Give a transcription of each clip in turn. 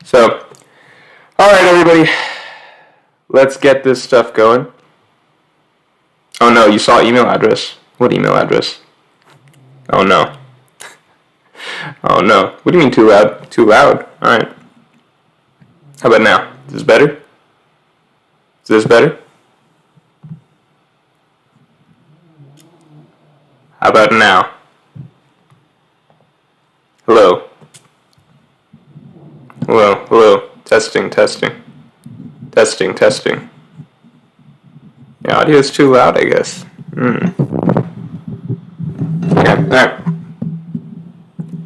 So, alright everybody, let's get this stuff going. Oh no, you saw email address. What email address? Oh no. Oh no. What do you mean too loud? Too loud. Alright. How about now? Is this better? Is this better? How about now? Hello. Hello, hello. Testing, testing. Testing, testing. The audio is too loud, I guess. Yeah, alright.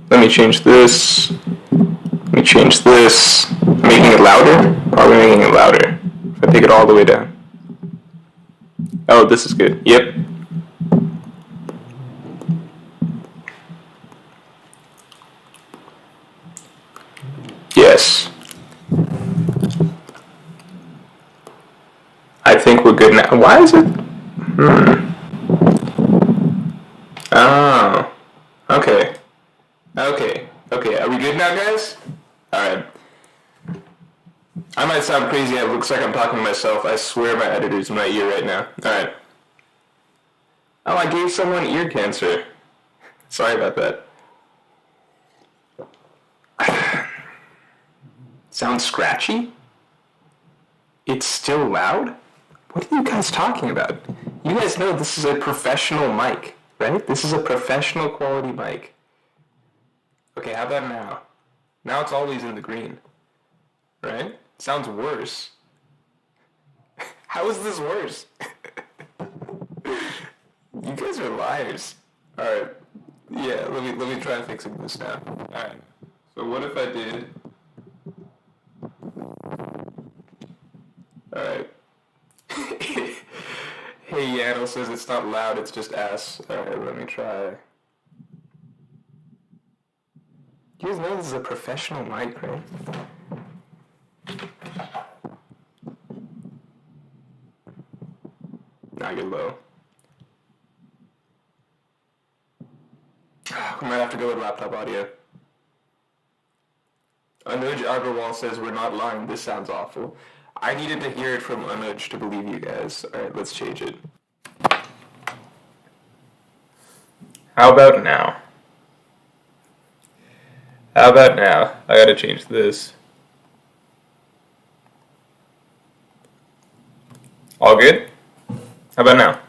Let me change this. Let me change this. Making it louder? Probably making it louder. If I take it all the way down. Oh, this is good. Yep. Yes. I think we're good now. Why is it? Oh. Okay. Okay. Okay. Are we good now, guys? Alright. I might sound crazy. It looks like I'm talking to myself. I swear my editor's in my ear right now. Alright. Oh, I gave someone ear cancer. Sorry about that. Sounds scratchy? It's still loud? What are you guys talking about? You guys know this is a professional mic, right? This is a professional quality mic. Okay, how about now? Now it's always in the green, right? Sounds worse. How is this worse? You guys are liars. Alright. Yeah, let me try fixing this now. Alright. So what if I did... Alright. Hey, Yannel says it's not loud, it's just ass. Alright, let me try. You guys know this is a professional mic, right? Now you're low. We might have to go with laptop audio. Anuj Agarwal says we're not lying, this sounds awful. I needed to hear it from Anuj to believe you guys. Alright, let's change it. How about now? How about now? I gotta change this. All good? How about now?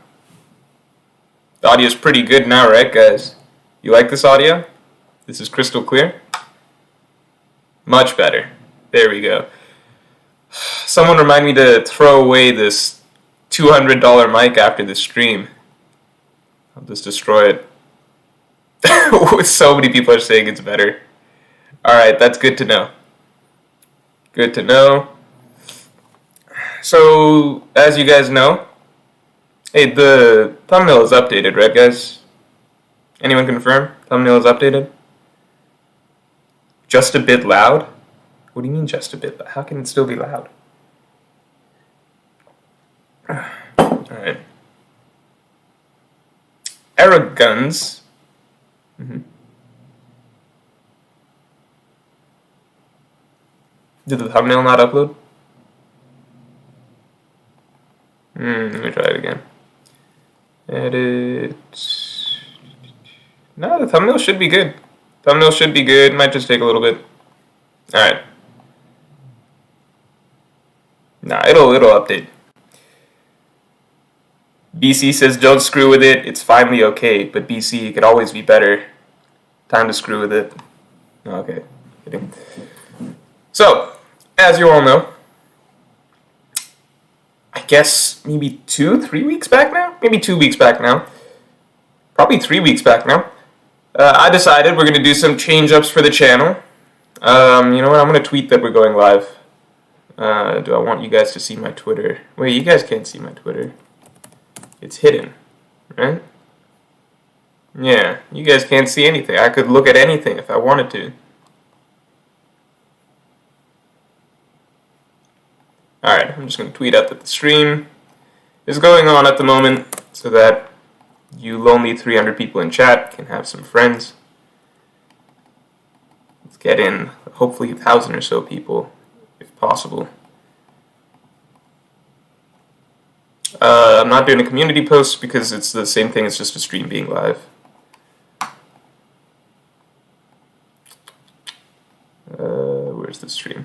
The audio's pretty good now, right, guys? You like this audio? This is crystal clear? Much better. There we go. Someone remind me to throw away this $200 mic after the stream. I'll just destroy it. So many people are saying it's better. Alright, that's good to know. Good to know. So, as you guys know, hey, the thumbnail is updated, right, guys? Anyone confirm? Thumbnail is updated? Just a bit loud? What do you mean just a bit? How can it still be loud? Alright. Arrogance. Did the thumbnail not upload? Let me try it again. Edit. No, the thumbnail should be good. Thumbnail should be good. Might just take a little bit. Alright. Nah, it'll update. BC says don't screw with it. It's finally okay, but BC, it could always be better. Time to screw with it. Okay. Kidding. So, as you all know, I guess maybe 2-3 weeks back now? Maybe 2 weeks back now. Probably 3 weeks back now. I decided we're going to do some change-ups for the channel. You know what? I'm going to tweet that we're going live. Do I want you guys to see my Twitter? Wait, you guys can't see my Twitter. It's hidden, right? Yeah, you guys can't see anything. I could look at anything if I wanted to. Alright, I'm just going to tweet out that the stream is going on at the moment so that you lonely 300 people in chat can have some friends. Let's get in hopefully 1,000 or so people, if possible. I'm not doing a community post because it's the same thing as just a stream being live. Where's the stream?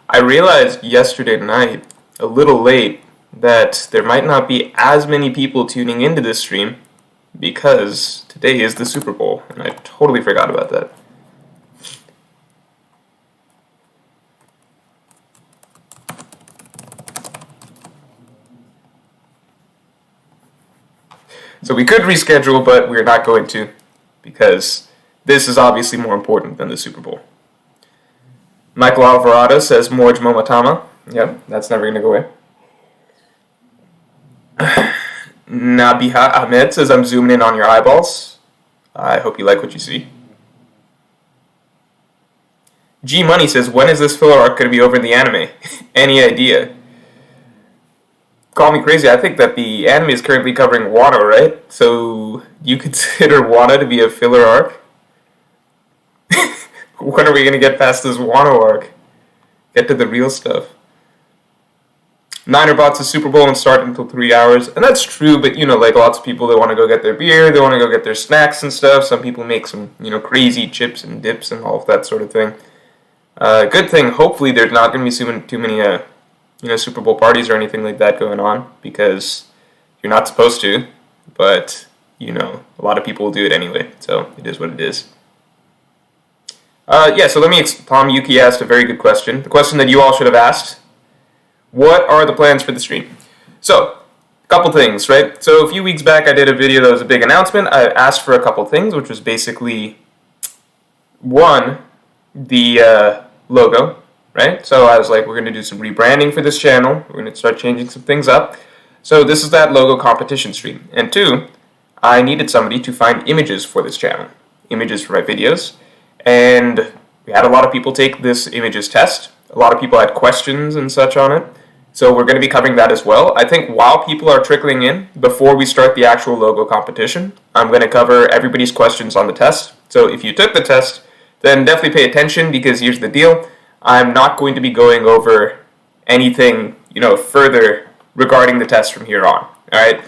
I realized yesterday night, a little late, that there might not be as many people tuning into this stream because today is the Super Bowl, and I totally forgot about that. So we could reschedule, but we're not going to, because this is obviously more important than the Super Bowl. Michael Alvarado says Morj Momatama. Yep, that's never going to go away. Nabiha Ahmed says, I'm zooming in on your eyeballs. I hope you like what you see. G Money says, when is this filler arc going to be over in the anime? Any idea? Call me crazy, I think that the anime is currently covering Wano, right? So, you consider Wano to be a filler arc? When are we going to get past this Wano arc? Get to the real stuff. Niner bought the Super Bowl and start until 3 hours. And that's true, but like lots of people, they want to go get their beer, they want to go get their snacks and stuff. Some people make some, crazy chips and dips and all of that sort of thing. Good thing, hopefully there's not going to be too many, Super Bowl parties or anything like that going on, because you're not supposed to, but, a lot of people will do it anyway, so it is what it is. So Tom Yuki asked a very good question. The question that you all should have asked. What are the plans for the stream? So, a couple things, right? So a few weeks back I did a video that was a big announcement. I asked for a couple things, which was basically, one, the logo, right? So I was like, we're going to do some rebranding for this channel. We're going to start changing some things up. So this is that logo competition stream. And two, I needed somebody to find images for this channel. Images for my videos. And we had a lot of people take this images test. A lot of people had questions and such on it. So we're going to be covering that as well. I think while people are trickling in, before we start the actual logo competition, I'm going to cover everybody's questions on the test. So if you took the test, then definitely pay attention, because here's the deal. I'm not going to be going over anything, further regarding the test from here on. Alright,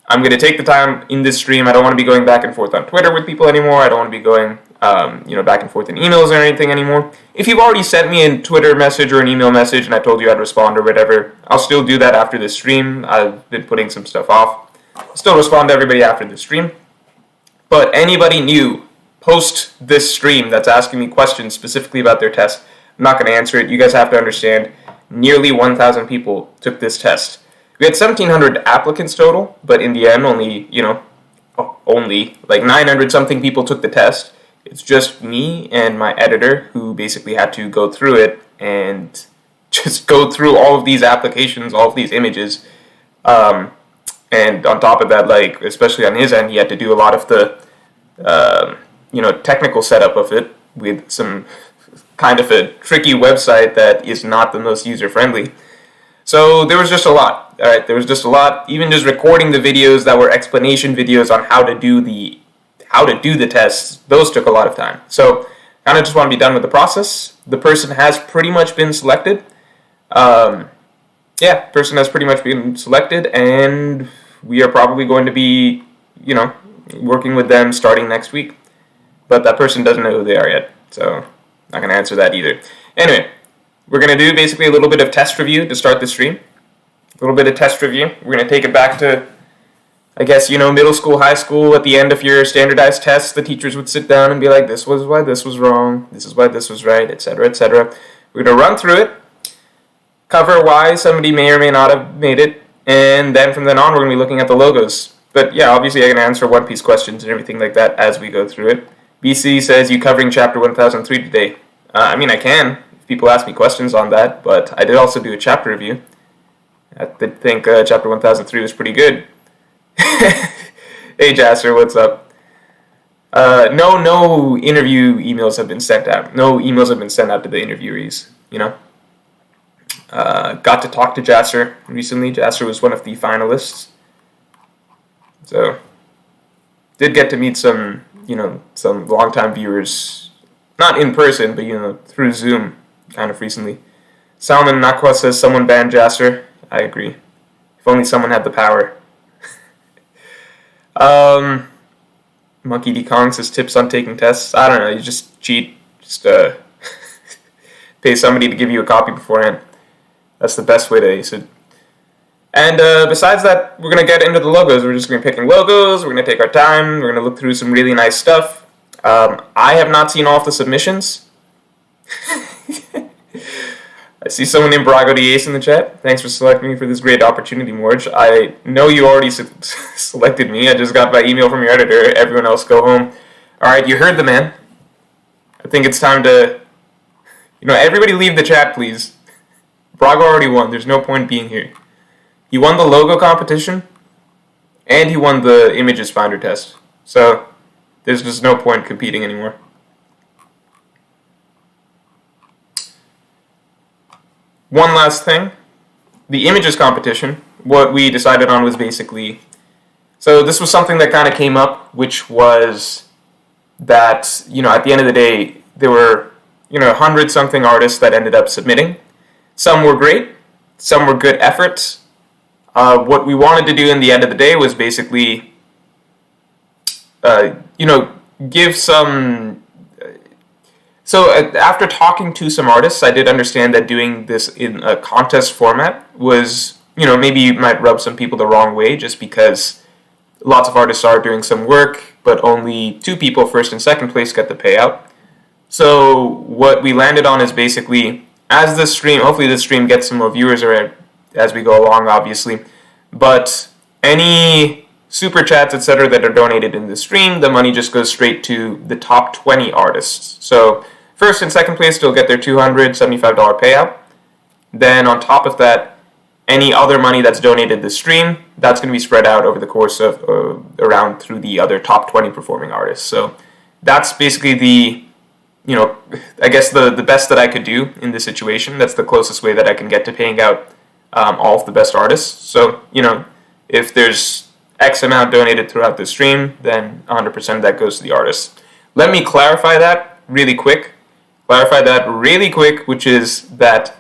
I'm going to take the time in this stream. I don't want to be going back and forth on Twitter with people anymore. I don't want to be going, back and forth in emails or anything anymore. If you've already sent me a Twitter message or an email message and I told you I'd respond or whatever, I'll still do that after this stream. I've been putting some stuff off. I'll still respond to everybody after this stream. But anybody new post this stream that's asking me questions specifically about their test, I'm not going to answer it. You guys have to understand, nearly 1,000 people took this test. We had 1,700 applicants total, but in the end, only 900 something people took the test. It's just me and my editor who basically had to go through it and just go through all of these applications, all of these images. And on top of that, especially on his end, he had to do a lot of the, technical setup of it with some kind of a tricky website that is not the most user-friendly. So there was just a lot. All right, there was just a lot. Even just recording the videos that were explanation videos on how to do the tests, those took a lot of time. So kind of just want to be done with the process. The person has pretty much been selected. Person has pretty much been selected, and we are probably going to be, working with them starting next week. But that person doesn't know who they are yet, so not going to answer that either. Anyway, we're going to do basically a little bit of test review to start the stream. A little bit of test review. We're going to take it back to, I guess, middle school, high school. At the end of your standardized tests, the teachers would sit down and be like, this was why this was wrong, this is why this was right, etc., etc. We're going to run through it, cover why somebody may or may not have made it, and then from then on, we're going to be looking at the logos. But yeah, obviously I can answer One Piece questions and everything like that as we go through it. BC says, you covering chapter 1003 today? I can, if people ask me questions on that, but I did also do a chapter review. I did think chapter 1003 was pretty good. Hey Jasser, what's up? No interview emails have been sent out. No emails have been sent out to the interviewees, Got to talk to Jasser recently. Jasser was one of the finalists. So, did get to meet some longtime viewers, not in person, but through Zoom, kind of recently. Salman Nakwa says someone banned Jasser. I agree. If only someone had the power. Monkey D. Kong says tips on taking tests. I don't know, you just cheat. Just pay somebody to give you a copy beforehand. That's the best way to ace it. And besides that, we're going to get into the logos. We're just going to be picking logos. We're going to take our time. We're going to look through some really nice stuff. I have not seen all of the submissions. I see someone named Brago Ace in the chat. Thanks for selecting me for this great opportunity, Morj. I know you already selected me. I just got my email from your editor. Everyone else go home. Alright, you heard the man. I think it's time to... everybody leave the chat, please. Brago already won. There's no point being here. He won the logo competition, and he won the images finder test. So, there's just no point competing anymore. One last thing. The images competition, what we decided on was basically... So, this was something that kind of came up, which was that, at the end of the day, there were, 100-something artists that ended up submitting. Some were great. Some were good efforts. What we wanted to do in the end of the day was basically, give some... So after talking to some artists, I did understand that doing this in a contest format was, maybe might rub some people the wrong way just because lots of artists are doing some work, but only 2 people, first and second place, get the payout. So what we landed on is basically, as this stream, hopefully this stream gets some more viewers as we go along, obviously, but any super chats, etc., that are donated in the stream, the money just goes straight to the top 20 artists. So first and second place still get their $275 payout. Then on top of that, any other money that's donated this stream, that's going to be spread out over the course of around through the other top 20 performing artists. So that's basically the, I guess the best that I could do in this situation. That's the closest way that I can get to paying out all of the best artists. So, if there's X amount donated throughout the stream, then 100% of that goes to the artists. Let me clarify that really quick, which is that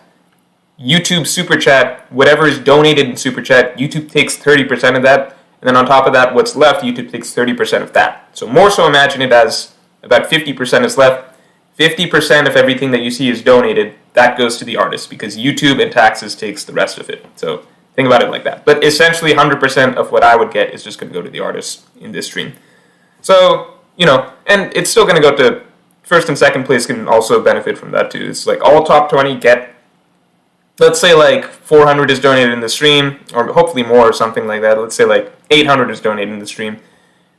YouTube Super Chat, whatever is donated in Super Chat, YouTube takes 30% of that, and then on top of that, what's left, YouTube takes 30% of that. So more so imagine it as about 50% is left. 50% of everything that you see is donated, that goes to the artist, because YouTube and taxes takes the rest of it. So think about it like that. But essentially 100% of what I would get is just going to go to the artist in this stream. So, and it's still going to go to first and second place can also benefit from that too. It's like all top 20 get, let's say like 400 is donated in the stream, or hopefully more or something like that. Let's say like 800 is donated in the stream.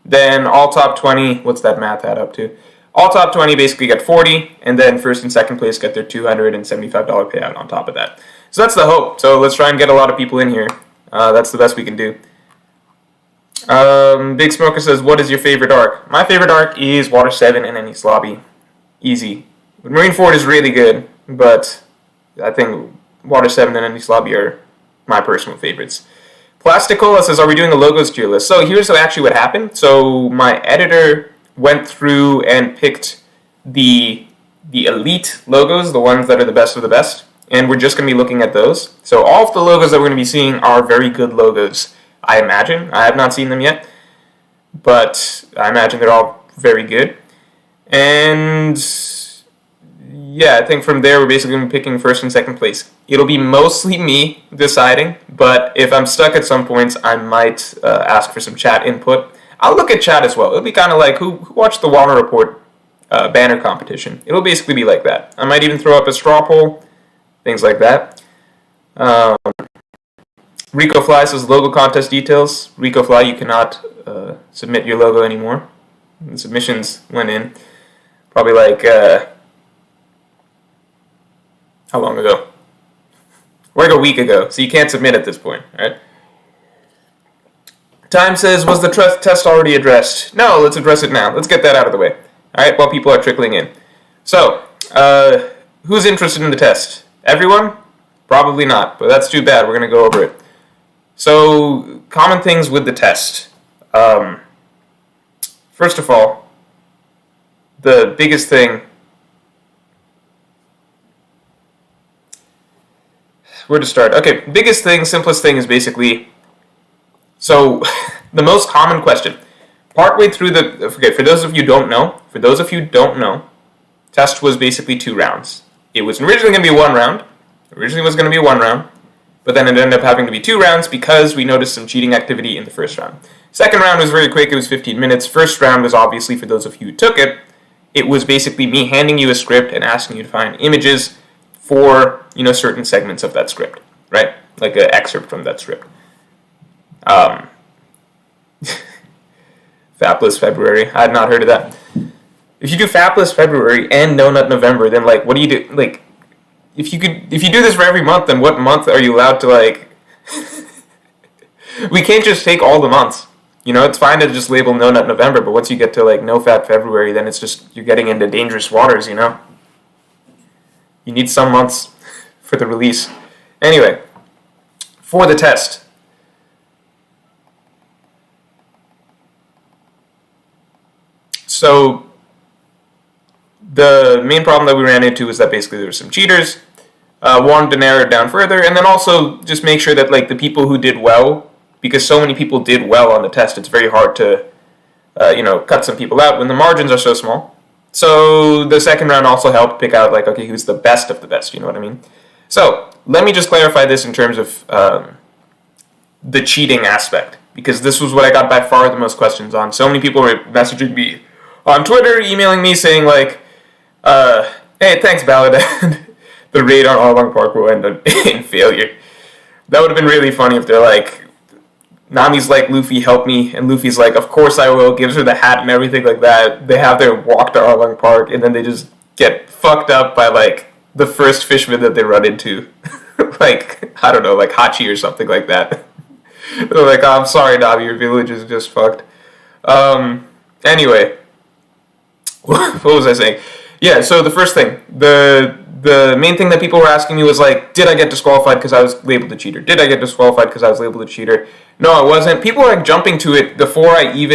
Then all top 20, what's that math add up to? All top 20 basically get 40, and then first and second place get their $275 payout on top of that. So that's the hope. So let's try and get a lot of people in here. That's the best we can do. Big Smoker says, what is your favorite arc? My favorite arc is Water 7 and Ennis Lobby. Easy. Marineford is really good, but I think Water 7 and Ennis Lobby are my personal favorites. Plasticola says, are we doing a logos tier list? So here's actually what happened. So my editor went through and picked the elite logos, the ones that are the best of the best, and we're just going to be looking at those. So all of the logos that we're going to be seeing are very good logos, I imagine. I have not seen them yet, but I imagine they're all very good. And yeah, I think from there we're basically going to be picking first and second place. It'll be mostly me deciding, but if I'm stuck at some points, I might ask for some chat input. I'll look at chat as well. It'll be kind of like who watched the Warner Report banner competition. It'll basically be like that. I might even throw up a straw poll, things like that. Rico Fly says logo contest details. Rico Fly, you cannot submit your logo anymore. The submissions went in probably like how long ago? Like a week ago. So you can't submit at this point, right? Time says, was the test already addressed? No, let's address it now. Let's get that out of the way. Alright, while people are trickling in. So, who's interested in the test? Everyone? Probably not, but that's too bad. We're going to go over it. So, common things with the test. First of all, the biggest thing... Where to start? Okay, biggest thing, simplest thing is basically... So, the most common question. Partway through the... Okay, for those of you who don't know, test was basically 2 rounds. It was originally going to be 1 round. But then it ended up having to be 2 rounds because we noticed some cheating activity in the first round. Second round was very quick, it was 15 minutes. First round was obviously, for those of you who took it, it was basically me handing you a script and asking you to find images for, certain segments of that script, right? Like an excerpt from that script. Fapless February, I had not heard of that. If you do Fapless February and No Nut November, then what do you do? If you do this for every month, then what month are you allowed to We can't just take all the months. It's fine to just label No Nut November, but once you get to No Fat February, then it's just you're getting into dangerous waters. You need some months for the release. Anyway, for the test. So the main problem that we ran into is that basically there were some cheaters. Wanted to narrow it down further, and then also just make sure that the people who did well, because so many people did well on the test, it's very hard to cut some people out when the margins are so small. So the second round also helped pick out okay, who's the best of the best, you know what I mean? So let me just clarify this in terms of the cheating aspect, because this was what I got by far the most questions on. So many people were messaging me on Twitter, emailing me saying hey, thanks Baladan. The raid on Arlong Park will end in failure. That would have been really funny if they're Nami's Luffy, help me, and Luffy's of course I will, gives her the hat and everything like that. They have their walk to Arlong Park, and then they just get fucked up by the first fisherman that they run into. I don't know, Hachi or something like that. They're oh, I'm sorry, Nami, your village is just fucked. Anyway, what was I saying? Yeah, so the first thing, the main thing that people were asking me was did I get disqualified because I was labeled a cheater? Did I get disqualified because I was labeled a cheater? No, I wasn't. People were jumping to it before I give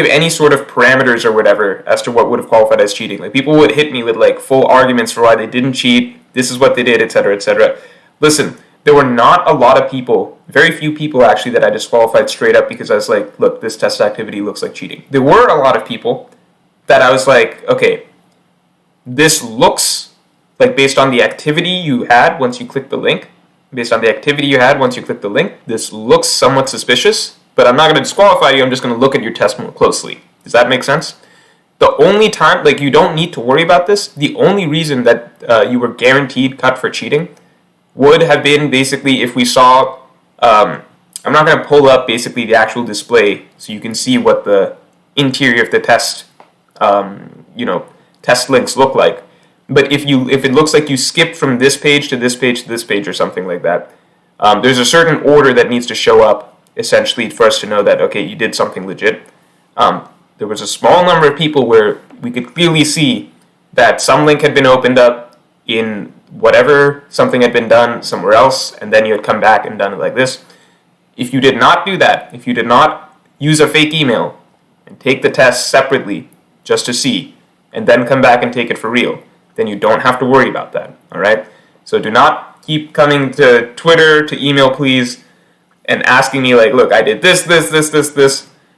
any sort of parameters or whatever as to what would have qualified as cheating. People would hit me with full arguments for why they didn't cheat. This is what they did, etc., etc. Listen, there were not a lot of people, very few people actually, that I disqualified straight up because I was look, this test activity looks like cheating. There were a lot of people that I was okay, this looks based on the activity you had once you clicked the link, this looks somewhat suspicious, but I'm not going to disqualify you, I'm just going to look at your test more closely. Does that make sense? The only time, you don't need to worry about this, the only reason that you were guaranteed cut for cheating would have been basically if we saw, I'm not going to pull up basically the actual display so you can see what the interior of the test test links look like. But if it looks like you skipped from this page to this page to this page or something like that, there's a certain order that needs to show up essentially for us to know that okay, you did something legit. There was a small number of people where we could clearly see that some link had been opened up in whatever, something had been done somewhere else, and then you had come back and done it like this. If you did not do that, if you did not use a fake email and take the test separately just to see, and then come back and take it for real, then you don't have to worry about that, all right? So do not keep coming to Twitter, to email, please, and asking me look, I did this,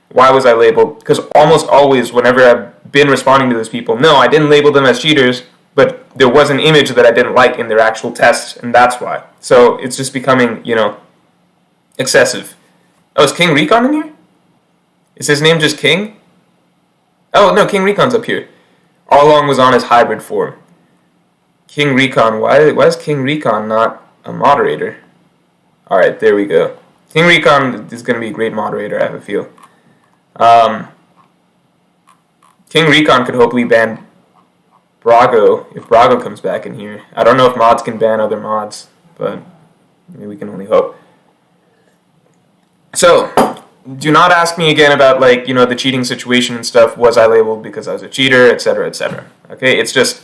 why was I labeled? Because almost always, whenever I've been responding to those people, no, I didn't label them as cheaters, but there was an image that I didn't like in their actual test, and that's why. So it's just becoming, excessive. Oh, is King Recon in here? Is his name just King? Oh, no, King Recon's up here. Arlong was on his hybrid form. King Recon, why is King Recon not a moderator? Alright, there we go. King Recon is going to be a great moderator, I have a feel. King Recon could hopefully ban Brago, if Brago comes back in here. I don't know if mods can ban other mods, but maybe we can only hope. So, do not ask me again about, the cheating situation and stuff. Was I labeled because I was a cheater, etc., etc. Okay, it's just,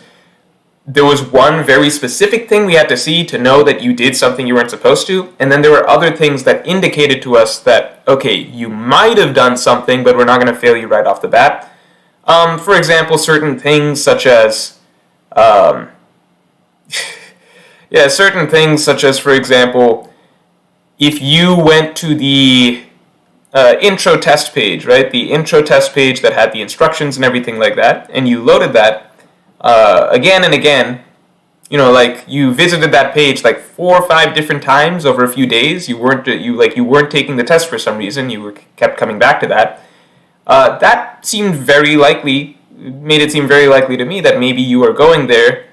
there was one very specific thing we had to see to know that you did something you weren't supposed to, and then there were other things that indicated to us that, okay, you might have done something, but we're not going to fail you right off the bat. For example, certain things such as, certain things such as, for example, if you went to the intro test page, right? The intro test page that had the instructions and everything like that, and you loaded that again and again, like you visited that page like 4 or 5 different times over a few days. You weren't taking the test for some reason. You kept coming back to that. That seemed very likely. Made it seem very likely to me that maybe you are going there,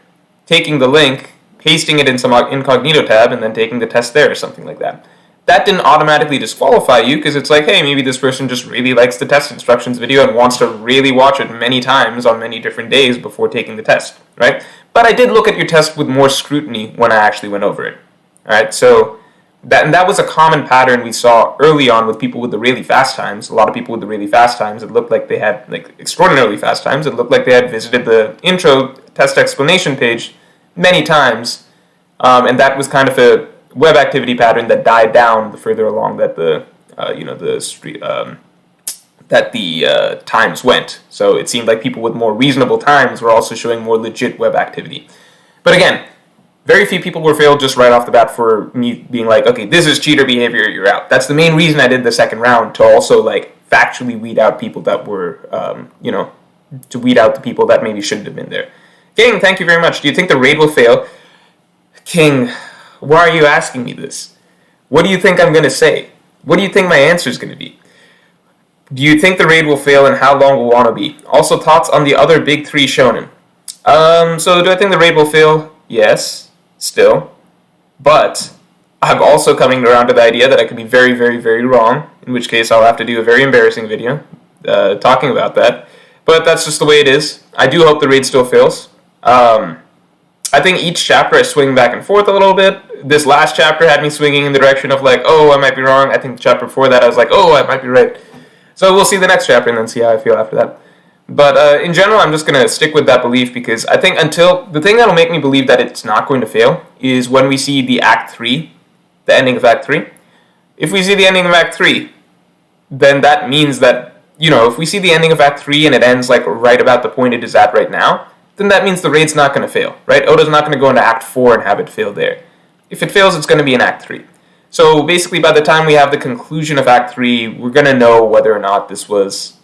taking the link, pasting it in some incognito tab, and then taking the test there or something like that. That didn't automatically disqualify you because it's like, hey, maybe this person just really likes the test instructions video and wants to really watch it many times on many different days before taking the test, right? But I did look at your test with more scrutiny when I actually went over it, all right? So that was a common pattern we saw early on with people with the really fast times. A lot of people with the really fast times, it looked like they had like extraordinarily fast times. It looked like they had visited the intro test explanation page many times, and that was kind of a web activity pattern that died down the further along that the times went. So it seemed like people with more reasonable times were also showing more legit web activity. But again, very few people were failed just right off the bat for me being like, okay, this is cheater behavior, you're out. That's the main reason I did the second round, to also like factually weed out people that were, to weed out the people that maybe shouldn't have been there. King, thank you very much. Do you think the raid will fail? King, why are you asking me this? What do you think I'm going to say? What do you think my answer is going to be? Do you think the raid will fail, and how long will Wano be? Also, thoughts on the other big 3 shonen. So do I think the raid will fail? Yes, still. But I'm also coming around to the idea that I could be very, very, very wrong, in which case I'll have to do a very embarrassing video talking about that. But that's just the way it is. I do hope the raid still fails. I think each chapter I swing back and forth a little bit. This last chapter had me swinging in the direction of like, oh, I might be wrong. I think the chapter before that I was like, oh, I might be right. So we'll see the next chapter and then see how I feel after that. But in general, I'm just going to stick with that belief because I think the thing that'll make me believe that it's not going to fail is when we see the Act 3, the ending of Act 3. If we see the ending of Act 3, then that means that, if we see the ending of Act 3 and it ends like right about the point it is at right now, then that means the raid's not going to fail, right? Oda's not going to go into Act 4 and have it fail there. If it fails, it's going to be in Act 3. So basically, by the time we have the conclusion of Act 3, we're going to know whether or not this was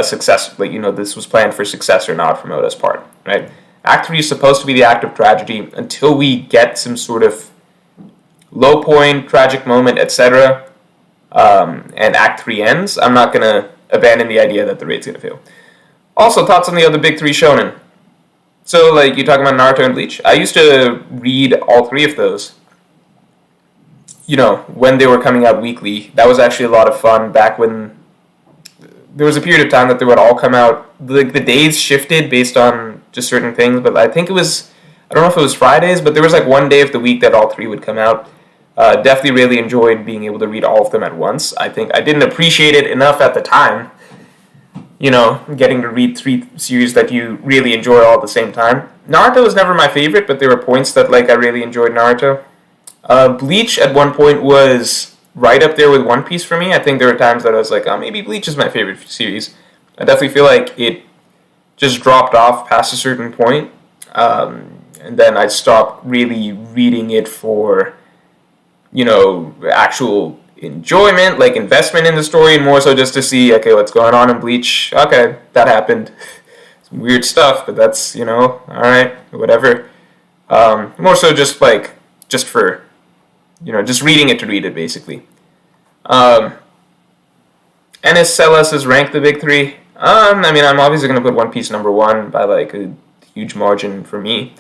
success, this was planned for success or not from Oda's part, right? Act 3 is supposed to be the act of tragedy until we get some sort of low point, tragic moment, etc. And Act 3 ends. I'm not going to abandon the idea that the raid's going to fail. Also, thoughts on the other big 3 shonen. So, you're talking about Naruto and Bleach. I used to read all 3 of those, when they were coming out weekly. That was actually a lot of fun back when there was a period of time that they would all come out. The days shifted based on just certain things, but I think it was, I don't know if it was Fridays, but there was one day of the week that all 3 would come out. Definitely really enjoyed being able to read all of them at once. I think I didn't appreciate it enough at the time. Getting to read 3 series that you really enjoy all at the same time. Naruto was never my favorite, but there were points that, I really enjoyed Naruto. Bleach at one point was right up there with One Piece for me. I think there were times that I was like, oh, maybe Bleach is my favorite series. I definitely feel like it just dropped off past a certain point. And then I stopped really reading it for, actual enjoyment, investment in the story, and more so just to see, okay, what's going on in Bleach. Okay, that happened. Some weird stuff, but that's, alright, whatever. More so just for, just reading it to read it, basically. Ennis Celas says rank the big 3. I'm obviously going to put One Piece number 1 by, a huge margin for me.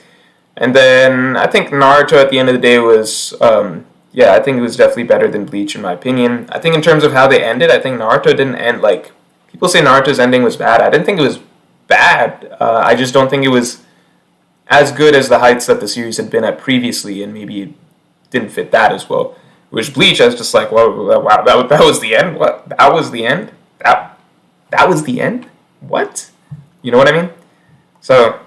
And then I think Naruto at the end of the day was, I think it was definitely better than Bleach in my opinion. I think in terms of how they ended, I think Naruto didn't end people say Naruto's ending was bad. I didn't think it was bad. I just don't think it was as good as the heights that the series had been at previously, and maybe it didn't fit that as well. Whereas Bleach, I was just like, wow, that was the end? What? That was the end? That was the end? What? You know what I mean? So,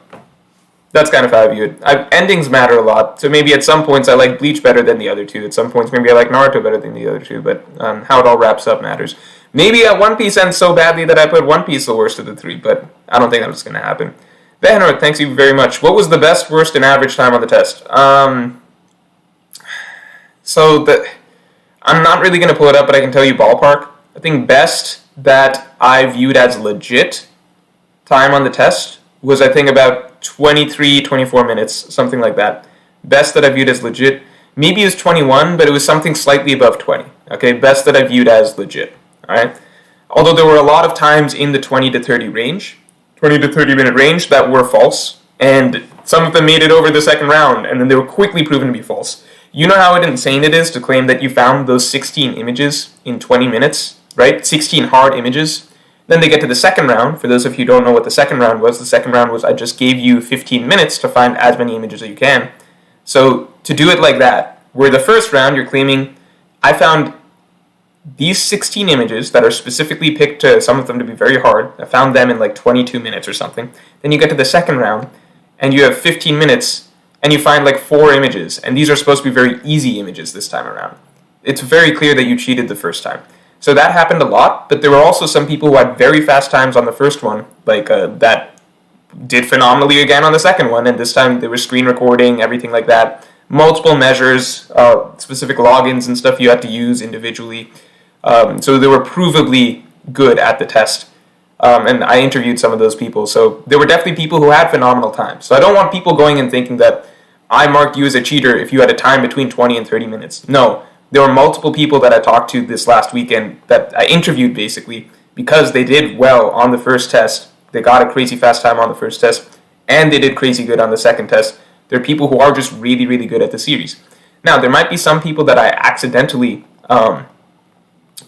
That's kind of how I view it. Endings matter a lot, so maybe at some points I like Bleach better than the other two. At some points, maybe I like Naruto better than the other two. But how it all wraps up matters. Maybe One Piece ends so badly that I put One Piece the worst of the three, but I don't think that's going to happen. Vanor, thanks you very much. What was the best, worst, and average time on the test? I'm not really going to pull it up, but I can tell you ballpark. I think best that I viewed as legit time on the test was, I think, about 23, 24 minutes, something like that. Best that I viewed as legit, maybe it was 21, but it was something slightly above 20. Okay, best that I viewed as legit. All right. Although there were a lot of times in the 20 to 30 range, 20 to 30 minute range that were false, and some of them made it over the second round, and then they were quickly proven to be false. You know how insane it is to claim that you found those 16 images in 20 minutes, right? 16 hard images. Then they get to the second round. For those of you who don't know what the second round was I just gave you 15 minutes to find as many images as you can. So to do it like that, where the first round you're claiming, I found these 16 images that are specifically picked to some of them to be very hard. I found them in like 22 minutes or something. Then you get to the second round, and you have 15 minutes, and you find like 4 images, and these are supposed to be very easy images this time around. It's very clear that you cheated the first time. So that happened a lot, but there were also some people who had very fast times on the first one, like that did phenomenally again on the second one, and this time there was screen recording, everything like that. Multiple measures, specific logins and stuff you had to use individually. So they were provably good at the test. And I interviewed some of those people. So there were definitely people who had phenomenal times. So I don't want people going and thinking that I marked you as a cheater if you had a time between 20 and 30 minutes. No, there were multiple people that I talked to this last weekend that I interviewed basically because they did well on the first test. They got a crazy fast time on the first test, and they did crazy good on the second test. There are people who are just really, really good at the series. Now, there might be some people that I accidentally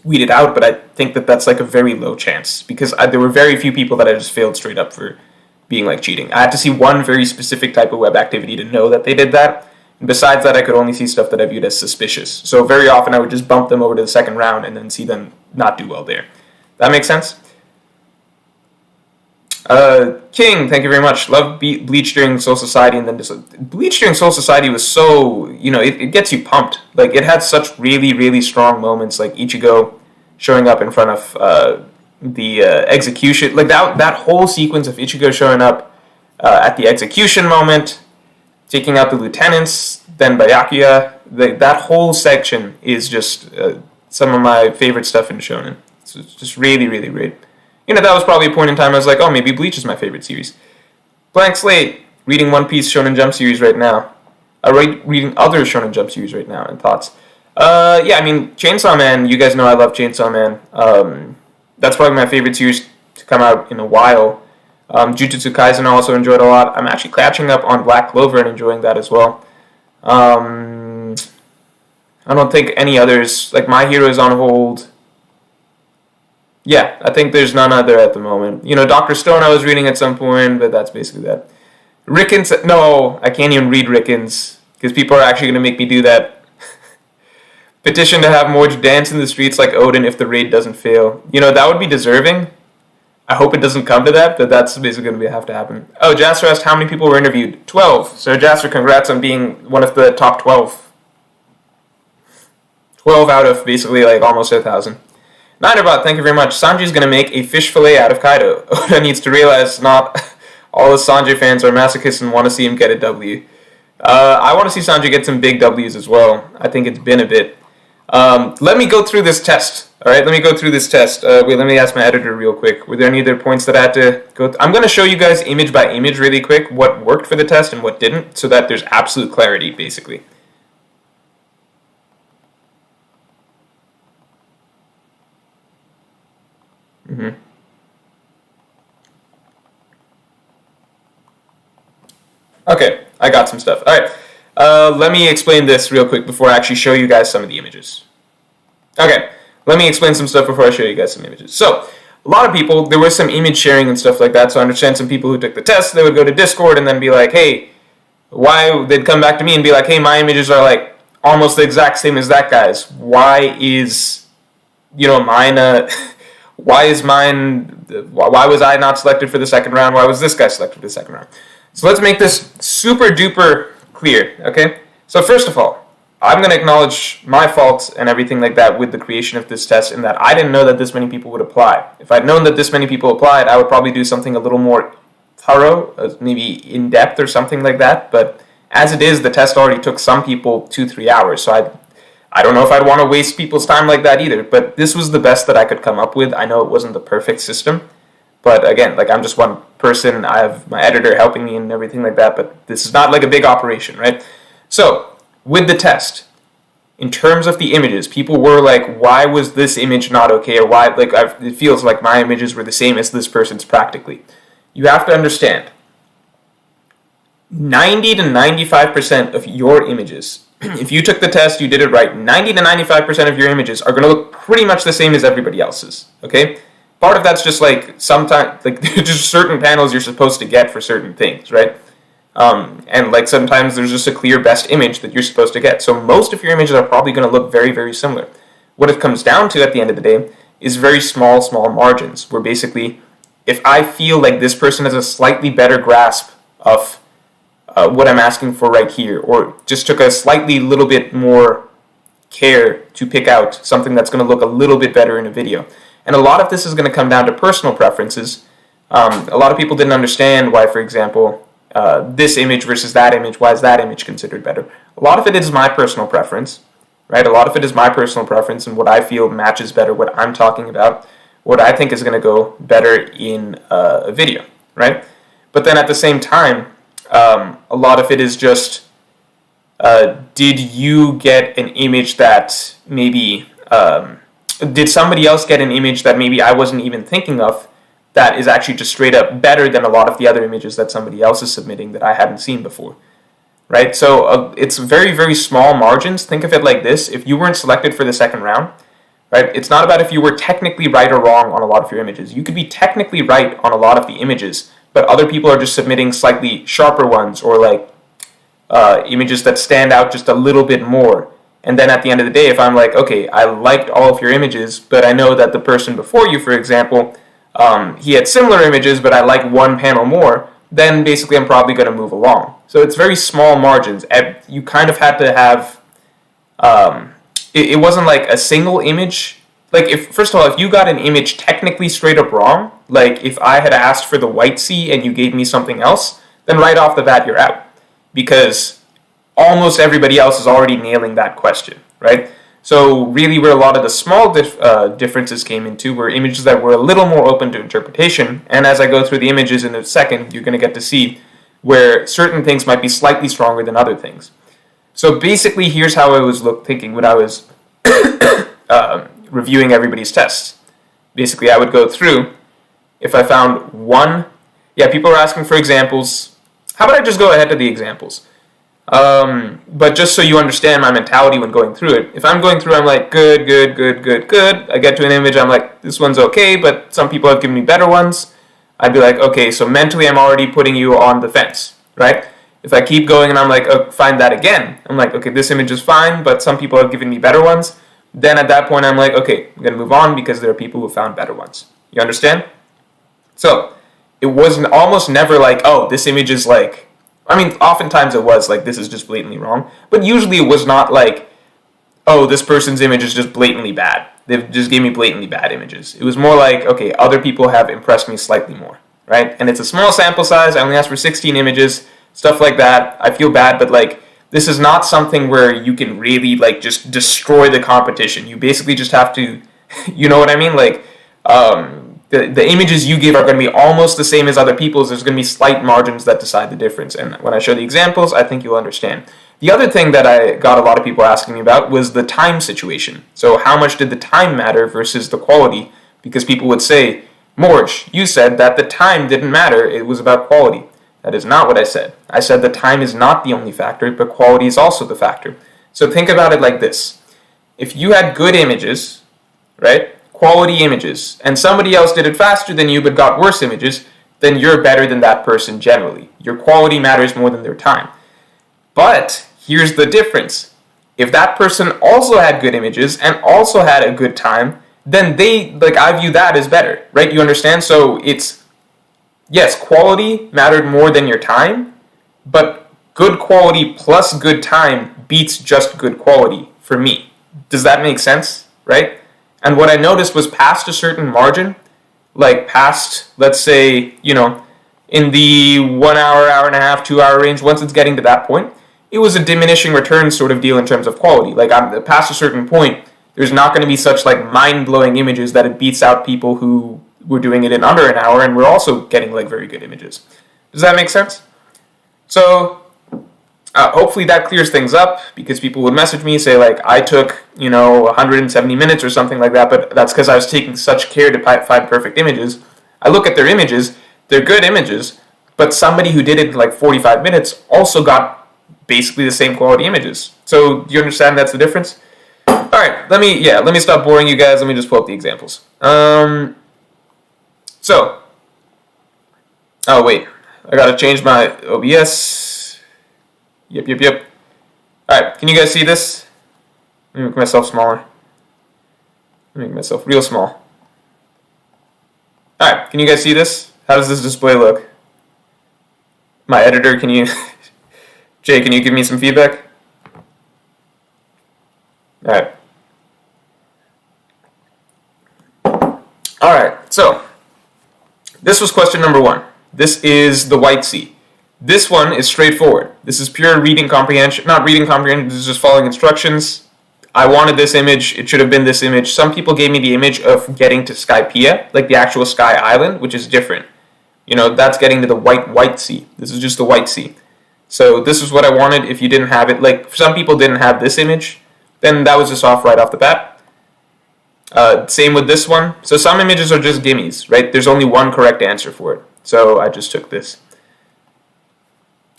weeded out, but I think that that's like a very low chance because there were very few people that I just failed straight up for being like cheating. I had to see one very specific type of web activity to know that they did that. And besides that, I could only see stuff that I viewed as suspicious. So very often I would just bump them over to the second round and then see them not do well there. That makes sense? King, thank you very much. Love Bleach during Soul Society, and then Bleach during Soul Society was so, it gets you pumped. Like, it had such really, really strong moments, like Ichigo showing up in front of the execution. Like, that whole sequence of Ichigo showing up at the execution moment, taking out the lieutenants, then Byakuya. That whole section is just some of my favorite stuff in Shonen. So it's just really, really great. That was probably a point in time I was like, oh, maybe Bleach is my favorite series. Blank Slate, reading One Piece Shonen Jump series right now. Reading other Shonen Jump series right now, and thoughts. Chainsaw Man, you guys know I love Chainsaw Man. That's probably my favorite series to come out in a while. Jujutsu Kaisen I also enjoyed a lot. I'm actually catching up on Black Clover and enjoying that as well. I don't think any others, like My Hero is on hold. Yeah, I think there's none other at the moment. Dr. Stone I was reading at some point, but that's basically that. Rickens, no, I can't even read Rickens, because people are actually going to make me do that. Petition to have Morj dance in the streets like Odin if the raid doesn't fail. That would be deserving. I hope it doesn't come to that, but that's basically going to have to happen. Oh, Jasper asked how many people were interviewed. 12. So Jasper, congrats on being one of the top 12. 12 out of basically like almost 1,000. Ninerbot, thank you very much. Sanji's going to make a fish fillet out of Kaido. Oda needs to realize not all the Sanji fans are masochists and want to see him get a W. I want to see Sanji get some big W's as well. I think it's been a bit. Let me go through this test. All right, let me go through this test. Let me ask my editor real quick. Were there any other points that I had to go through? I'm going to show you guys image by image really quick what worked for the test and what didn't, so that there's absolute clarity, basically. Okay, I got some stuff. All right, let me explain this real quick before I actually show you guys some of the images. Okay, let me explain some stuff before I show you guys some images. So, a lot of people, there was some image sharing and stuff like that, so I understand some people who took the test, they would go to Discord and then be like, hey, they'd come back to me and be like, hey, my images are like almost the exact same as that guy's. Why is, mine, why was I not selected for the second round? Why was this guy selected for the second round? So let's make this super duper clear, okay? So first of all, I'm going to acknowledge my faults and everything like that with the creation of this test in that I didn't know that this many people would apply. If I'd known that this many people applied, I would probably do something a little more thorough, maybe in-depth or something like that, but as it is, the test already took some people 2-3 hours, so I don't know if I'd want to waste people's time like that either, but this was the best that I could come up with. I know it wasn't the perfect system, but again, like I'm just one person, I have my editor helping me and everything like that, but this is not like a big operation, right? So, with the test, in terms of the images, people were like, why was this image not okay, or why, like, it feels like my images were the same as this person's practically. You have to understand, 90 to 95% of your images, if you took the test, you did it right, 90 to 95% of your images are going to look pretty much the same as everybody else's, okay? Part of that's just like, sometimes, like, there's just certain panels you're supposed to get for certain things, right? And like sometimes there's just a clear best image that you're supposed to get. So most of your images are probably going to look very, very similar. What it comes down to at the end of the day is very small margins, where basically if I feel like this person has a slightly better grasp of what I'm asking for right here, or just took a slightly little bit more care to pick out something that's going to look a little bit better in a video. And a lot of this is going to come down to personal preferences. A lot of people didn't understand why, for example, this image versus that image, why is that image considered better? A lot of it is my personal preference, right? A lot of it is my personal preference and what I feel matches better, what I'm talking about, what I think is going to go better in a video, right? But then at the same time, a lot of it is just, did you get an image that maybe, did somebody else get an image that maybe I wasn't even thinking of, that is actually just straight up better than a lot of the other images that somebody else is submitting that I hadn't seen before, right? So it's very, very small margins. Think of it like this. If you weren't selected for the second round, right, it's not about if you were technically right or wrong on a lot of your images. You could be technically right on a lot of the images, but other people are just submitting slightly sharper ones or like images that stand out just a little bit more. And then at the end of the day, if I'm like, okay, I liked all of your images, but I know that the person before you, for example, he had similar images, but I like one panel more, then basically I'm probably going to move along. So it's very small margins. You kind of had to have, it wasn't like a single image. Like, if first of all, if you got an image technically straight up wrong, like if I had asked for the white sea and you gave me something else, then right off the bat you're out. Because almost everybody else is already nailing that question, right? So really where a lot of the small differences came into were images that were a little more open to interpretation, and as I go through the images in a second, you're going to get to see where certain things might be slightly stronger than other things. So basically, here's how I was thinking when I was reviewing everybody's tests. Basically, I would go through, if I found one, people are asking for examples. How about I just go ahead to the examples? But just so you understand my mentality when going through it, if I'm going through, I'm like, good. I get to an image, I'm like, this one's okay, but some people have given me better ones. I'd be like, okay, so mentally I'm already putting you on the fence, right? If I keep going and I'm like, oh, find that again, I'm like, okay, this image is fine, but some people have given me better ones. Then at that point, I'm like, okay, I'm going to move on because there are people who found better ones. You understand? So, it was almost never like, oh, this image is like, I mean, oftentimes it was like, this is just blatantly wrong, but usually it was not like, oh, this person's image is just blatantly bad. They just gave me blatantly bad images. It was more like, okay, other people have impressed me slightly more, right? And it's a small sample size. I only asked for 16 images, stuff like that. I feel bad, but like, this is not something where you can really like just destroy the competition. You basically just have to, you know what I mean? Like, the images you give are going to be almost the same as other people's. There's going to be slight margins that decide the difference. And when I show the examples, I think you'll understand. The other thing that I got a lot of people asking me about was the time situation. So how much did the time matter versus the quality? Because people would say, Morj, you said that the time didn't matter, it was about quality. That is not what I said. I said the time is not the only factor, but quality is also the factor. So think about it like this. If you had good images, right? Quality images, and somebody else did it faster than you but got worse images, then you're better than that person generally. Your quality matters more than their time. But here's the difference. If that person also had good images and also had a good time, then I view that as better, right? You understand? So it's yes, quality mattered more than your time, but good quality plus good time beats just good quality for me. Does that make sense? Right? And what I noticed was past a certain margin, like past, let's say, in the 1 hour, hour and a half, 2 hour range, once it's getting to that point, it was a diminishing return sort of deal in terms of quality. Like past a certain point, there's not going to be such like mind-blowing images that it beats out people who were doing it in under an hour and we're also getting like very good images. Does that make sense? So hopefully that clears things up, because people would message me, say like, I took 170 minutes or something like that, but that's because I was taking such care to find perfect images. I look at their images, they're good images, but somebody who did it in like 45 minutes also got basically the same quality images. So do you understand that's the difference? All right, let me stop boring you guys. Let me just pull up the examples. Oh wait, I gotta change my OBS. Yep. All right, can you guys see this? Let me make myself smaller. Let me make myself real small. All right, can you guys see this? How does this display look? My editor, can you... Jay, can you give me some feedback? All right. All right, so this was question number 1. This is the white C. This one is straightforward. This is pure reading comprehension. Not reading comprehension, this is just following instructions. I wanted this image, it should have been this image. Some people gave me the image of getting to Skypiea, like the actual Sky Island, which is different. That's getting to the white sea. This is just the white sea. So this is what I wanted. If you didn't have it, like some people didn't have this image, then that was just off right off the bat. Same with this one. So some images are just gimmies, right? There's only one correct answer for it. So I just took this.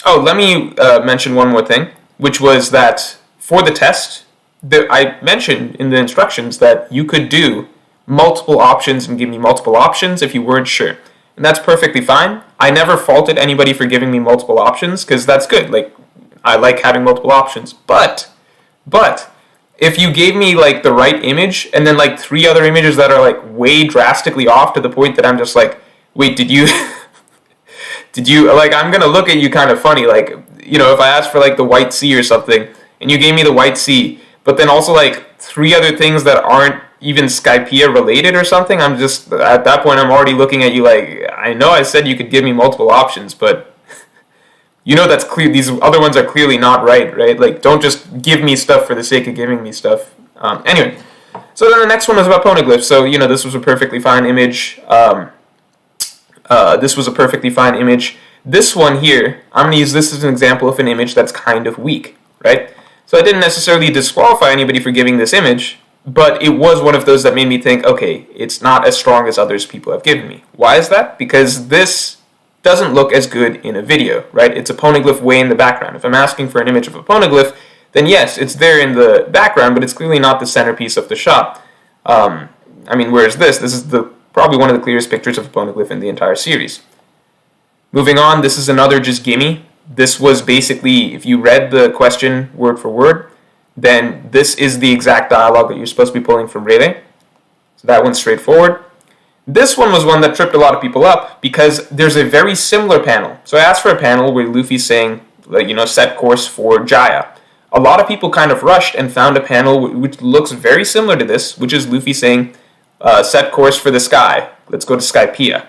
Oh, let me mention one more thing, which was that for the test, I mentioned in the instructions that you could do multiple options and give me multiple options if you weren't sure. And that's perfectly fine. I never faulted anybody for giving me multiple options, because that's good. Like, I like having multiple options. But, if you gave me, like, the right image, and then, like, 3 other images that are, like, way drastically off to the point that I'm just like, wait, did you, like, I'm gonna look at you kind of funny. Like, if I asked for, like, the white sea or something, and you gave me the white sea, but then also, like, 3 other things that aren't even Skypiea related or something, I'm just, at that point, I'm already looking at you like, I know I said you could give me multiple options, but that's clear. These other ones are clearly not right? Like, don't just give me stuff for the sake of giving me stuff. Anyway, so then the next one was about poneglyphs. So, this was a perfectly fine image. This was a perfectly fine image. This one here, I'm going to use this as an example of an image that's kind of weak, right? So I didn't necessarily disqualify anybody for giving this image, but it was one of those that made me think, okay, it's not as strong as others people have given me. Why is that? Because this doesn't look as good in a video, right? It's a poneglyph way in the background. If I'm asking for an image of a poneglyph, then yes, it's there in the background, but it's clearly not the centerpiece of the shot. Whereas this is probably one of the clearest pictures of a poneglyph in the entire series. Moving on, this is another just gimme. This was basically, if you read the question word for word, then this is the exact dialogue that you're supposed to be pulling from Rayleigh. So that one's straightforward. This one was one that tripped a lot of people up because there's a very similar panel. So I asked for a panel where Luffy's saying, set course for Jaya. A lot of people kind of rushed and found a panel which looks very similar to this, which is Luffy saying, set course for the sky. Let's go to Skypiea.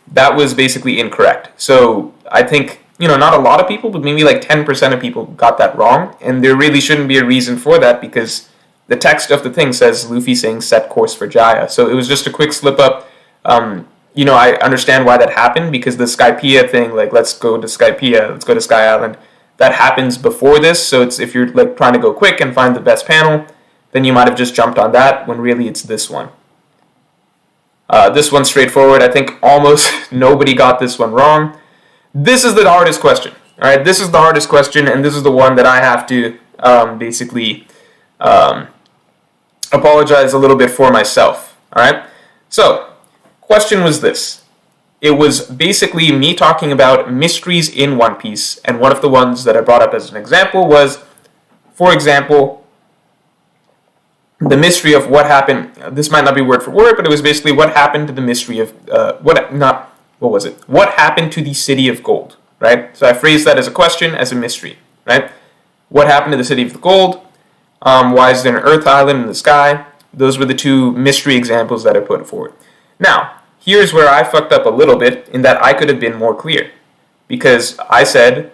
That was basically incorrect. So I think, not a lot of people, but maybe like 10% of people got that wrong. And there really shouldn't be a reason for that because the text of the thing says Luffy saying set course for Jaya. So it was just a quick slip up. I understand why that happened because the Skypiea thing, like let's go to Skypiea, let's go to Sky Island, that happens before this. So it's if you're like trying to go quick and find the best panel, then you might have just jumped on that when really it's this one. This one's straightforward. I think almost nobody got this one wrong. This is the hardest question. All right, this is the hardest question, and this is the one that I have to basically apologize a little bit for myself. All right, so question was this. It was basically me talking about mysteries in One Piece, and one of the ones that I brought up as an example was, for example, the mystery of what happened. This might not be word for word, but it was basically what happened to the mystery of what was it? What happened to the city of gold, right? So I phrased that as a question, as a mystery, right? What happened to the city of the gold? Why is there an Earth island in the sky? Those were the two mystery examples that I put forward. Now, here's where I fucked up a little bit in that I could have been more clear. Because I said,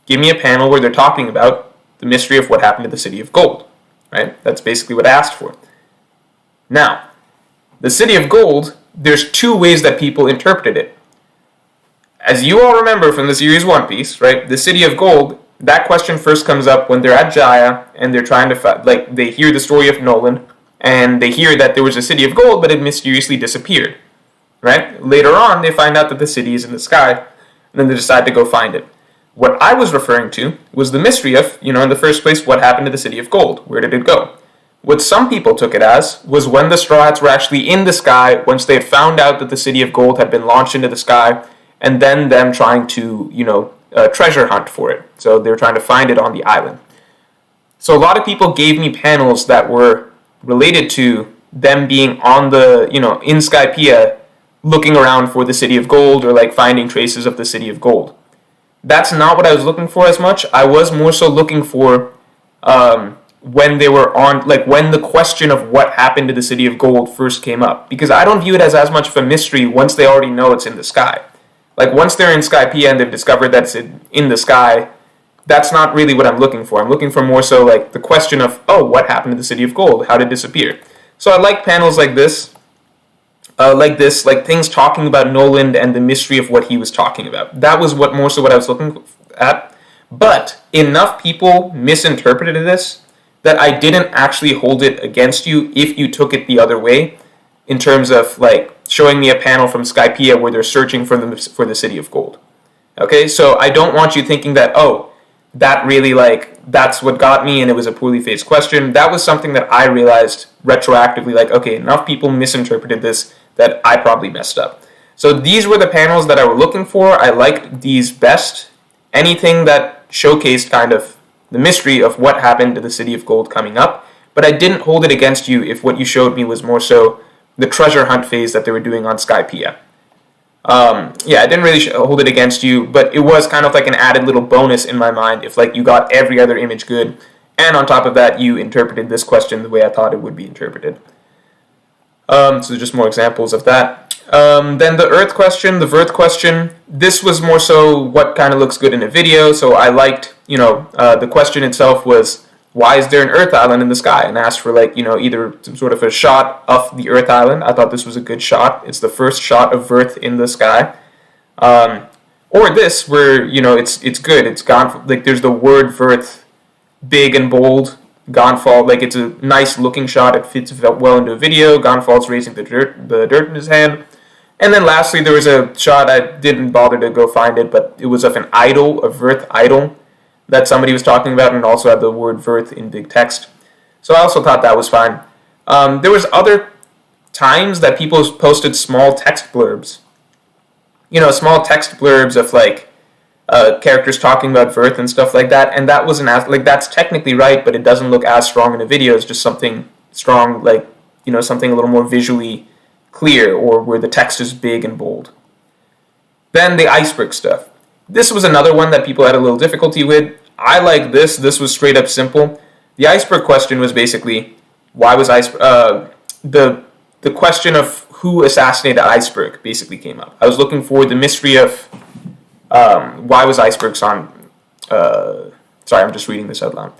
give me a panel where they're talking about the mystery of what happened to the city of gold, right? That's basically what I asked for. Now, the city of gold, there's two ways that people interpreted it. As you all remember from the series One Piece, right? The city of gold, that question first comes up when they're at Jaya and they're trying to, they hear the story of Nolan and they hear that there was a city of gold but it mysteriously disappeared, right? Later on, they find out that the city is in the sky and then they decide to go find it. What I was referring to was the mystery of, in the first place, what happened to the city of gold? Where did it go? What some people took it as was when the Straw Hats were actually in the sky, once they had found out that the city of gold had been launched into the sky, and then them trying to, treasure hunt for it. So they were trying to find it on the island. So a lot of people gave me panels that were related to them being on the, in Skypiea, looking around for the city of gold or like finding traces of the city of gold. That's not what I was looking for as much. I was more so looking for when they were on, like when the question of what happened to the city of gold first came up. Because I don't view it as much of a mystery once they already know it's in the sky. Like once they're in Skypiea and they've discovered that it's in the sky, that's not really what I'm looking for. I'm looking for more so like the question of, what happened to the city of gold? How did it disappear? So I like panels like this. Like things talking about Nolan and the mystery of what he was talking about. That was more so what I was looking at. But enough people misinterpreted this that I didn't actually hold it against you if you took it the other way, in terms of like showing me a panel from Skypiea where they're searching for the city of gold. Okay, so I don't want you thinking that, that really that's what got me and it was a poorly phrased question. That was something that I realized retroactively, okay, enough people misinterpreted this that I probably messed up. So these were the panels that I were looking for. I liked these best. Anything that showcased kind of the mystery of what happened to the city of gold coming up, but I didn't hold it against you if what you showed me was more so the treasure hunt phase that they were doing on Skypiea. I didn't really hold it against you, but it was kind of like an added little bonus in my mind if you got every other image good, and on top of that you interpreted this question the way I thought it would be interpreted. So just more examples of that. Then the Earth question, the Verth question, this was more so what kind of looks good in a video, so I liked, the question itself was, why is there an Earth island in the sky? And I asked for either some sort of a shot of the Earth island. I thought this was a good shot. It's the first shot of Verth in the sky. Or this, where, it's good. It's gone, there's the word Verth big and bold. Gonfall, it's a nice looking shot. It fits well into a video. Gonfall's raising the dirt in his hand. And then lastly, there was a shot, I didn't bother to go find it, but it was of an idol, a Verth idol, that somebody was talking about, and also had the word Verth in big text. So I also thought that was fine. There was other times that people posted small text blurbs. Small text blurbs of characters talking about Verth and stuff like that, and that wasn't that's technically right, but it doesn't look as strong in a video. It's just something strong, something a little more visually clear, or where the text is big and bold. Then the iceberg stuff. This was another one that people had a little difficulty with. I like this. This was straight up simple. The iceberg question was basically, why was the question of who assassinated Iceberg basically came up. I was looking for the mystery of why was Iceberg sorry, I'm just reading this out loud.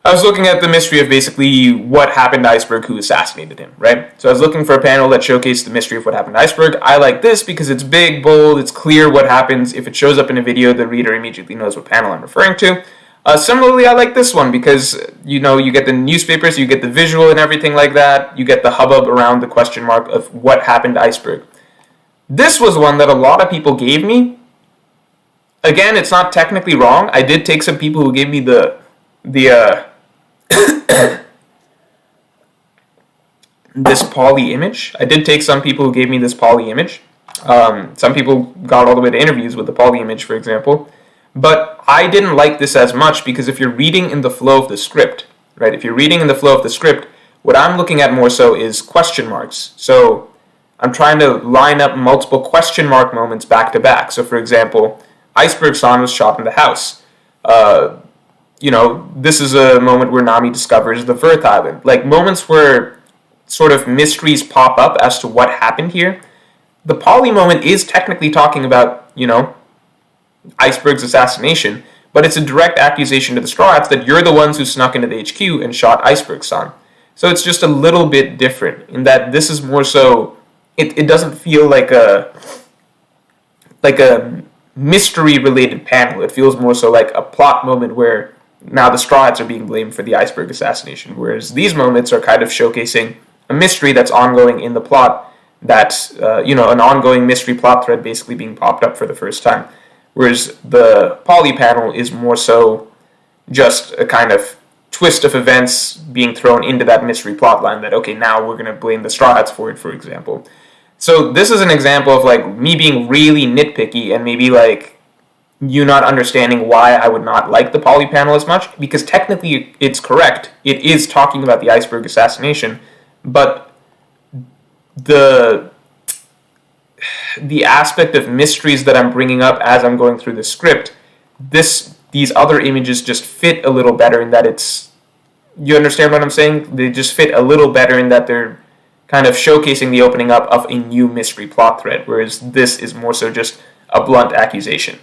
I was looking at the mystery of basically what happened to Iceberg, who assassinated him, right? So I was looking for a panel that showcased the mystery of what happened to Iceberg. I like this because it's big, bold, it's clear what happens. If it shows up in a video, the reader immediately knows what panel I'm referring to. Similarly, I like this one because, you get the newspapers, you get the visual and everything like that. You get the hubbub around the question mark of what happened to Iceberg. This was one that a lot of people gave me. Again, it's not technically wrong. I did take some people who gave me the this poly image. I did take some people who gave me this poly image. Some people got all the way to interviews with the poly image, for example. But I didn't like this as much because if you're reading in the flow of the script, right? If you're reading in the flow of the script, what I'm looking at more so is question marks. So I'm trying to line up multiple question mark moments back to back. So, for example, Iceberg San was shot in the house. This is a moment where Nami discovers the Firth Island. Like, moments where sort of mysteries pop up as to what happened here. The Polly moment is technically talking about, Iceberg's assassination, but it's a direct accusation to the Straw Hats that you're the ones who snuck into the HQ and shot Iceberg San. So it's just a little bit different in that this is more so, it doesn't feel like a mystery-related panel. It feels more so like a plot moment where now the Straw Hats are being blamed for the Iceberg assassination, whereas these moments are kind of showcasing a mystery that's ongoing in the plot, that's, an ongoing mystery plot thread basically being popped up for the first time. Whereas the Polly panel is more so just a kind of twist of events being thrown into that mystery plot line that, okay, now we're going to blame the Straw Hats for it, for example. So this is an example of, like, me being really nitpicky and maybe, like, you not understanding why I would not like the Polly panel as much, because technically it's correct. It is talking about the Iceberg assassination, but the aspect of mysteries that I'm bringing up as I'm going through the script, these other images just fit a little better in that it's, you understand what I'm saying? They just fit a little better in that they're kind of showcasing the opening up of a new mystery plot thread, whereas this is more so just a blunt accusation.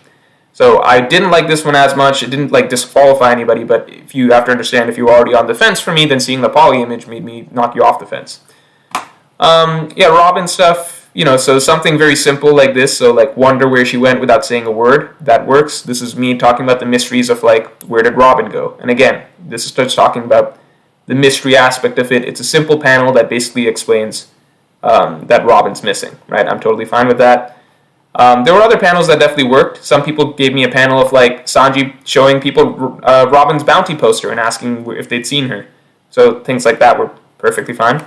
So I didn't like this one as much. It didn't, like, disqualify anybody, but if you have to understand, if you were already on the fence for me, then seeing the Polly image made me knock you off the fence. Robin stuff, so something very simple like this, so, like, wonder where she went without saying a word, that works. This is me talking about the mysteries of, like, where did Robin go? And again, this is just talking about the mystery aspect of it. It's a simple panel that basically explains that Robin's missing, right? I'm totally fine with that. There were other panels that definitely worked. Some people gave me a panel of, like, Sanji showing people Robin's bounty poster and asking if they'd seen her. So things like that were perfectly fine.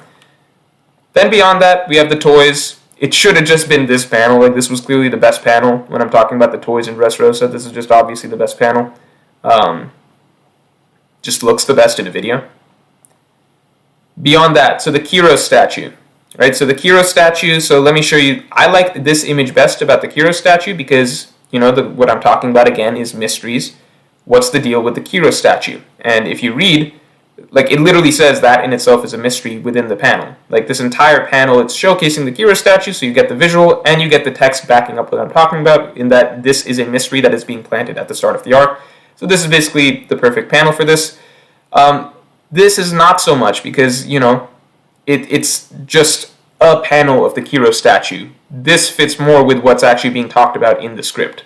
Then beyond that, we have the toys. It should have just been this panel. Like, this was clearly the best panel when I'm talking about the toys in Dressrosa. This is just obviously the best panel. Just looks the best in a video. Beyond that, so the Kiro statue. Right, so the Kiro statue, so let me show you. I like this image best about the Kiro statue because, what I'm talking about again is mysteries. What's the deal with the Kiro statue? And if you read, like, it literally says that in itself is a mystery within the panel. Like, this entire panel, it's showcasing the Kiro statue, so you get the visual and you get the text backing up what I'm talking about, in that this is a mystery that is being planted at the start of the arc. So this is basically the perfect panel for this. This is not so much because, it's just a panel of the Kiro statue. This fits more with what's actually being talked about in the script,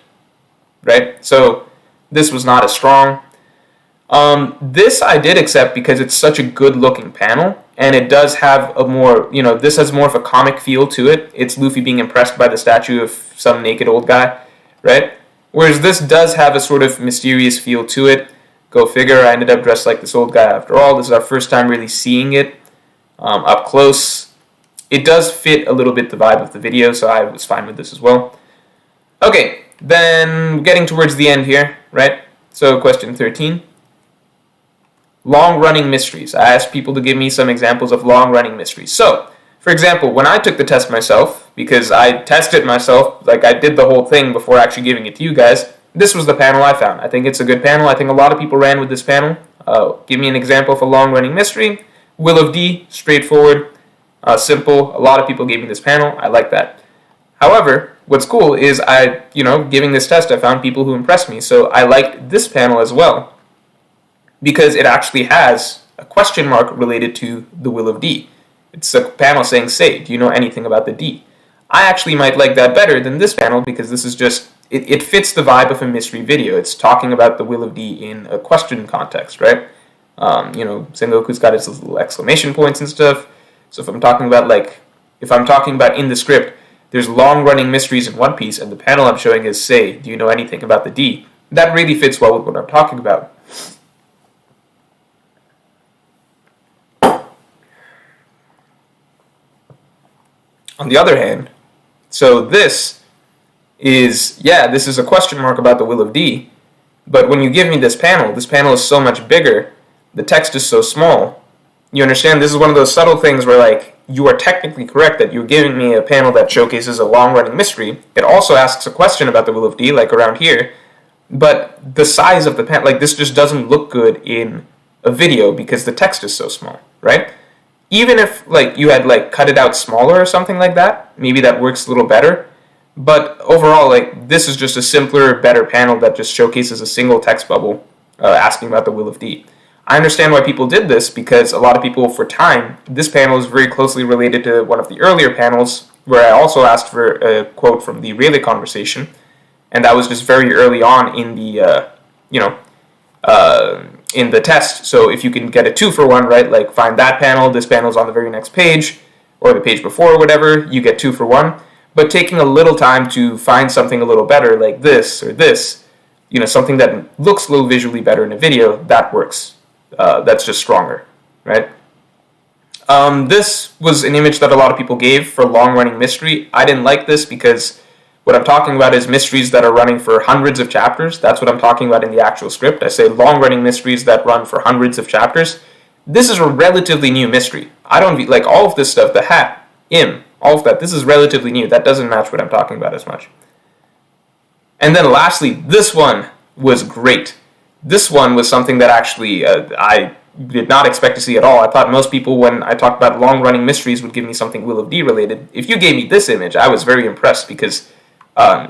right? So this was not as strong. This I did accept because it's such a good-looking panel, and it does have a more, this has more of a comic feel to it. It's Luffy being impressed by the statue of some naked old guy, right? Whereas this does have a sort of mysterious feel to it. Go figure, I ended up dressed like this old guy after all. This is our first time really seeing it up close. It does fit a little bit the vibe of the video, so I was fine with this as well. Okay, then getting towards the end here, right? So question 13. Long-running mysteries. I asked people to give me some examples of long-running mysteries. So, for example, when I took the test myself, because I tested myself, like I did the whole thing before actually giving it to you guys, this was the panel I found. I think it's a good panel. I think a lot of people ran with this panel. Give me an example of a long-running mystery. Will of D, straightforward, simple. A lot of people gave me this panel. I like that. However, what's cool is giving this test, I found people who impressed me. So I liked this panel as well, because it actually has a question mark related to the Will of D. It's a panel saying, say, do you know anything about the D? I actually might like that better than this panel because this is just, it fits the vibe of a mystery video. It's talking about the Will of D in a question context, right? Sengoku's got his little exclamation points and stuff. So if I'm talking about in the script, there's long-running mysteries in One Piece, and the panel I'm showing is, say, do you know anything about the D? That really fits well with what I'm talking about. On the other hand, so this is a question mark about the Will of D, but when you give me this panel is so much bigger, the text is so small. You understand? This is one of those subtle things where, like, you are technically correct that you're giving me a panel that showcases a long-running mystery. It also asks a question about the Will of D, like around here, but the size of the panel, like this just doesn't look good in a video because the text is so small, right? Even if like you had like cut it out smaller or something like that, maybe that works a little better. But overall, like this is just a simpler, better panel that just showcases a single text bubble asking about the Will of D. I understand why people did this because a lot of people, for time, this panel is very closely related to one of the earlier panels where I also asked for a quote from the Rayleigh conversation, and that was just very early on in the, in the test. So if you can get a 2-for-1, right, like find that panel, this panel's on the very next page, or the page before, or whatever, you get 2-for-1. But taking a little time to find something a little better, like this or this, something that looks a little visually better in a video, that works. That's just stronger, right? This was an image that a lot of people gave for long-running mystery. I didn't like this because what I'm talking about is mysteries that are running for hundreds of chapters. That's what I'm talking about in the actual script. I say long-running mysteries that run for hundreds of chapters. This is a relatively new mystery. I don't like all of this stuff, the hat, all of that. This is relatively new. That doesn't match what I'm talking about as much. And then lastly, this one was great. This one was something that actually I did not expect to see at all. I thought most people, when I talked about long-running mysteries, would give me something Will of D related. If you gave me this image, I was very impressed because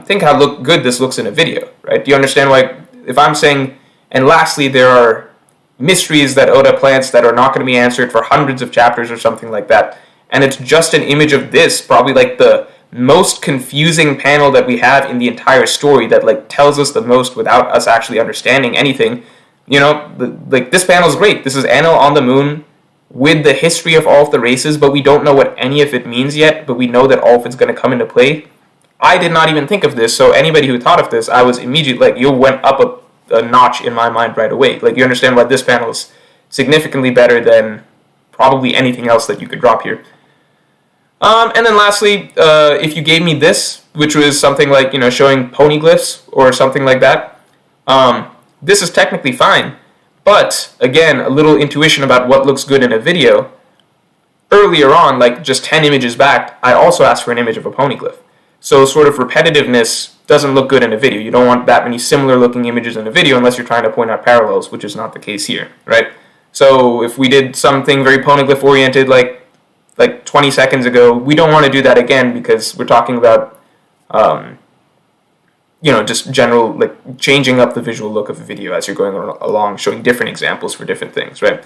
think how good this looks in a video, right? Do you understand why, if I'm saying, and lastly, there are mysteries that Oda plants that are not going to be answered for hundreds of chapters or something like that, and it's just an image of this, probably like the most confusing panel that we have in the entire story that like tells us the most without us actually understanding anything. Like this panel is great. This is Enel on the moon with the history of all of the races, but we don't know what any of it means yet, but we know that all of it's going to come into play. I did not even think of this, so anybody who thought of this, I was immediately, like, you went up a notch in my mind right away. Like, you understand why this panel is significantly better than probably anything else that you could drop here. And then lastly, if you gave me this, which was something like, showing poneglyphs or something like that, this is technically fine. But, again, a little intuition about what looks good in a video. Earlier on, like just 10 images back, I also asked for an image of a poneglyph. So sort of repetitiveness doesn't look good in a video. You don't want that many similar looking images in a video unless you're trying to point out parallels, which is not the case here, right? So if we did something very poneglyph oriented like 20 seconds ago, we don't want to do that again because we're talking about, just general, like changing up the visual look of a video as you're going along, showing different examples for different things, right?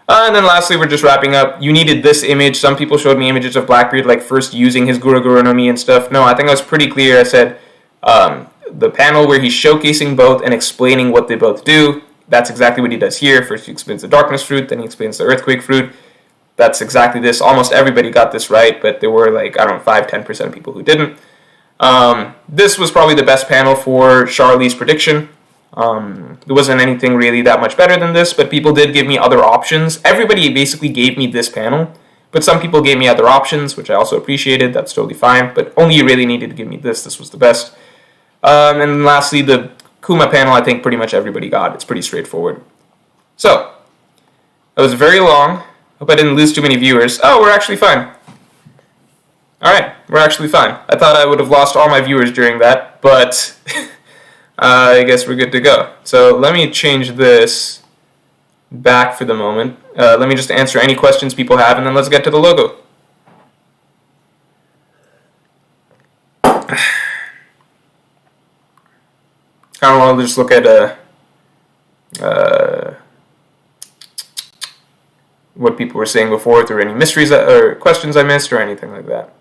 And then lastly, we're just wrapping up. You needed this image. Some people showed me images of Blackbeard, like first using his Gura Gura no Mi and stuff. No, I think I was pretty clear. I said the panel where he's showcasing both and explaining what they both do, that's exactly what he does here. First he explains the Darkness Fruit, then he explains the Earthquake Fruit. That's exactly this. Almost everybody got this right, but there were 5-10% of people who didn't. This was probably the best panel for Charlie's prediction. There wasn't anything really that much better than this, but people did give me other options. Everybody basically gave me this panel, but some people gave me other options, which I also appreciated. That's totally fine, but only you really needed to give me this. This was the best. And lastly, the Kuma panel, I think pretty much everybody got. It's pretty straightforward. So, that was very long. Hope I didn't lose too many viewers. Oh, we're actually fine. Alright, we're actually fine. I thought I would have lost all my viewers during that, but I guess we're good to go. So let me change this back for the moment. Let me just answer any questions people have, and then let's get to the logo. I don't want to just look at what people were saying before, if there were any mysteries or questions I missed or anything like that.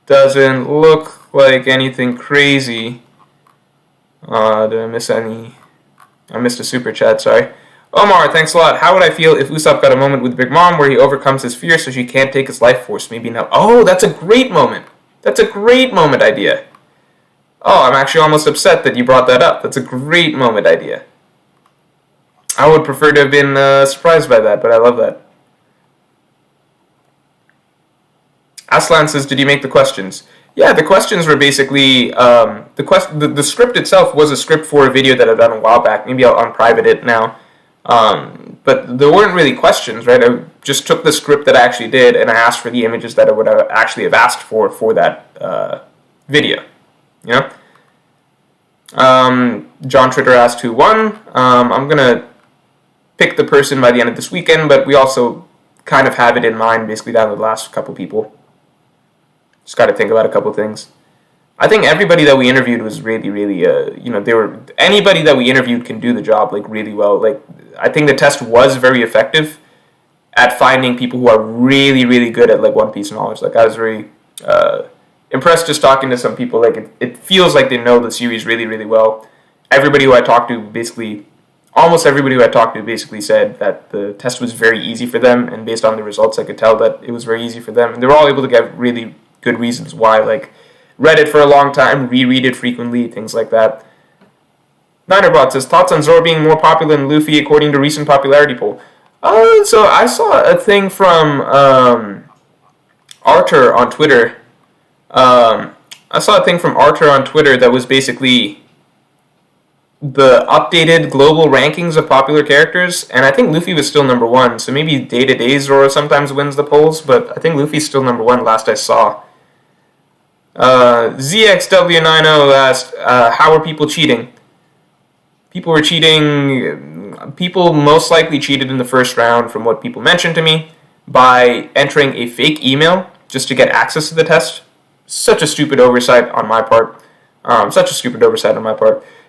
Doesn't look like anything crazy. Did I miss any? I missed a super chat, sorry. Omar, thanks a lot. How would I feel if Usopp got a moment with Big Mom where he overcomes his fear so she can't take his life force? Maybe now. Oh, that's a great moment. That's a great moment idea. Oh, I'm actually almost upset that you brought that up. That's a great moment idea. I would prefer to have been surprised by that, but I love that. Aslan says, did you make the questions? Yeah, the questions were basically, the script itself was a script for a video that I've done a while back. Maybe I'll unprivate it now. But but there weren't really questions, right? I just took the script that I actually did and I asked for the images that I would actually have asked for that video, you know? John Tritter asked who won. I'm going to pick the person by the end of this weekend, but we also kind of have it in mind basically down to the last couple people. Just got to think about a couple things. I think everybody that we interviewed was really, really, anybody that we interviewed can do the job, like, really well. Like, I think the test was very effective at finding people who are really, really good at, like, One Piece knowledge. Like, I was very impressed just talking to some people. Like, it feels like they know the series really, really well. Everybody who I talked to basically, almost everybody who I talked to basically said that the test was very easy for them, and based on the results, I could tell that it was very easy for them. And they were all able to get really good reasons why, like, read it for a long time, reread it frequently, things like that. Ninerbot says, thoughts on Zoro being more popular than Luffy according to recent popularity poll. So I saw a thing from Arthur on Twitter. That was basically the updated global rankings of popular characters, and I think Luffy was still number one, so maybe day-to-day Zoro sometimes wins the polls, but I think Luffy's still number one last I saw. ZXW90 asked, how are people cheating? People were cheating. People most likely cheated in the first round, from what people mentioned to me, by entering a fake email just to get access to the test. Such a stupid oversight on my part.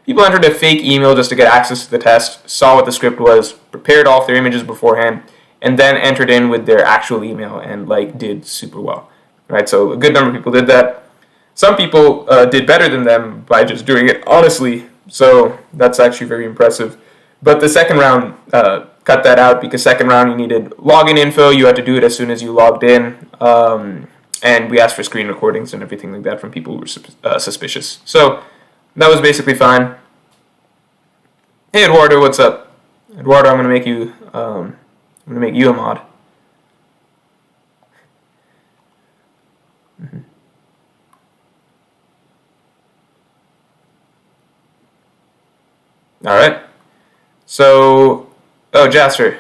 People entered a fake email just to get access to the test, saw what the script was, prepared all of their images beforehand, and then entered in with their actual email and, like, did super well. Right? So a good number of people did that. Some people did better than them by just doing it honestly, so that's actually very impressive. But the second round cut that out, because second round you needed login info, you had to do it as soon as you logged in, and we asked for screen recordings and everything like that from people who were suspicious. So that was basically fine. Hey Eduardo, what's up? Eduardo, I'm gonna make you a mod. Mm-hmm. All right. So, Jasper.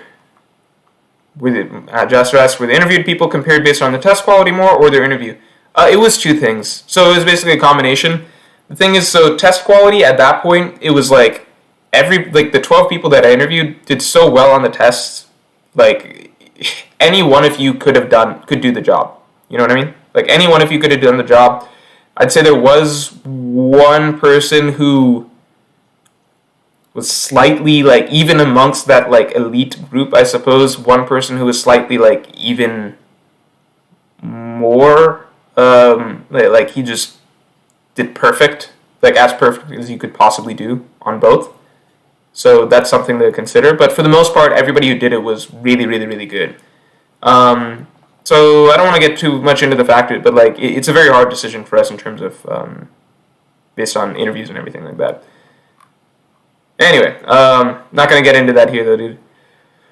Jasper asked, were the interviewed people compared based on the test quality more or their interview? It was two things. So it was basically a combination. The thing is, so test quality at that point, it was like the 12 people that I interviewed did so well on the tests. Like, any one of you could do the job. You know what I mean? Like, any one of you could have done the job. I'd say there was one person who was slightly, like, even amongst that, like, elite group, I suppose, one person who was slightly, like, even more, like, he just did perfect, like, as perfect as you could possibly do on both. So that's something to consider. But for the most part, everybody who did it was really, really, really good. So I don't want to get too much into the fact, but, like, it's a very hard decision for us in terms of, based on interviews and everything like that. Anyway, not going to get into that here, though, dude.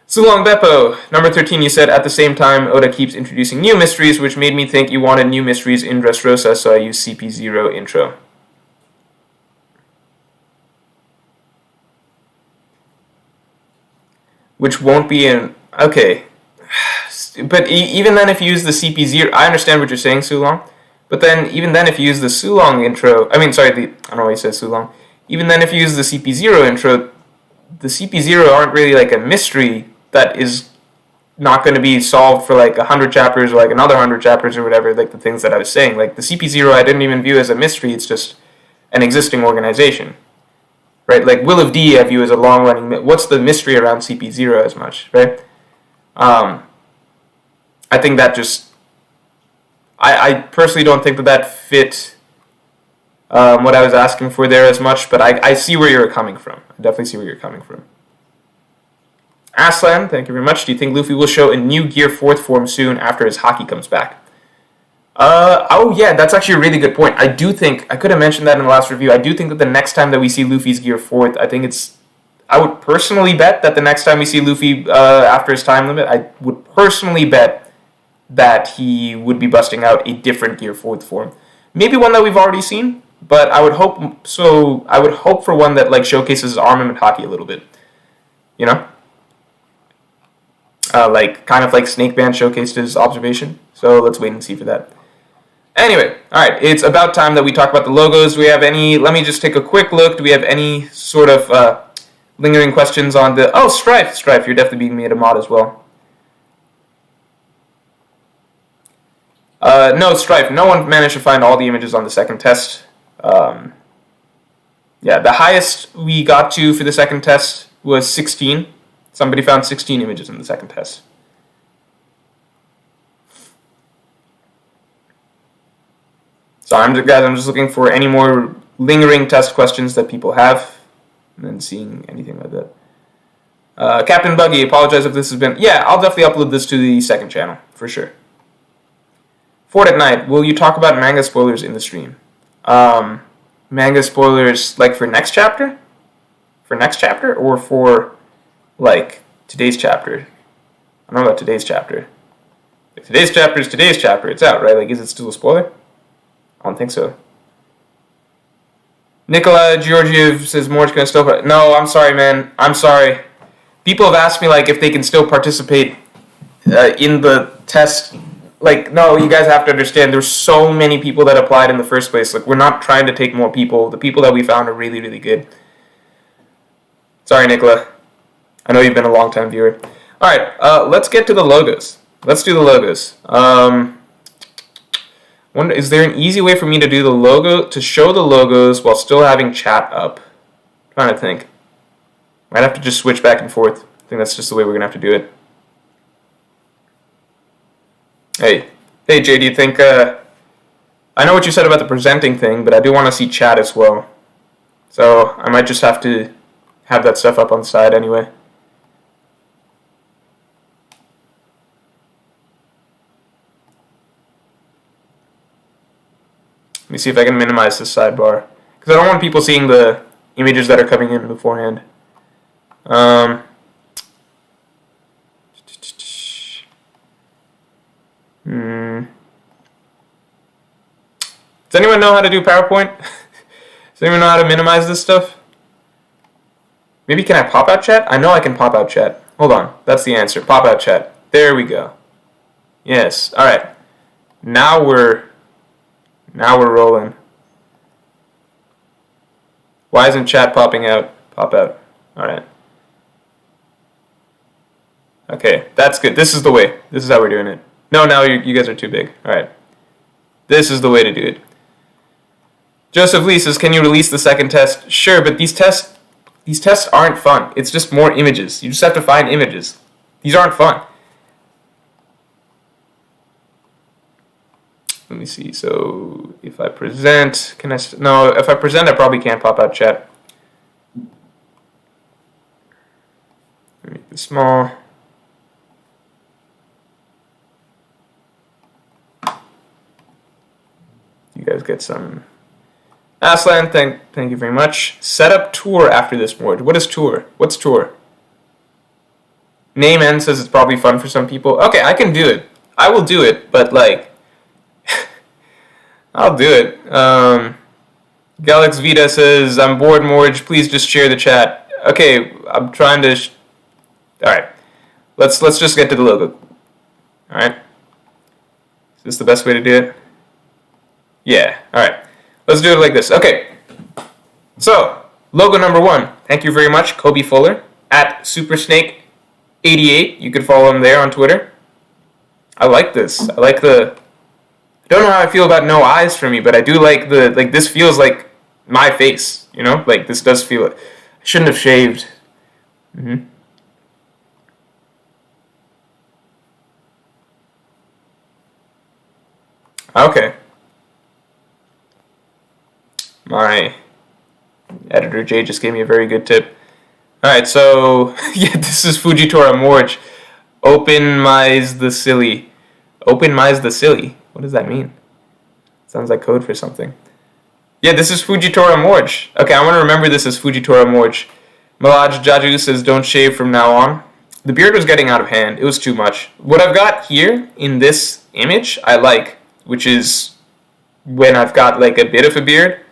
Sulong Beppo, number 13, you said, at the same time, Oda keeps introducing new mysteries, which made me think you wanted new mysteries in Dressrosa, so I used CP0 intro. Which won't be in... Okay. But even then, if you use the CP0... I understand what you're saying, Sulong. But then, even then, if you use the Sulong intro... I don't know why you said Sulong. Even then, if you use the CP0 intro, the CP0 aren't really like a mystery that is not going to be solved for like 100 chapters or like another 100 chapters or whatever, like the things that I was saying. Like the CP0 I didn't even view as a mystery, it's just an existing organization. Right? Like Will of D I view as a long-running... What's the mystery around CP0 as much, right? I think that just... I personally don't think that fit... what I was asking for there as much, but I see where you're coming from. I definitely see where you're coming from. Aslan, thank you very much. Do you think Luffy will show a new Gear 4th form soon after his Haki comes back? Oh yeah, that's actually a really good point. I could have mentioned that in the last review, I do think that the next time that we see Luffy's Gear 4th, I would personally bet that the next time we see Luffy after his time limit, I would personally bet that he would be busting out a different Gear 4th form. Maybe one that we've already seen, but I would hope so. I would hope for one that like showcases armament Haki a little bit, you know. like kind of like Snake Band showcased his observation. So let's wait and see for that. Anyway, all right, it's about time that we talk about the logos. Do we have any? Let me just take a quick look. Do we have any sort of lingering questions on the? Oh, Strife, you're definitely being made a mod as well. No, Strife. No one managed to find all the images on the second test. Yeah, the highest we got to for the second test was 16. Somebody found 16 images in the second test. So I'm just looking for any more lingering test questions that people have, and then seeing anything like that. Captain Buggy, apologize if this has been... Yeah, I'll definitely upload this to the second channel, for sure. Fort at Night, will you talk about manga spoilers in the stream? Manga spoilers, like for next chapter? For next chapter? Or for, like, today's chapter? I don't know about today's chapter. If today's chapter is today's chapter, it's out, right? Like, is it still a spoiler? I don't think so. Nicola Georgiev says Morj can still... No, I'm sorry, man. I'm sorry. People have asked me, like, if they can still participate in the test. Like, no, you guys have to understand, there's so many people that applied in the first place. Like, we're not trying to take more people. The people that we found are really, really good. Sorry, Nicola. I know you've been a long-time viewer. All right, let's get to the logos. Let's do the logos. Is there an easy way for me to do the logo, to show the logos while still having chat up? I'm trying to think. Might have to just switch back and forth. I think that's just the way we're going to have to do it. Hey, Jay, do you think, I know what you said about the presenting thing, but I do want to see chat as well. So I might just have to have that stuff up on the side anyway. Let me see if I can minimize this sidebar, because I don't want people seeing the images that are coming in beforehand. Does anyone know how to do PowerPoint? Does anyone know how to minimize this stuff? Maybe can I pop out chat? I know I can pop out chat. Hold on, that's the answer. Pop out chat. There we go. Yes. All right. Now we're rolling. Why isn't chat popping out? Pop out. All right. Okay, that's good. This is the way. This is how we're doing it. No, now you guys are too big. All right. This is the way to do it. Joseph Lee says, can you release the second test? Sure, but these tests aren't fun. It's just more images. You just have to find images. These aren't fun. Let me see. So if I present, can I? No, if I present, I probably can't pop out chat. Let me make this small. You guys get some. Aslan, thank you very much. Set up tour after this, Morj. What is tour? What's tour? Name N says it's probably fun for some people. Okay, I can do it. I will do it, but like, I'll do it. Galax Vita says, I'm bored, Morj. Please just share the chat. Okay, I'm trying to... Alright. Let's just get to the logo. Alright. Is this the best way to do it? Yeah, alright. Let's do it like this. Okay. So, logo number 1. Thank you very much, Kobe Fuller. At SuperSnake88. You can follow him there on Twitter. I like this. I like the... I don't know how I feel about no eyes for me, but I do like the... Like, this feels like my face, you know? Like, this does feel... I shouldn't have shaved. Okay. My editor Jay just gave me a very good tip. Alright, so... yeah, this is Fujitora Morj. Open-mize the silly. Open-mize the silly? What does that mean? Sounds like code for something. Yeah, this is Fujitora Morj. Okay, I want to remember this as Fujitora Morj. Malaj Jaju says, don't shave from now on. The beard was getting out of hand. It was too much. What I've got here in this image, I like, which is when I've got like a bit of a beard.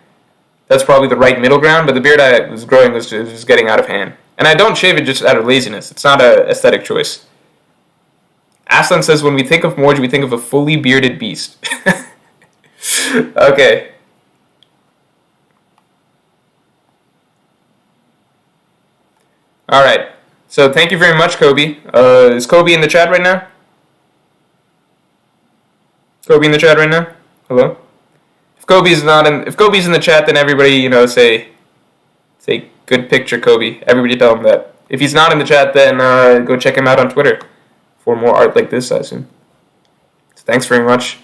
That's probably the right middle ground, but the beard I was growing was just getting out of hand. And I don't shave it just out of laziness. It's not an aesthetic choice. Aslan says, when we think of Morj, we think of a fully bearded beast. Okay. Alright. So thank you very much, Kobe. Is Kobe in the chat right now? Kobe in the chat right now? Hello? If Kobe's in the chat, then everybody, say good picture, Kobe. Everybody tell him that. If he's not in the chat, then go check him out on Twitter for more art like this, I assume. So thanks very much.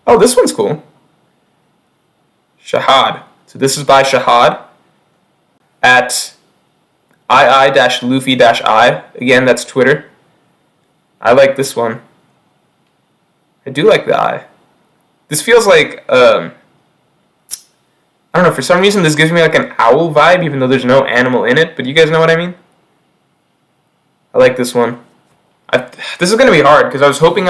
Oh, this one's cool. Shahad. So this is by Shahad at II-Luffy-I. Again, that's Twitter. I like this one. I do like the eye. This feels like, I don't know, for some reason this gives me like an owl vibe, even though there's no animal in it, but you guys know what I mean? I like this one. This is going to be hard, because I was hoping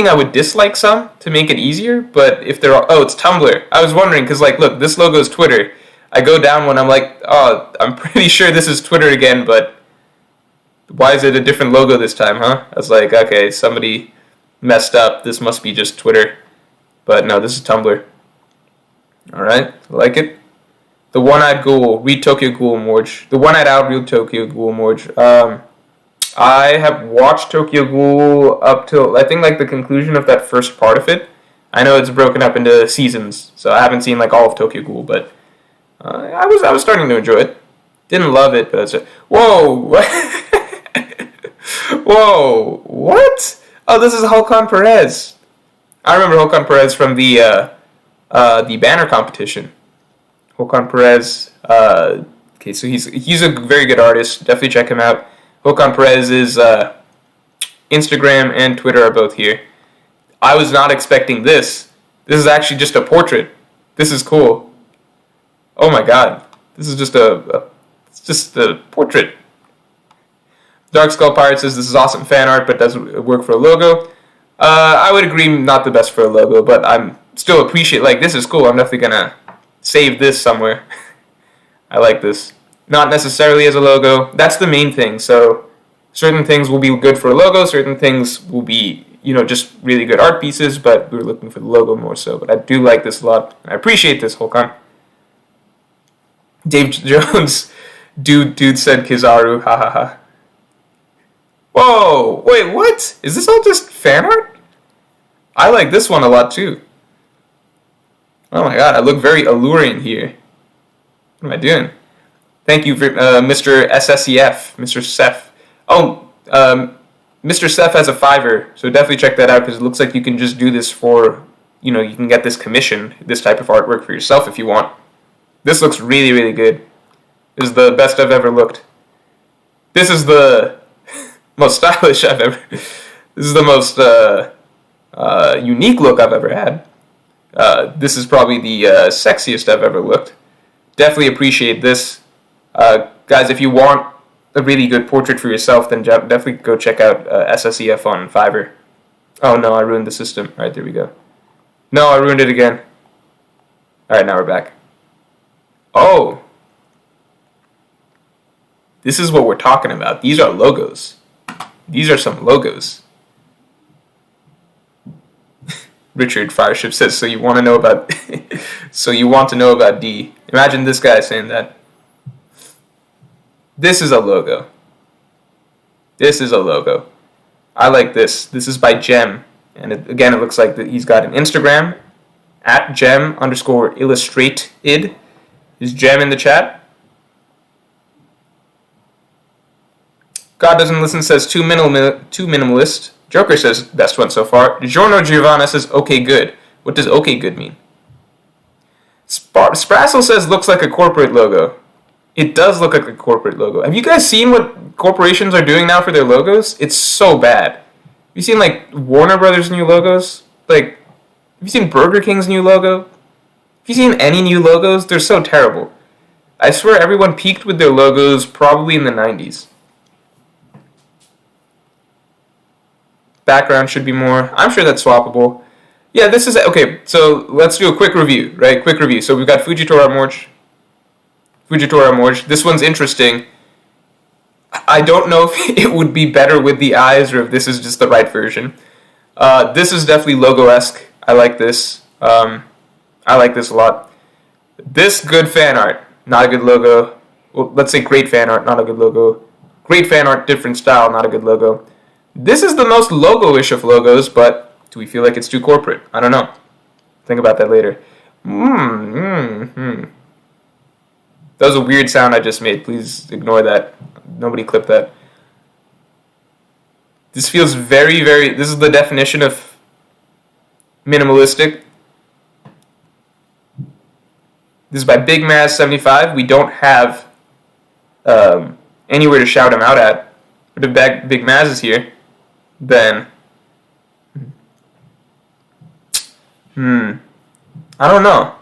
I would dislike some to make it easier, but if they're all, oh, it's Tumblr. I was wondering, because like, look, this logo is Twitter. I go down one, I'm like, oh, I'm pretty sure this is Twitter again, but why is it a different logo this time, huh? I was like, okay, somebody messed up. This must be just Twitter. But no, this is Tumblr. Alright, I like it. The One-Eyed Ghoul, read Tokyo Ghoul Morj. The One-Eyed Owl, read Tokyo Ghoul Morj. I have watched Tokyo Ghoul up till, I think, like, the conclusion of that first part of it. I know it's broken up into seasons, so I haven't seen, like, all of Tokyo Ghoul, but I was starting to enjoy it. Didn't love it, but that's whoa! What? Whoa! What? Oh, this is Hulkan Perez. I remember Hulkan Perez from the banner competition. Hulkan Perez. Okay, so he's a very good artist. Definitely check him out. Hulkan Perez's Instagram and Twitter are both here. I was not expecting this. This is actually just a portrait. This is cool. Oh my god. This is just it's just a portrait. Dark Skull Pirate says this is awesome fan art, but doesn't work for a logo. I would agree, not the best for a logo, but I'm still appreciate, like, this is cool. I'm definitely gonna save this somewhere. I like this. Not necessarily as a logo. That's the main thing. So certain things will be good for a logo, certain things will be, just really good art pieces, but we're looking for the logo more so. But I do like this a lot. I appreciate this, Hulkan. Dave Jones, dude said Kizaru, ha ha ha. Whoa, wait, what? Is this all just fan art? I like this one a lot too. Oh my god, I look very alluring here. What am I doing? Thank you, for, Mr. SSEF, Mr. Seth. Oh, Mr. Seth has a Fiverr, so definitely check that out, because it looks like you can just do this for, you can get this commission, this type of artwork for yourself if you want. This looks really, really good. This is the best I've ever looked. This is the most stylish I've ever... This is the most unique look I've ever had. This is probably the sexiest I've ever looked. Definitely appreciate this. Guys, if you want a really good portrait for yourself, then definitely go check out SSEF on Fiverr. Oh no, I ruined the system. Alright, there we go. No, I ruined it again. Alright, now we're back. Oh! This is what we're talking about. These are logos. These are some logos. Richard Fireship says, so you want to know about so you want to know about D. Imagine this guy saying that. This is a logo. This is a logo. I like this. This is by Gem. And again, it looks like that he's got an Instagram at Gem_illustrated. Is Gem in the chat? God Doesn't Listen says too minimalist. Joker says best one so far. Giorno Giovanna says okay good. What does okay good mean? Sprassel says looks like a corporate logo. It does look like a corporate logo. Have you guys seen what corporations are doing now for their logos? It's so bad. Have you seen like Warner Brothers' new logos? Like, have you seen Burger King's new logo? Have you seen any new logos? They're so terrible. I swear everyone peaked with their logos probably in the 90s. Background should be more. I'm sure that's swappable. Yeah, this is... Okay, so let's do a quick review, right? Quick review. So we've got Fujitora Morj. This one's interesting. I don't know if it would be better with the eyes or if this is just the right version. This is definitely logo-esque. I like this. I like this a lot. This good fan art, not a good logo. Well, let's say great fan art, not a good logo. Great fan art, different style, not a good logo. This is the most logo-ish of logos, but do we feel like it's too corporate? I don't know. Think about that later. That was a weird sound I just made. Please ignore that. Nobody clip that. This feels very, very... This is the definition of minimalistic. This is by Big Maz 75. We don't have anywhere to shout him out at. But if Big Maz is here, then... I don't know.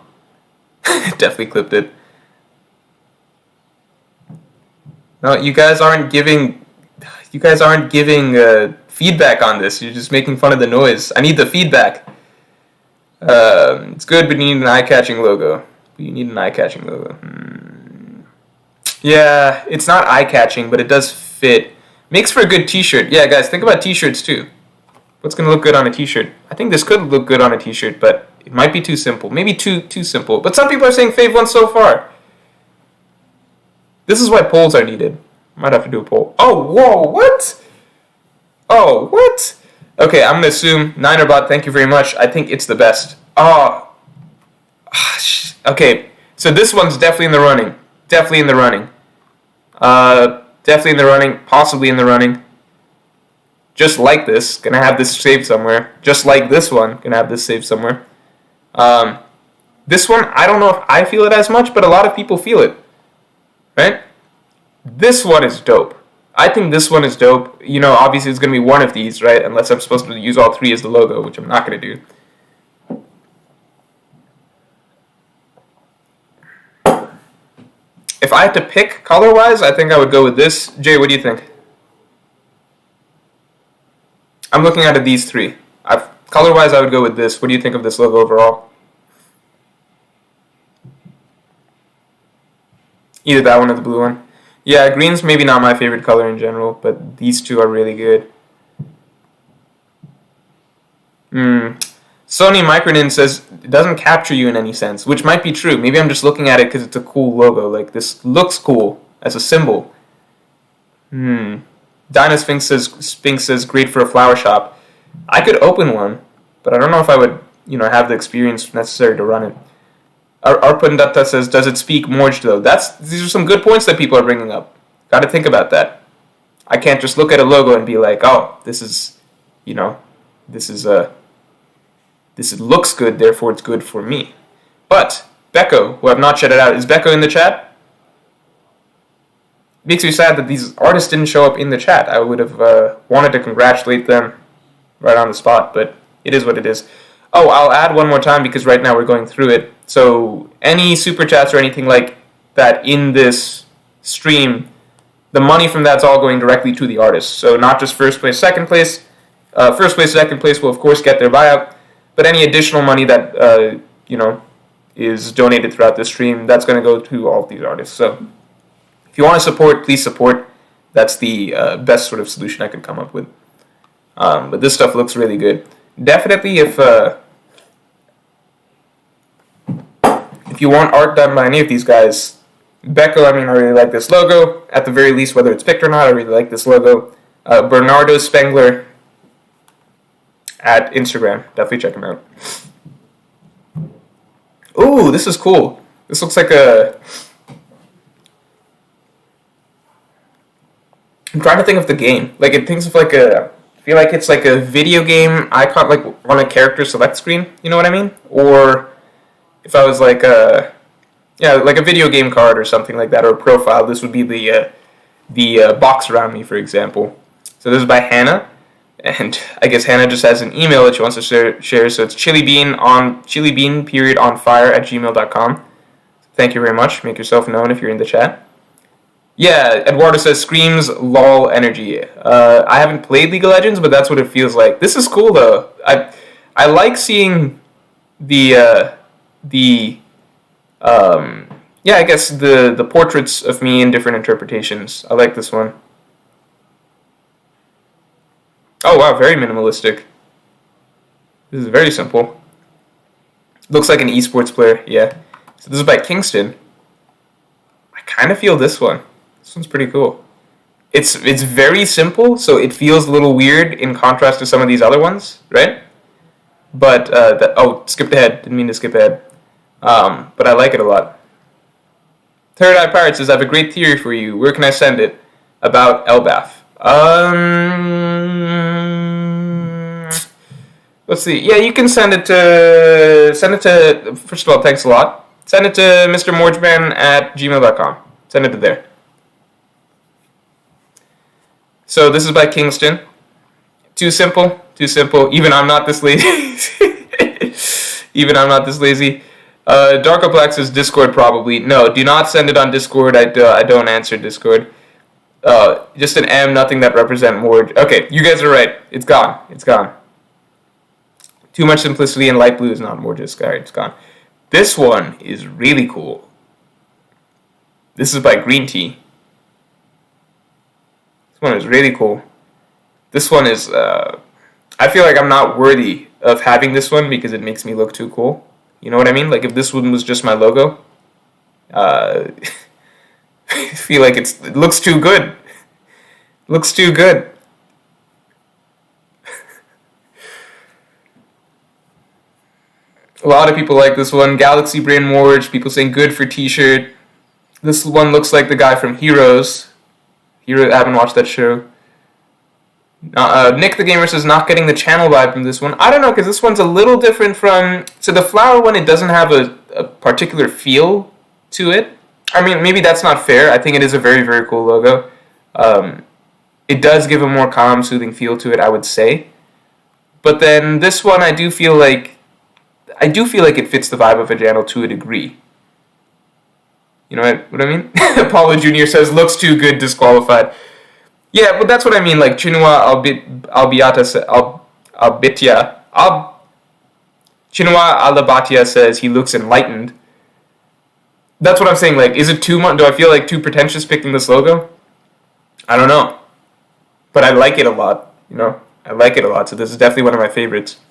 Definitely clipped it. No, you guys aren't giving feedback on this. You're just making fun of the noise. I need the feedback. It's good, but you need an eye-catching logo. Yeah, it's not eye-catching, but it does fit. Makes for a good t-shirt. Yeah, guys, think about t-shirts too. What's going to look good on a t-shirt? I think this could look good on a t-shirt, but it might be too simple. Maybe too simple. But some people are saying fave one so far. This is why polls are needed. Might have to do a poll. Oh, whoa, what? Oh, what? Okay, I'm going to assume Ninerbot, thank you very much. I think it's the best. Oh. Okay, so this one's definitely in the running. Definitely in the running. Definitely in the running. Possibly in the running. Just like this. Gonna have this saved somewhere. Just like this one. Gonna have this saved somewhere. This one, I don't know if I feel it as much, but a lot of people feel it. Right? This one is dope. I think this one is dope. You know, obviously it's going to be one of these, right? Unless I'm supposed to use all three as the logo, which I'm not going to do. If I had to pick color-wise, I think I would go with this. Jay, what do you think? I'm looking at these three. Color-wise, I would go with this. What do you think of this logo overall? Either that one or the blue one. Yeah, green's maybe not my favorite color in general, but these two are really good. Sony Micronin says it doesn't capture you in any sense, which might be true. Maybe I'm just looking at it because it's a cool logo. Like, this looks cool as a symbol. Dinah Sphinx says great for a flower shop. I could open one, but I don't know if I would, have the experience necessary to run it. Arpandatta says, does it speak Morj though? These are some good points that people are bringing up. Got to think about that. I can't just look at a logo and be like, oh, this looks good, therefore it's good for me. But Becco, who I've not shouted out, is Becco in the chat? Makes me sad that these artists didn't show up in the chat. I would have wanted to congratulate them right on the spot, but it is what it is. Oh, I'll add one more time because right now we're going through it. So any super chats or anything like that in this stream, the money from that's all going directly to the artists. So not just first place, second place. First place, second place will of course get their buyout, but any additional money that is donated throughout the stream, that's going to go to all of these artists. So if you want to support, please support. That's the best sort of solution I could come up with. But this stuff looks really good. Definitely, if you want art done by any of these guys, Becco, I really like this logo. At the very least, whether it's picked or not, I really like this logo. Bernardo Spengler at Instagram. Definitely check him out. Ooh, this is cool. This looks like a... I'm trying to think of the game. Like, it thinks of like a... I feel like it's like a video game icon, like on a character select screen. You know what I mean? Or if I was like a video game card or something like that, or a profile, this would be the box around me, for example. So this is by Hannah, and I guess Hannah just has an email that she wants to share. So it's chilibean_onfire@gmail.com. Thank you very much. Make yourself known if you're in the chat. Yeah, Eduardo says, screams lol energy. I haven't played League of Legends, but that's what it feels like. This is cool, though. I like seeing the portraits of me in different interpretations. I like this one. Oh wow, very minimalistic. This is very simple. Looks like an esports player, yeah. So this is by Kingston. I kind of feel this one. This one's pretty cool. It's very simple, so it feels a little weird in contrast to some of these other ones, right? But, skipped ahead. Didn't mean to skip ahead. But I like it a lot. Third Eye Pirate says, I have a great theory for you. Where can I send it? About Elbath. Let's see. Yeah, you can send it to, first of all, thanks a lot. Send it to mrmorjman@gmail.com. Send it to there. So this is by Kingston. Too simple. Even I'm not this lazy. Darkoplex says Discord probably. No, do not send it on Discord. I don't answer Discord. Just an M, nothing that represent Morj. Okay, you guys are right. It's gone. Too much simplicity and light blue is not Morj's sky. It's gone. This one is really cool. This is by Green Tea. This one is really cool. This one is, I feel like I'm not worthy of having this one because it makes me look too cool. You know what I mean? Like if this one was just my logo, I feel like it looks too good. Looks too good. A lot of people like this one. Galaxy Brain Morj, people saying good for t-shirt. This one looks like the guy from Heroes. I haven't watched that show. Nick the Gamer says not getting the channel vibe from this one. I don't know, because this one's a little different from... So the flower one, it doesn't have a particular feel to it. I mean, maybe that's not fair. I think it is a very, very cool logo. It does give a more calm, soothing feel to it, I would say. But then this one, I do feel like it fits the vibe of a channel to a degree. You know what I mean? Apollo Jr. says, looks too good, disqualified. Yeah, but that's what I mean. Like, Chinua Alabatia says he looks enlightened. That's what I'm saying. Like, is it too much? Do I feel like too pretentious picking this logo? I don't know. But I like it a lot, you know? I like it a lot, so this is definitely one of my favorites.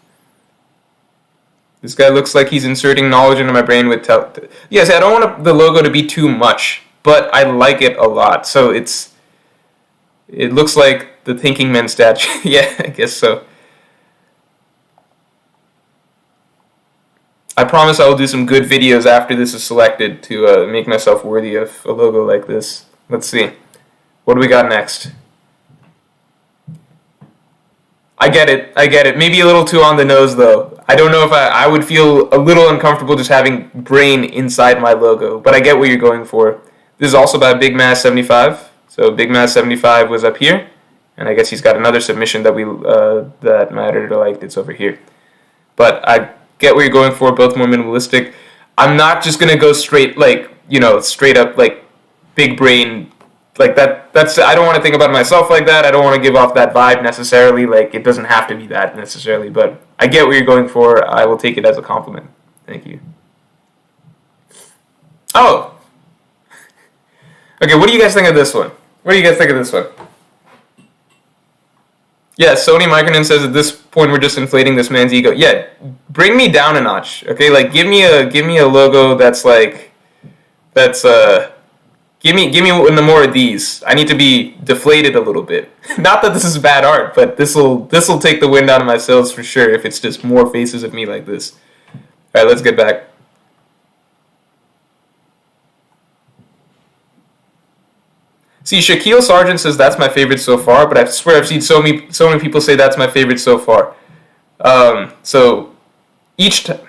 This guy looks like he's inserting knowledge into my brain with... Yes, I don't want the logo to be too much, but I like it a lot. So it looks like the Thinking Men statue. Yeah, I guess so. I promise I will do some good videos after this is selected to make myself worthy of a logo like this. Let's see. What do we got next? I get it. Maybe a little too on the nose, though. I don't know if I would feel a little uncomfortable just having brain inside my logo, but I get what you're going for. This is also by Big Mass 75. So Big Mass 75 was up here, and I guess he's got another submission that that mattered or liked. It's over here. But I get what you're going for. Both more minimalistic. I'm not just gonna go straight straight up like big brain. Like that's I don't want to think about myself like that. I don't want to give off that vibe necessarily. Like it doesn't have to be that necessarily, but I get what you're going for. I will take it as a compliment. Thank you. Oh. Okay, what do you guys think of this one? Yeah, Sony Micronin says at this point we're just inflating this man's ego. Yeah, bring me down a notch. Okay, like give me a logo that's Give me more of these. I need to be deflated a little bit. Not that this is bad art, but this'll take the wind out of my sails for sure if it's just more faces of me like this. Alright, let's get back. See, Shaquille Sargent says that's my favorite so far, but I swear I've seen so many people say that's my favorite so far. So each time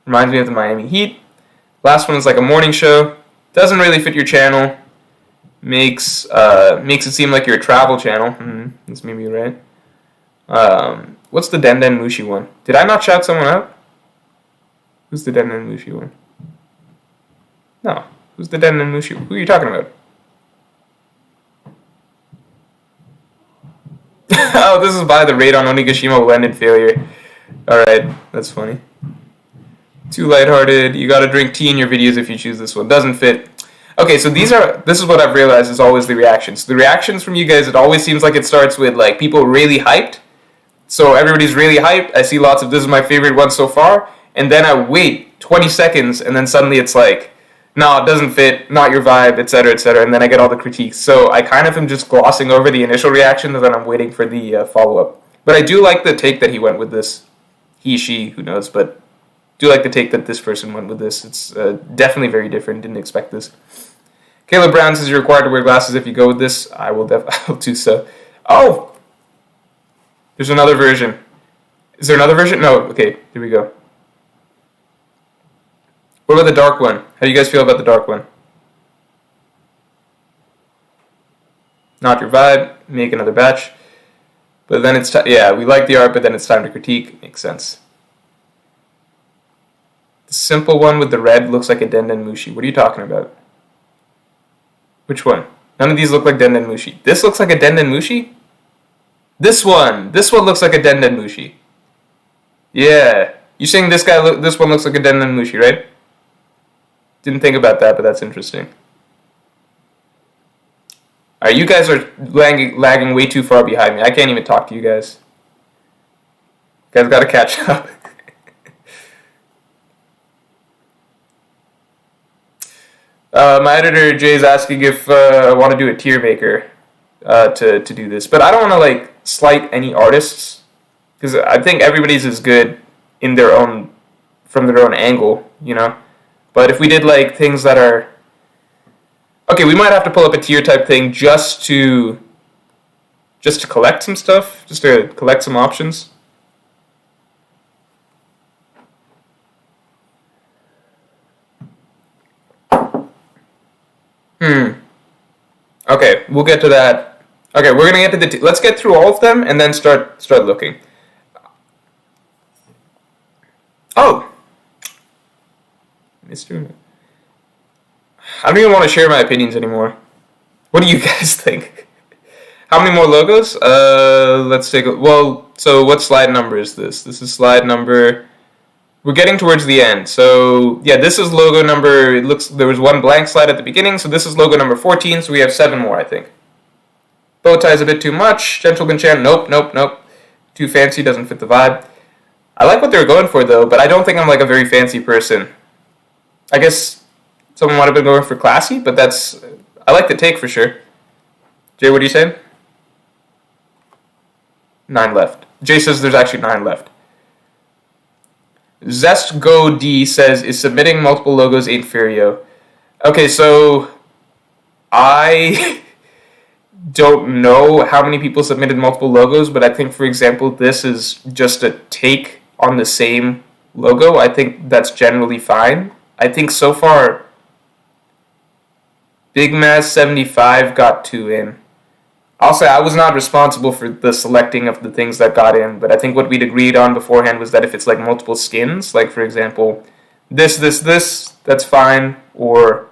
reminds me of the Miami Heat. Last one is like a morning show. Doesn't really fit your channel. Makes it seem like you're a travel channel. That's maybe right. What's the Den Den Mushi one? Did I not shout someone out? Who's the Den Den Mushi one? No. Who's the Den Den Mushi? Who are you talking about? Oh, this is by the raid on Onigashima blended failure. Alright, that's funny. Too lighthearted. You gotta drink tea in your videos if you choose this one. Doesn't fit. Okay, so this is what I've realized is always the reactions. The reactions from you guys, it always seems like it starts with like people really hyped. So everybody's really hyped. I see lots of this is my favorite one so far, and then I wait 20 seconds, and then suddenly it's like, no, it doesn't fit, not your vibe, etc., and then I get all the critiques. So I kind of am just glossing over the initial reaction, and then I'm waiting for the follow up. But I do like the take that he went with this. He, she, who knows, but do like the take that this person went with this. It's definitely very different. Didn't expect this. Caleb Brown says you're required to wear glasses if you go with this. I will I'll do so. Oh! There's another version. Is there another version? No. Okay, here we go. What about the dark one? How do you guys feel about the dark one? Not your vibe. Make another batch. But then it's yeah, we like the art, but then it's time to critique. Makes sense. The simple one with the red looks like a Denden Mushi. What are you talking about? Which one? None of these look like Denden Mushi. This looks like a Denden Mushi? This one looks like a Denden Mushi. Yeah. You saying this one looks like a Denden Mushi, right? Didn't think about that, but that's interesting. Alright, you guys are lagging way too far behind me. I can't even talk to you guys. You guys gotta catch up. My editor Jay is asking if I want to do a tier maker to do this, but I don't want to like slight any artists because I think everybody's is good in their own from their own angle, you know. But if we did like things that are okay, we might have to pull up a tier type thing just to collect some stuff, just to collect some options. Okay, we'll get to that. Okay, we're gonna get to the. Let's get through all of them and then start looking. Oh, Mr. I don't even want to share my opinions anymore. What do you guys think? How many more logos? Let's take a. Well, so what slide number is this? This is slide number. We're getting towards the end. So, yeah, this is logo number, it looks, there was one blank slide at the beginning, so this is logo number 14, so we have 7 more, I think. Bow tie's a bit too much. Gentleman Chan, nope. Too fancy, doesn't fit the vibe. I like what they were going for, though, but I don't think I'm, like, a very fancy person. I guess someone might have been going for classy, but that's, I like the take for sure. Jay, what are you saying? 9 left. Jay says there's actually 9 left. ZestGoD says, is submitting multiple logos ain't fair, yo. Okay, so I don't know how many people submitted multiple logos, but I think, for example, this is just a take on the same logo. I think that's generally fine. I think so far, Big Maz 75 got 2 in. I'll say I was not responsible for the selecting of the things that got in, but I think what we'd agreed on beforehand was that if it's like multiple skins, like for example, this, that's fine, or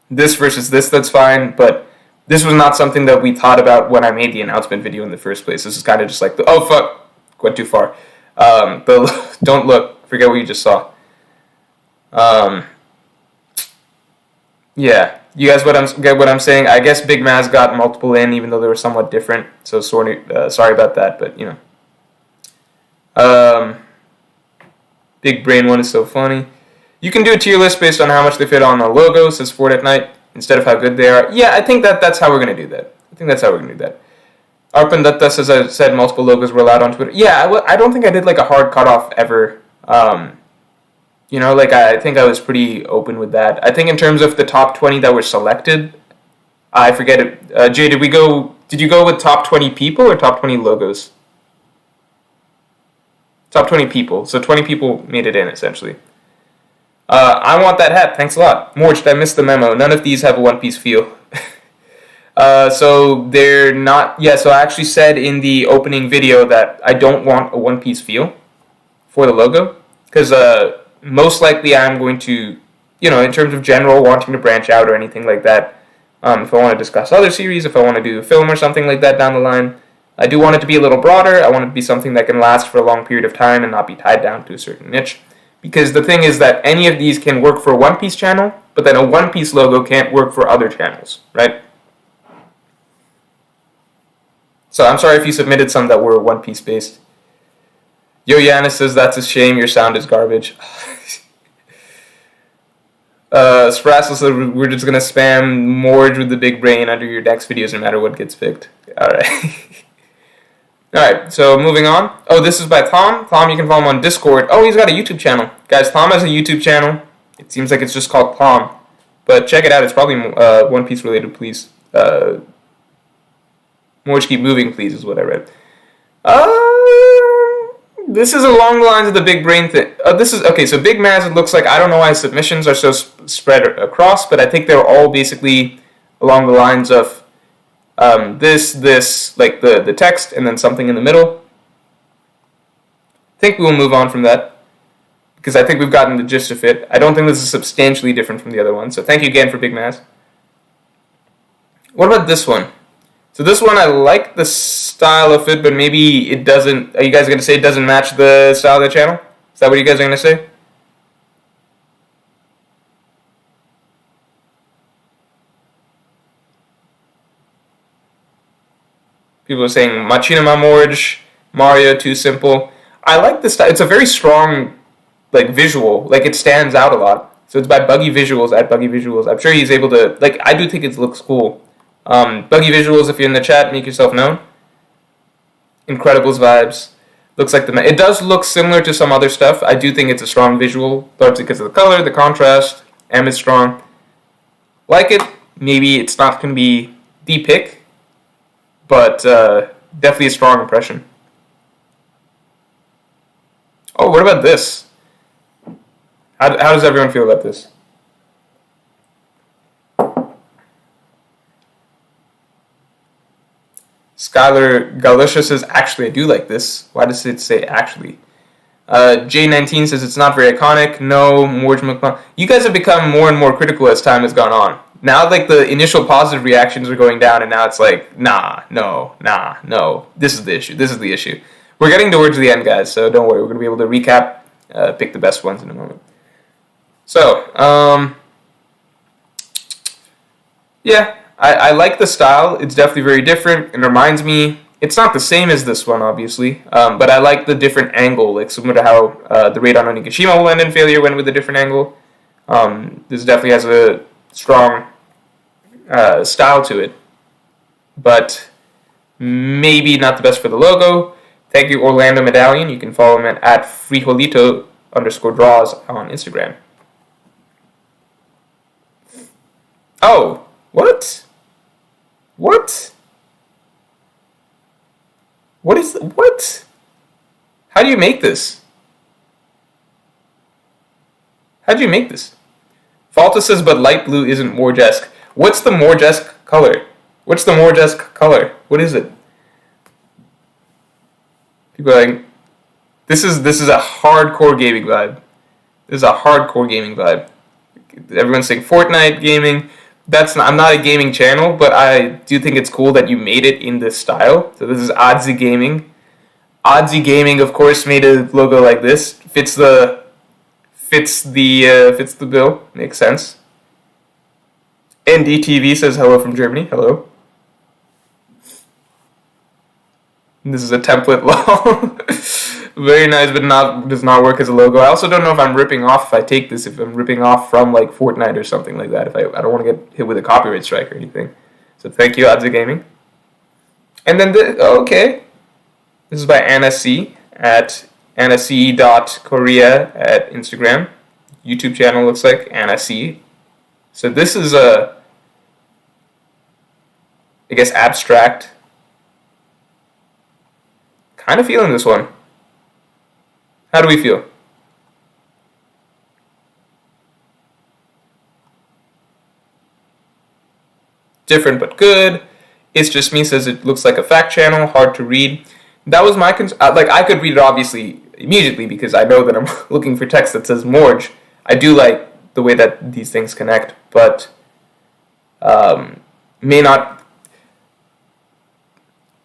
this versus this, that's fine, but this was not something that we thought about when I made the announcement video in the first place. This is kind of just like, oh fuck, went too far. But don't look, forget what you just saw. Yeah. You guys get what I'm saying? I guess Big Maz got multiple in, even though they were somewhat different. So sorry about that, but you know. Big Brain one is so funny. You can do a tier list based on how much they fit on the logo, says Ford at Night, instead of how good they are. Yeah, I think that's how we're gonna do that. Arpan Datta says I said multiple logos were allowed on Twitter. Yeah, I don't think I did like a hard cutoff ever. You know, like I think I was pretty open with that. I think in terms of the top 20 that were selected, I forget it. Jay, did you go with top 20 people or top 20 logos? Top 20 people. So 20 people made it in, essentially. I want that hat. Thanks a lot. Morj, I missed the memo. None of these have a One Piece feel. So they're not... Yeah, so I actually said in the opening video that I don't want a One Piece feel for the logo. Because... most likely I'm going to, you know, in terms of general wanting to branch out or anything like that, if I want to discuss other series, if I want to do a film or something like that down the line, I do want it to be a little broader. I want it to be something that can last for a long period of time and not be tied down to a certain niche. Because the thing is that any of these can work for a One Piece channel, but then a One Piece logo can't work for other channels, right? So I'm sorry if you submitted some that were One Piece based. Yo Yanis says that's a shame, your sound is garbage. Sprassel said we're just gonna spam Morj with the big brain under your next videos no matter what gets picked. Alright. Alright, so moving on. Oh, this is by Tom. Tom, you can follow him on Discord. Oh, he's got a YouTube channel. Guys, Tom has a YouTube channel. It seems like it's just called Tom. But check it out, it's probably One Piece related, please. Morj keep moving, please, is what I read. This is along the lines of the big brain thing. This is okay. So Big Maz, it looks like, I don't know why submissions are so spread across, but I think they're all basically along the lines of this, like the text, and then something in the middle. I think we will move on from that because I think we've gotten the gist of it. I don't think this is substantially different from the other one. So thank you again for Big Maz. What about this one? So this one, I like the style of it, but maybe it doesn't... Are you guys going to say it doesn't match the style of the channel? Is that what you guys are going to say? People are saying, Machinima Morj, Mario, too simple. I like the style. It's a very strong, like, visual. Like, it stands out a lot. So it's by Buggy Visuals, at Buggy Visuals. I'm sure he's able to... Like, I do think it looks cool. Buggy Visuals, if you're in the chat, make yourself known. Incredibles vibes. Looks like it does look similar to some other stuff. I do think it's a strong visual, largely because of the color, the contrast. M is strong. Like it. Maybe it's not going to be the pick, but definitely a strong impression. Oh, what about this? How does everyone feel about this? Skylar Galusha says, actually, I do like this. Why does it say actually? J19 says, it's not very iconic. No, Morj McClung. You guys have become more and more critical as time has gone on. Now, like, the initial positive reactions are going down, and now it's like, no. This is the issue. We're getting towards the end, guys, so don't worry. We're going to be able to recap, pick the best ones in a moment. So, yeah. I like the style. It's definitely very different. It reminds me... It's not the same as this one, obviously, but I like the different angle, like similar to how the Raid on Onigashima will end in failure went with a different angle. This definitely has a strong style to it, but maybe not the best for the logo. Thank you, Orlando Medallion. You can follow him at frijolito_draws on Instagram. Oh, what? What? What? How do you make this? How do you make this? Falta says, but light blue isn't Morj-esque. What's the Morj-esque color? What is it? People are like, this is a hardcore gaming vibe. Everyone's saying Fortnite gaming. I'm not a gaming channel, but I do think it's cool that you made it in this style. So this is Oddsy Gaming. Oddsy Gaming, of course, made a logo like this. Fits the bill. Makes sense. NDTV says hello from Germany. Hello. This is a template lol. Very nice, but does not work as a logo. I also don't know if I'm ripping off if I take this, if I'm ripping off from like Fortnite or something like that. If I don't want to get hit with a copyright strike or anything. So thank you, Oddsy Gaming. And then okay. This is by Anna C at annac.korea at Instagram. YouTube channel looks like Anna C. So this is I guess abstract. Kind of feeling this one. How do we feel? Different but good. It's Just Me says it looks like a fact channel, hard to read. That was my concern. Like, I could read it obviously immediately because I know that I'm looking for text that says Morj. I do like the way that these things connect, but may not...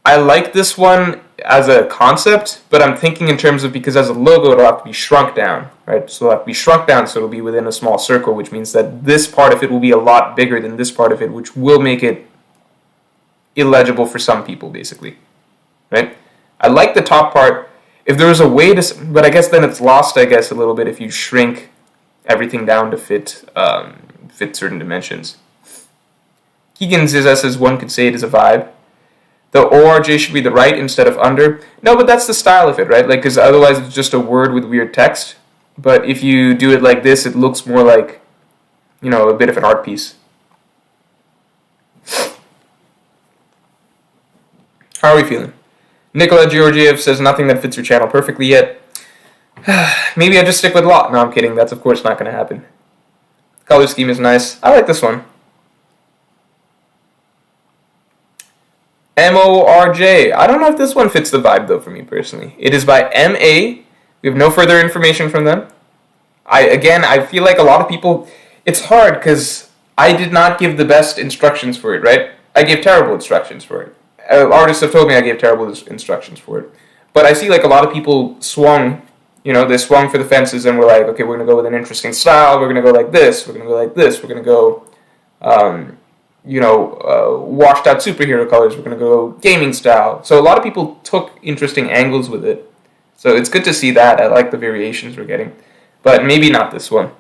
I like this one as a concept, but I'm thinking in terms of, because as a logo it'll have to be shrunk down, right? So it'll have to be shrunk down, so it'll be within a small circle, which means that this part of it will be a lot bigger than this part of it, which will make it illegible for some people, basically, right? I like the top part. If there was a way to, but I guess then it's lost, I guess, a little bit if you shrink everything down to fit certain dimensions. Keegan Zizza says one could say it is a vibe. The ORJ should be the right instead of under. No, but that's the style of it, right? Like, because otherwise it's just a word with weird text. But if you do it like this, it looks more like, you know, a bit of an art piece. How are we feeling? Nicola Georgiev says nothing that fits your channel perfectly yet. Maybe I just stick with lot. No, I'm kidding. That's of course not going to happen. Color scheme is nice. I like this one. Morj. I don't know if this one fits the vibe though for me personally. It is by MA. We have no further information from them. I feel like a lot of people, it's hard because I did not give the best instructions for it, right? I gave terrible instructions for it. Artists have told me I gave terrible instructions for it. But I see like a lot of people swung, you know, they swung for the fences and were like, okay, we're going to go with an interesting style, we're going to go like this, we're going to go like this, we're going to go, washed out superhero colors, we're going to go gaming style. So a lot of people took interesting angles with it. So it's good to see that. I like the variations we're getting. But maybe not this one.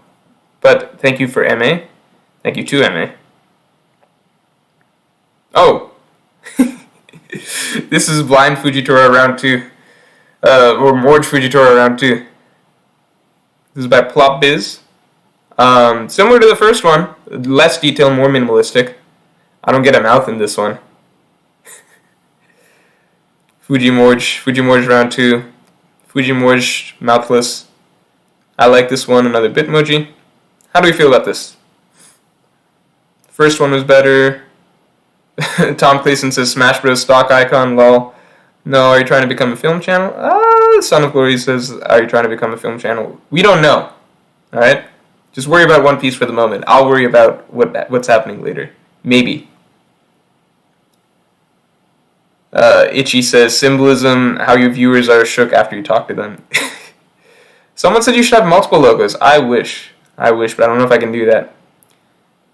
But thank you for MA. Thank you to MA. Oh! This is Blind Fujitora round 2. Or Morj Fujitora round 2. This is by Plop Biz. Similar to the first one. Less detail, more minimalistic. I don't get a mouth in this one. Fujimorj round 2. Fujimorj mouthless. I like this one, another Bitmoji. How do we feel about this? First one was better. Tom Clayson says Smash Bros. Stock icon, lol. No, are you trying to become a film channel? Son of Glory says, are you trying to become a film channel? We don't know. Alright? Just worry about One Piece for the moment. I'll worry about what's happening later. Maybe. Itchy says, symbolism, how your viewers are shook after you talk to them. Someone said you should have multiple logos. I wish, but I don't know if I can do that.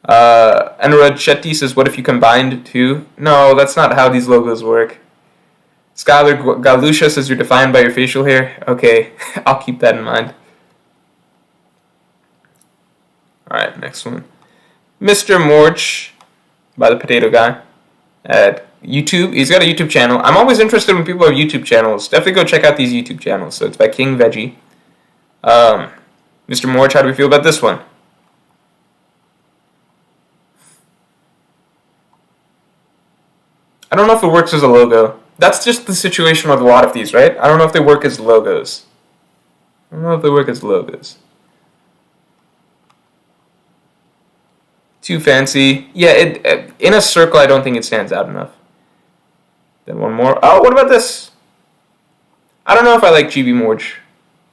Anurad Shetty says, what if you combined two? No, that's not how these logos work. Skylar Galusha says, you're defined by your facial hair. Okay, I'll keep that in mind. Alright, next one. Mr. Morj, by the Potato Guy, at YouTube. He's got a YouTube channel. I'm always interested when people have YouTube channels. Definitely go check out these YouTube channels. So it's by King Veggie. Mr. Morj, how do we feel about this one? I don't know if it works as a logo. That's just the situation with a lot of these, right? I don't know if they work as logos. Too fancy. Yeah, in a circle, I don't think it stands out enough. Then one more. Oh, what about this? I don't know if I like Chibi Morj.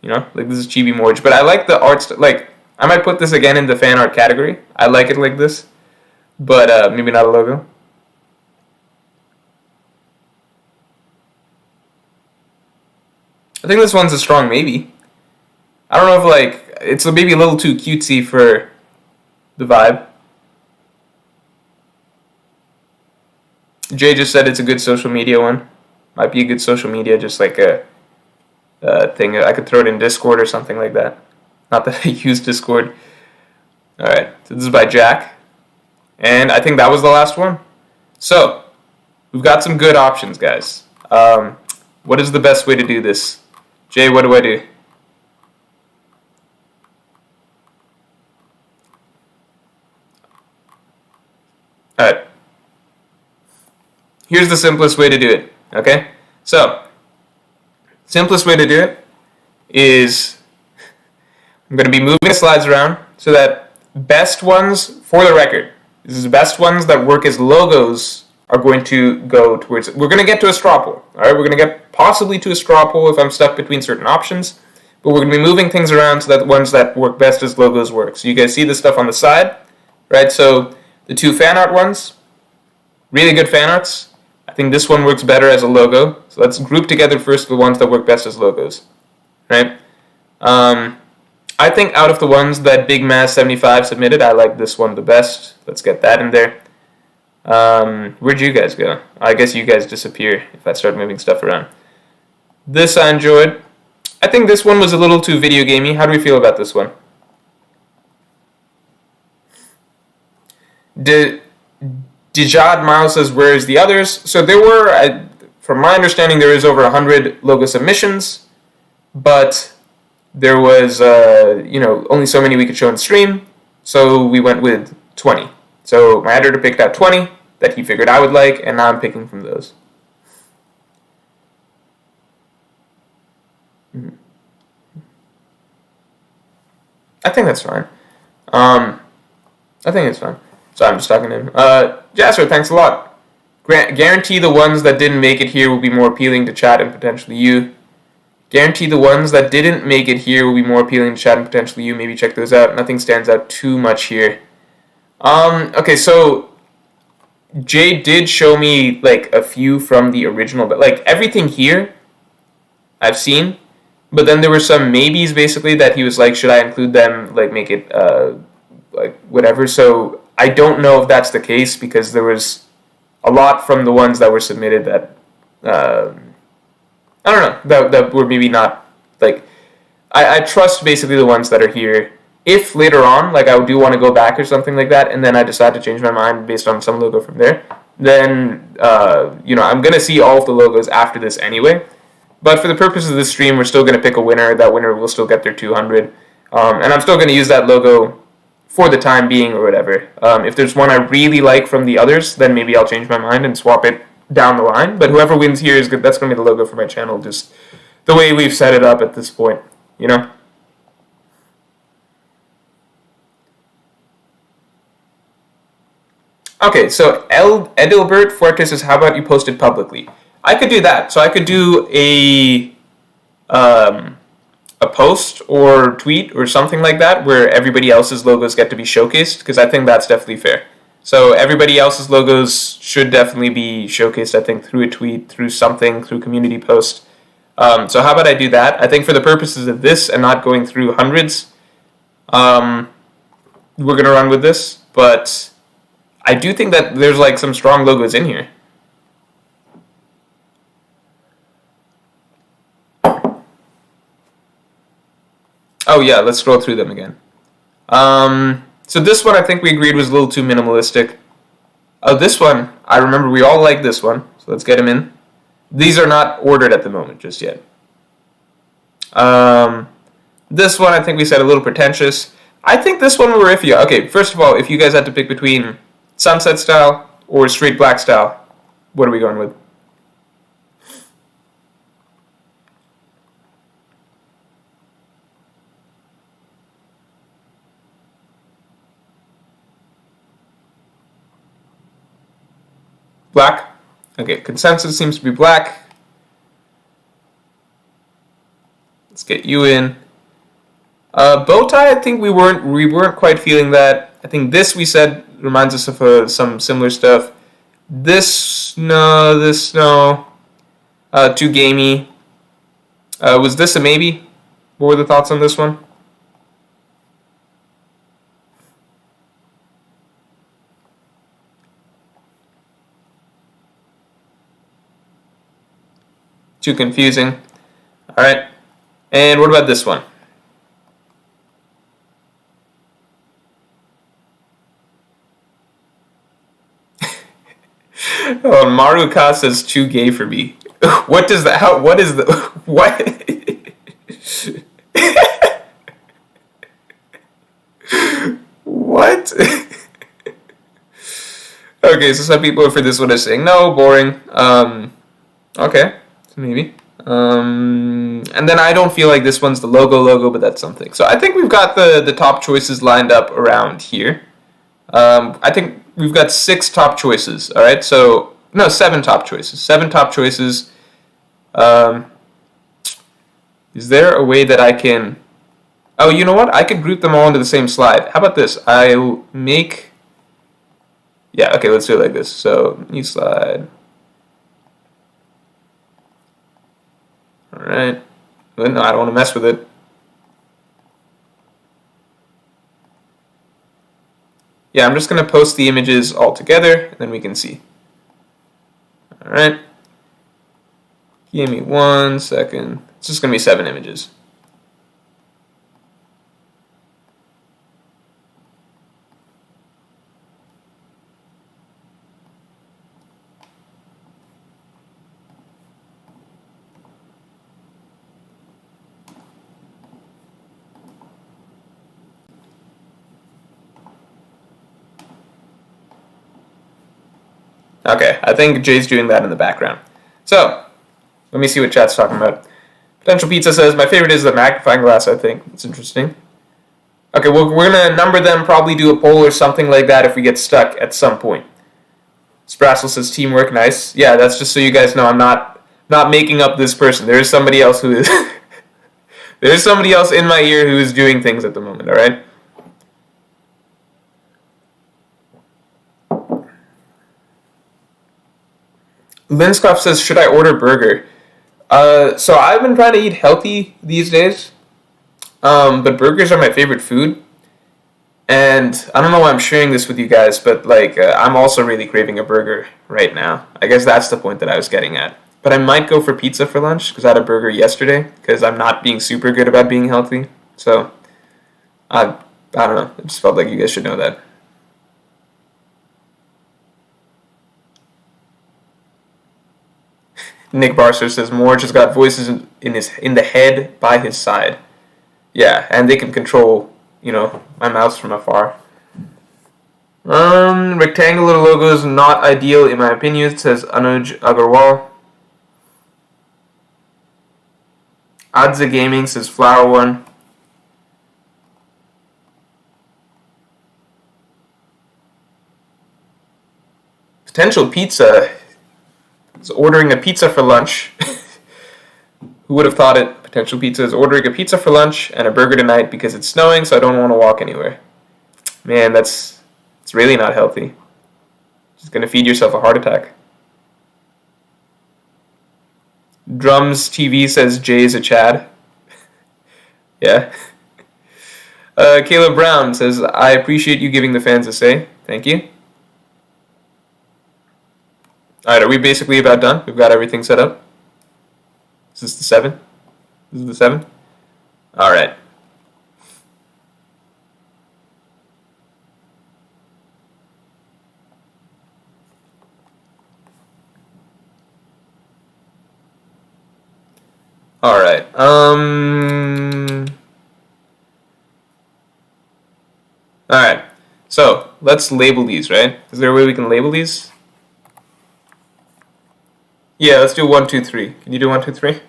You know, like this is Chibi Morj, but I like the art. Like, I might put this again in the fan art category. I like it like this, but maybe not a logo. I think this one's a strong maybe. I don't know if, like, it's maybe a little too cutesy for the vibe. Jay just said it's a good social media one. Might be a good social media, just like a thing. I could throw it in Discord or something like that. Not that I use Discord. Alright, so this is by Jack. And I think that was the last one. So, we've got some good options, guys. What is the best way to do this? Jay, what do I do? Alright. Here's the simplest way to do it, okay? So, simplest way to do it is I'm going to be moving the slides around so that best ones, for the record, this is the best ones that work as logos are going to go towards it. We're going to get to a straw poll, alright? We're going to get possibly to a straw poll if I'm stuck between certain options, but we're going to be moving things around so that the ones that work best as logos work. So you guys see the stuff on the side, right? So the two fan art ones, really good fan arts. I think this one works better as a logo. So let's group together first the ones that work best as logos, right? I think out of the ones that Big Mass 75 submitted, I like this one the best. Let's get that in there. Where'd you guys go? I guess you guys disappear if I start moving stuff around. This I enjoyed. I think this one was a little too video gamey. How do we feel about this one? Dijad Miles says, where's the others? So there were, from my understanding, there is over 100 logo submissions, but there was, only so many we could show on stream, so we went with 20. So my editor picked out 20 that he figured I would like, and now I'm picking from those. I think that's fine. I think it's fine. So I'm just talking to him. Jasper, thanks a lot. Guarantee the ones that didn't make it here will be more appealing to chat and potentially you. Guarantee the ones that didn't make it here will be more appealing to chat and potentially you. Maybe check those out. Nothing stands out too much here. Okay, so Jay did show me like a few from the original, but like everything here I've seen. But then there were some maybes basically that he was like, should I include them? Like make it like whatever. So I don't know if that's the case because there was a lot from the ones that were submitted that I don't know that were maybe not like I trust basically the ones that are here. If later on like I do want to go back or something like that, and then I decide to change my mind based on some logo from there, then I'm gonna see all of the logos after this anyway. But for the purpose of this stream, we're still going to pick a winner. That winner will still get their 200. And I'm still going to use that logo for the time being or whatever. If there's one I really like from the others, then maybe I'll change my mind and swap it down the line. But whoever wins here is good. That's going to be the logo for my channel, just the way we've set it up at this point, you know? Okay, so Edilbert Fuertes says, how about you post it publicly? I could do that. So I could do a post or tweet or something like that where everybody else's logos get to be showcased, because I think that's definitely fair. So everybody else's logos should definitely be showcased, I think, through a tweet, through something, through community post. So how about I do that? I think for the purposes of this and not going through hundreds, we're going to run with this. But I do think that there's like some strong logos in here. Oh yeah, let's scroll through them again. So this one I think we agreed was a little too minimalistic. Oh, this one, I remember we all like this one, so let's get him in. These are not ordered at the moment just yet. This one I think we said a little pretentious. I think this one we're iffy. Okay, first of all, if you guys had to pick between sunset style or straight black style, what are we going with? Black? Okay, consensus seems to be black. Let's get you in. Bow tie, I think we weren't quite feeling that. I think this we said reminds us of some similar stuff. This no. Too gamey. Was this a maybe? What were the thoughts on this one? Too confusing. All right. And what about this one? Oh, Maruka says too gay for me. What does that? How? What is the? What? What? Okay, so some people for this one are saying no, boring. Okay. Maybe. And then I don't feel like this one's the logo, but that's something. So I think we've got the top choices lined up around here. I think we've got 6 top choices, all right? So, no, 7 top choices. 7 top choices. Is there a way that I can... Oh, you know what? I could group them all into the same slide. How about this? I'll make... Yeah, okay, let's do it like this. So, new slide. Alright. But no, I don't want to mess with it. Yeah, I'm just going to post the images all together, and then we can see. Alright. Give me 1 second. It's just going to be 7 images. Okay, I think Jay's doing that in the background. So, let me see what chat's talking about. Potential Pizza says, my favorite is the magnifying glass, I think. It's interesting. Okay, well, we're going to number them, probably do a poll or something like that if we get stuck at some point. Sprassel says, teamwork, nice. Yeah, that's just so you guys know I'm not making up this person. There is somebody else who is... there is somebody else in my ear who is doing things at the moment, alright? Linskopf says, should I order burger? So I've been trying to eat healthy these days, but burgers are my favorite food. And I don't know why I'm sharing this with you guys, but I'm also really craving a burger right now. I guess that's the point that I was getting at. But I might go for pizza for lunch, because I had a burger yesterday, because I'm not being super good about being healthy. So, I don't know. I just felt like you guys should know that. Nick Barcer says Morj has got voices in the head by his side. Yeah, and they can control, my mouse from afar. Rectangular logo is not ideal in my opinion, says Anuj Agarwal. Adza Gaming says Flower One. Potential Pizza is ordering a pizza for lunch. Who would have thought it? Potential Pizza is ordering a pizza for lunch and a burger tonight because it's snowing, so I don't want to walk anywhere. Man, it's really not healthy. Just gonna feed yourself a heart attack. Drums TV says Jay is a Chad. Yeah. Caleb Brown says, I appreciate you giving the fans a say. Thank you. Alright, are we basically about done? We've got everything set up. Is this the 7? This is the 7? Alright. Alright. Alright. So, let's label these, right? Is there a way we can label these? Yeah, let's do 1, 2, 3. Can you do 1, 2, 3?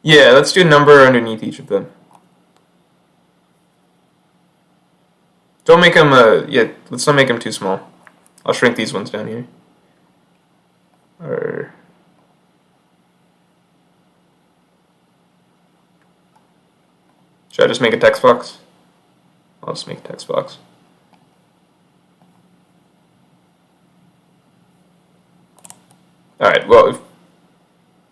Yeah, let's do a number underneath each of them. Don't make them, let's not make them too small. I'll shrink these ones down here. Or... should I just make a text box? I'll just make a text box. Alright, well,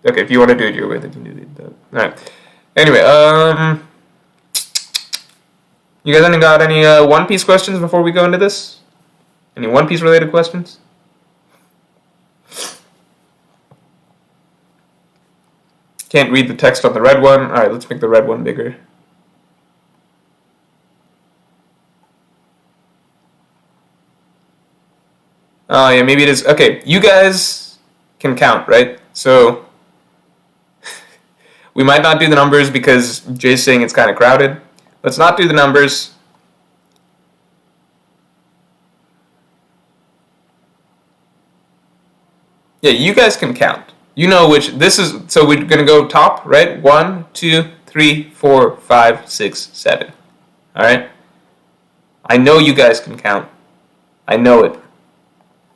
if you want to do it your way, then you can do it. Alright. Anyway, you guys got any One Piece questions before we go into this? Any One Piece related questions? Can't read the text on the red one. Alright, let's make the red one bigger. Oh, yeah, maybe it is. Okay, you guys can count, right? So, we might not do the numbers because Jay's saying it's kind of crowded. Let's not do the numbers. Yeah, you guys can count. You know which, this is, so we're going to go top, right? 1, 2, 3, 4, 5, 6, 7. Alright? I know you guys can count. I know it.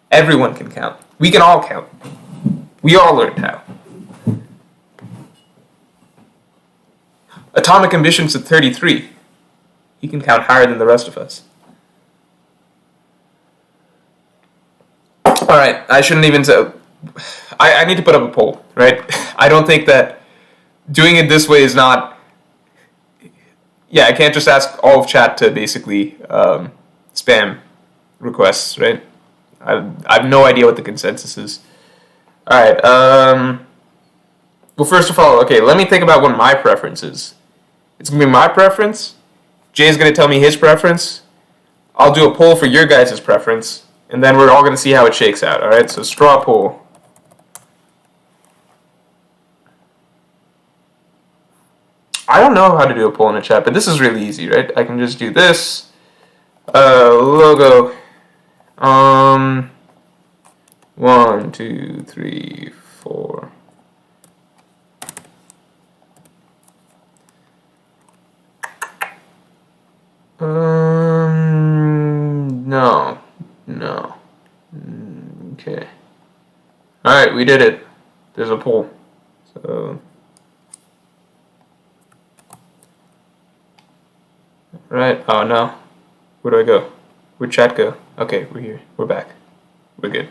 Everyone can count. We can all count. We all learned how. Atomic Ambition's at 33. He can count higher than the rest of us. Alright, I shouldn't even say... I need to put up a poll, right? I don't think that doing it this way is not... Yeah, I can't just ask all of chat to basically spam requests, right? I have no idea what the consensus is. Alright, well, first of all, okay, let me think about what my preference is. It's going to be my preference. Jay's going to tell me his preference. I'll do a poll for your guys' preference. And then we're all going to see how it shakes out, alright? So, straw poll. I don't know how to do a poll in a chat, but this is really easy, right? I can just do this. Logo. 1, 2, 3, 4. No. Okay. Alright, we did it. There's a poll. So. Right. Oh no. Where do I go? Where'd chat go? Okay, we're here. We're back. We're good.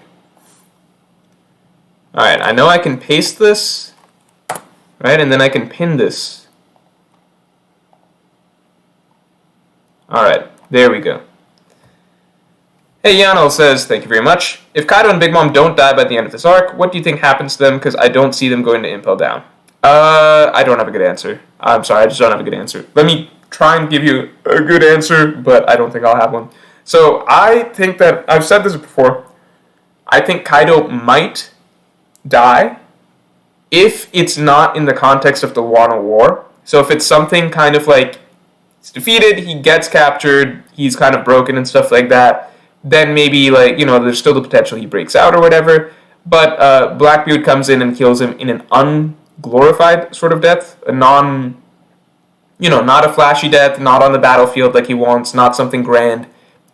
Alright, I know I can paste this. Right, and then I can pin this. Alright, there we go. Hey, Yano says, thank you very much. If Kaido and Big Mom don't die by the end of this arc, what do you think happens to them? Because I don't see them going to Impel Down. I don't have a good answer. I'm sorry, I just don't have a good answer. Let me try and give you a good answer, but I don't think I'll have one. So I think that, I've said this before, I think Kaido might die if it's not in the context of the Wano War. So if it's something kind of like, he's defeated, he gets captured, he's kind of broken and stuff like that, then maybe, like, you know, there's still the potential he breaks out or whatever, but Blackbeard comes in and kills him in an unglorified sort of death, a not a flashy death, not on the battlefield like he wants, not something grand.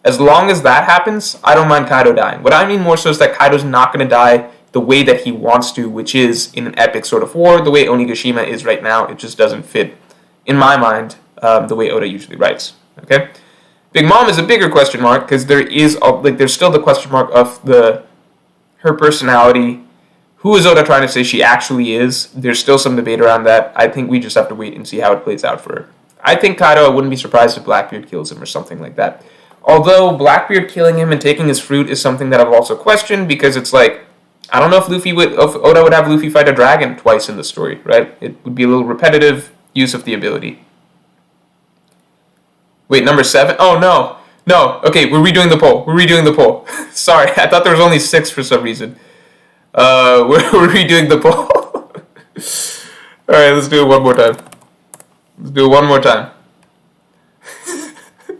As long as that happens, I don't mind Kaido dying. What I mean more so is that Kaido's not going to die the way that he wants to, which is in an epic sort of war, the way Onigashima is right now. It just doesn't fit, in my mind, the way Oda usually writes. Okay? Big Mom is a bigger question mark, because there's still the question mark of her personality. Who is Oda trying to say she actually is? There's still some debate around that. I think we just have to wait and see how it plays out for her. I think Kaido, I wouldn't be surprised if Blackbeard kills him or something like that. Although Blackbeard killing him and taking his fruit is something that I've also questioned, because it's like, I don't know if Oda would have Luffy fight a dragon twice in the story, right? It would be a little repetitive use of the ability. Wait, number 7? Oh, no. No, okay, we're redoing the poll. Sorry, I thought there was only 6 for some reason. We're redoing the poll. Alright, let's do it one more time.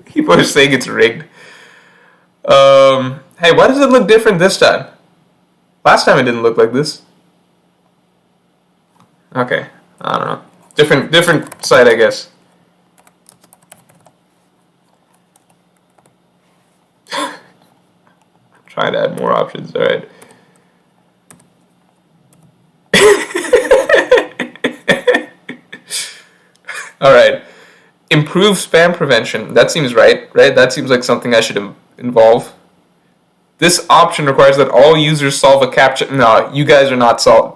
People are saying it's rigged. Hey, why does it look different this time? Last time it didn't look like this. Okay, I don't know. Different site, I guess. Trying to add more options, alright. Alright. Improve spam prevention. That seems right? That seems like something I should involve. This option requires that all users solve a CAPTCHA. No, you guys are not going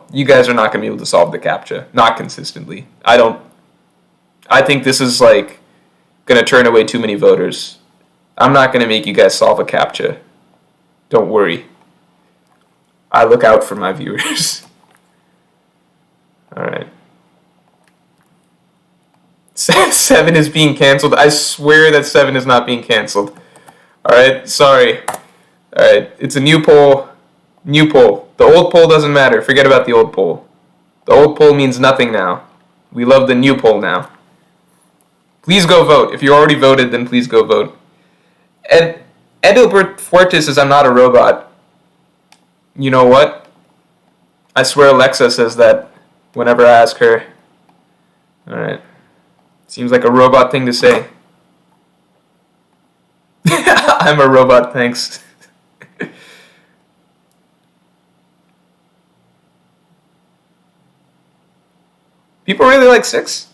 to be able to solve the CAPTCHA. Not consistently. I think this is like going to turn away too many voters. I'm not going to make you guys solve a CAPTCHA. Don't worry. I look out for my viewers. Alright. 7 is being cancelled. I swear that 7 is not being cancelled. Alright, sorry. Alright, it's a new poll. The old poll doesn't matter. Forget about the old poll. The old poll means nothing now. We love the new poll now. Please go vote. If you already voted, then please go vote. And Edilbert Fortis says I'm not a robot. You know what? I swear Alexa says that whenever I ask her. Alright. Seems like a robot thing to say. I'm a robot, thanks. People really like 6?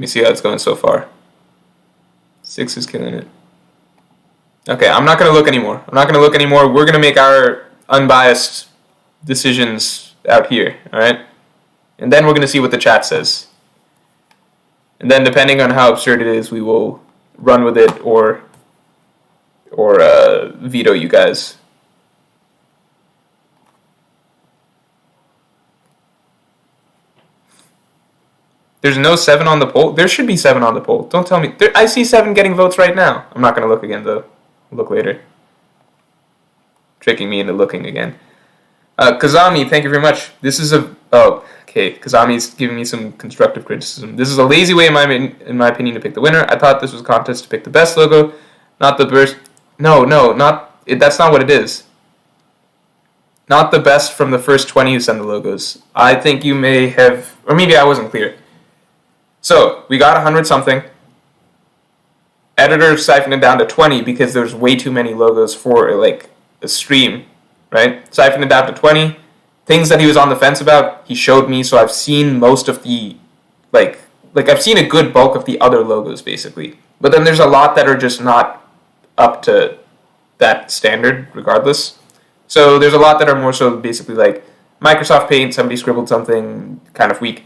me see how it's going so far. 6 is killing it. Okay, I'm not going to look anymore. We're going to make our unbiased decisions out here, alright? And then we're going to see what the chat says. And then depending on how absurd it is, we will run with it or veto you guys. There's no 7 on the poll? There should be 7 on the poll. Don't tell me. I see 7 getting votes right now. I'm not going to look again, though. I'll look later. Tricking me into looking again. Kazami, thank you very much. This is a... Oh, okay. Kazami's giving me some constructive criticism. This is a lazy way, in my opinion, to pick the winner. I thought this was a contest to pick the best logo, not the best... No, that's not what it is. Not the best from the first 20 who send the logos. I think you may have... Or maybe I wasn't clear. So, we got 100 something. Editor siphoned it down to 20 because there's way too many logos for, like, a stream, right? Siphoned it down to 20. Things that he was on the fence about, he showed me, so I've seen most of the, like I've seen a good bulk of the other logos, basically. But then there's a lot that are just not up to that standard, regardless. So there's a lot that are more so basically like Microsoft Paint, somebody scribbled something kind of weak,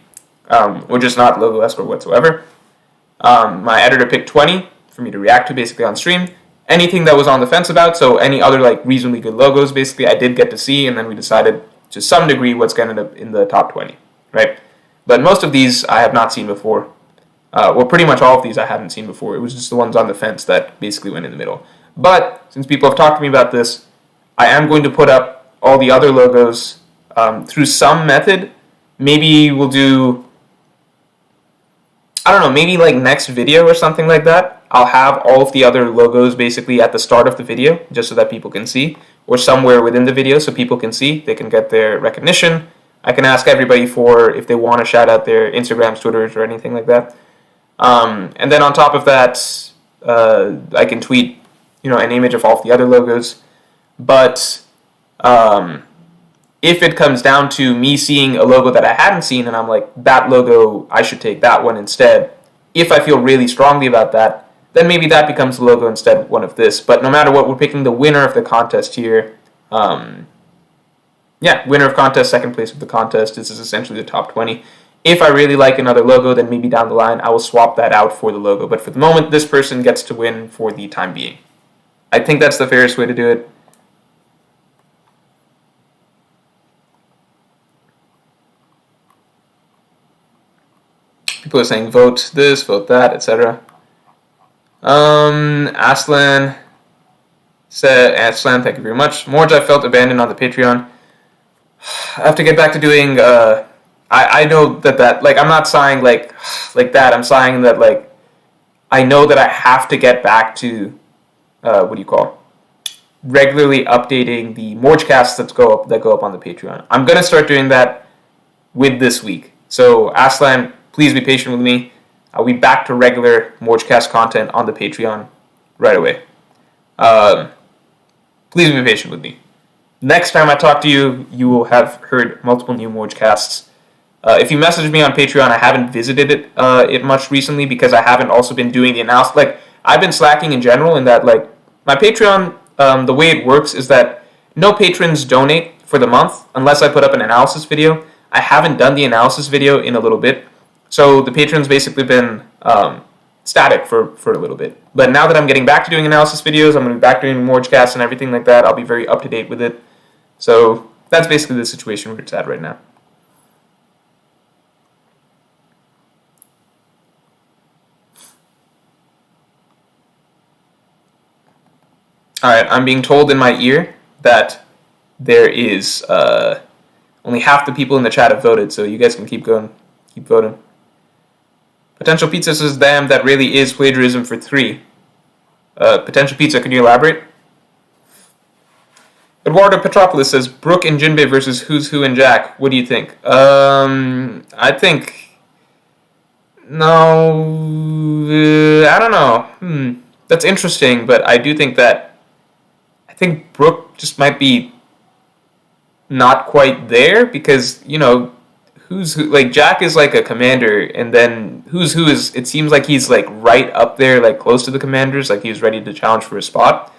or just not logo-esque or whatsoever. My editor picked 20 for me to react to basically on stream. Anything that was on the fence about, so any other like reasonably good logos, basically, I did get to see, and then we decided to some degree what's going to end up in the top 20, right? But most of these I have not seen before. Well, pretty much all of these I haven't seen before. It was just the ones on the fence that basically went in the middle. But since people have talked to me about this, I am going to put up all the other logos through some method. Maybe we'll do, I don't know, maybe like next video or something like that. I'll have all of the other logos basically at the start of the video, just so that people can see, or somewhere within the video so people can see, they can get their recognition. I can ask everybody for if they want to shout out their Instagrams, Twitters, or anything like that. And then on top of that, I can tweet, an image of all of the other logos. But if it comes down to me seeing a logo that I hadn't seen and I'm like, that logo, I should take that one instead, if I feel really strongly about that, then maybe that becomes the logo instead of one of this. But no matter what, we're picking the winner of the contest here. Winner of contest, second place of the contest. This is essentially the top 20. If I really like another logo, then maybe down the line I will swap that out for the logo. But for the moment, this person gets to win for the time being. I think that's the fairest way to do it. People are saying vote this, vote that, etc. Aslan, thank you very much. Morj, I felt abandoned on the Patreon. I have to get back to doing, I know that, like, I'm not sighing like that. I'm sighing that, like, I know that I have to get back to, regularly updating the Morjcasts that go up on the Patreon. I'm going to start doing that with this week. So, Aslan, please be patient with me. I'll be back to regular Morjcast content on the Patreon right away. Please be patient with me. Next time I talk to you, you will have heard multiple new Morjcasts. If you message me on Patreon, I haven't visited it much recently because I haven't also been doing the analysis. Like, I've been slacking in general in that, like, my Patreon, the way it works is that no patrons donate for the month unless I put up an analysis video. I haven't done the analysis video in a little bit. So the patrons basically been static for a little bit. But now that I'm getting back to doing analysis videos, I'm going to be back doing Morjcasts and everything like that. I'll be very up to date with it. So that's basically the situation where it's at right now. Alright, I'm being told in my ear that there is only half the people in the chat have voted, so you guys can keep going, keep voting. Potential Pizza says, damn, that really is plagiarism for 3. Potential Pizza, can you elaborate? Eduardo Petropolis says, Brooke and Jinbei versus Who's Who and Jack. What do you think? I think... No... I don't know. That's interesting, but I do think that... I think Brooke just might be not quite there, because, who's who. Like Jack is like a commander, and then who's who is. It seems like he's like right up there, like close to the commanders. Like he's ready to challenge for a spot.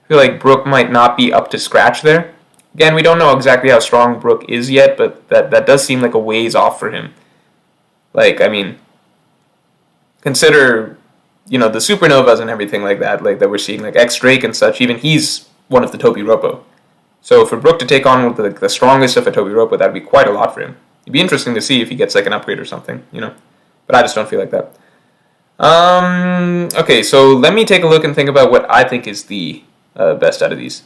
I feel like Brook might not be up to scratch there. Again, we don't know exactly how strong Brook is yet, but that does seem like a ways off for him. Like, I mean, consider, the supernovas and everything like that we're seeing, like X Drake and such, even he's one of the Tobi Roppo. So for Brook to take on the strongest of a Tobi Roppo, that'd be quite a lot for him. It'd be interesting to see if he gets like an upgrade or something, But I just don't feel like that. Okay, so let me take a look and think about what I think is the best out of these.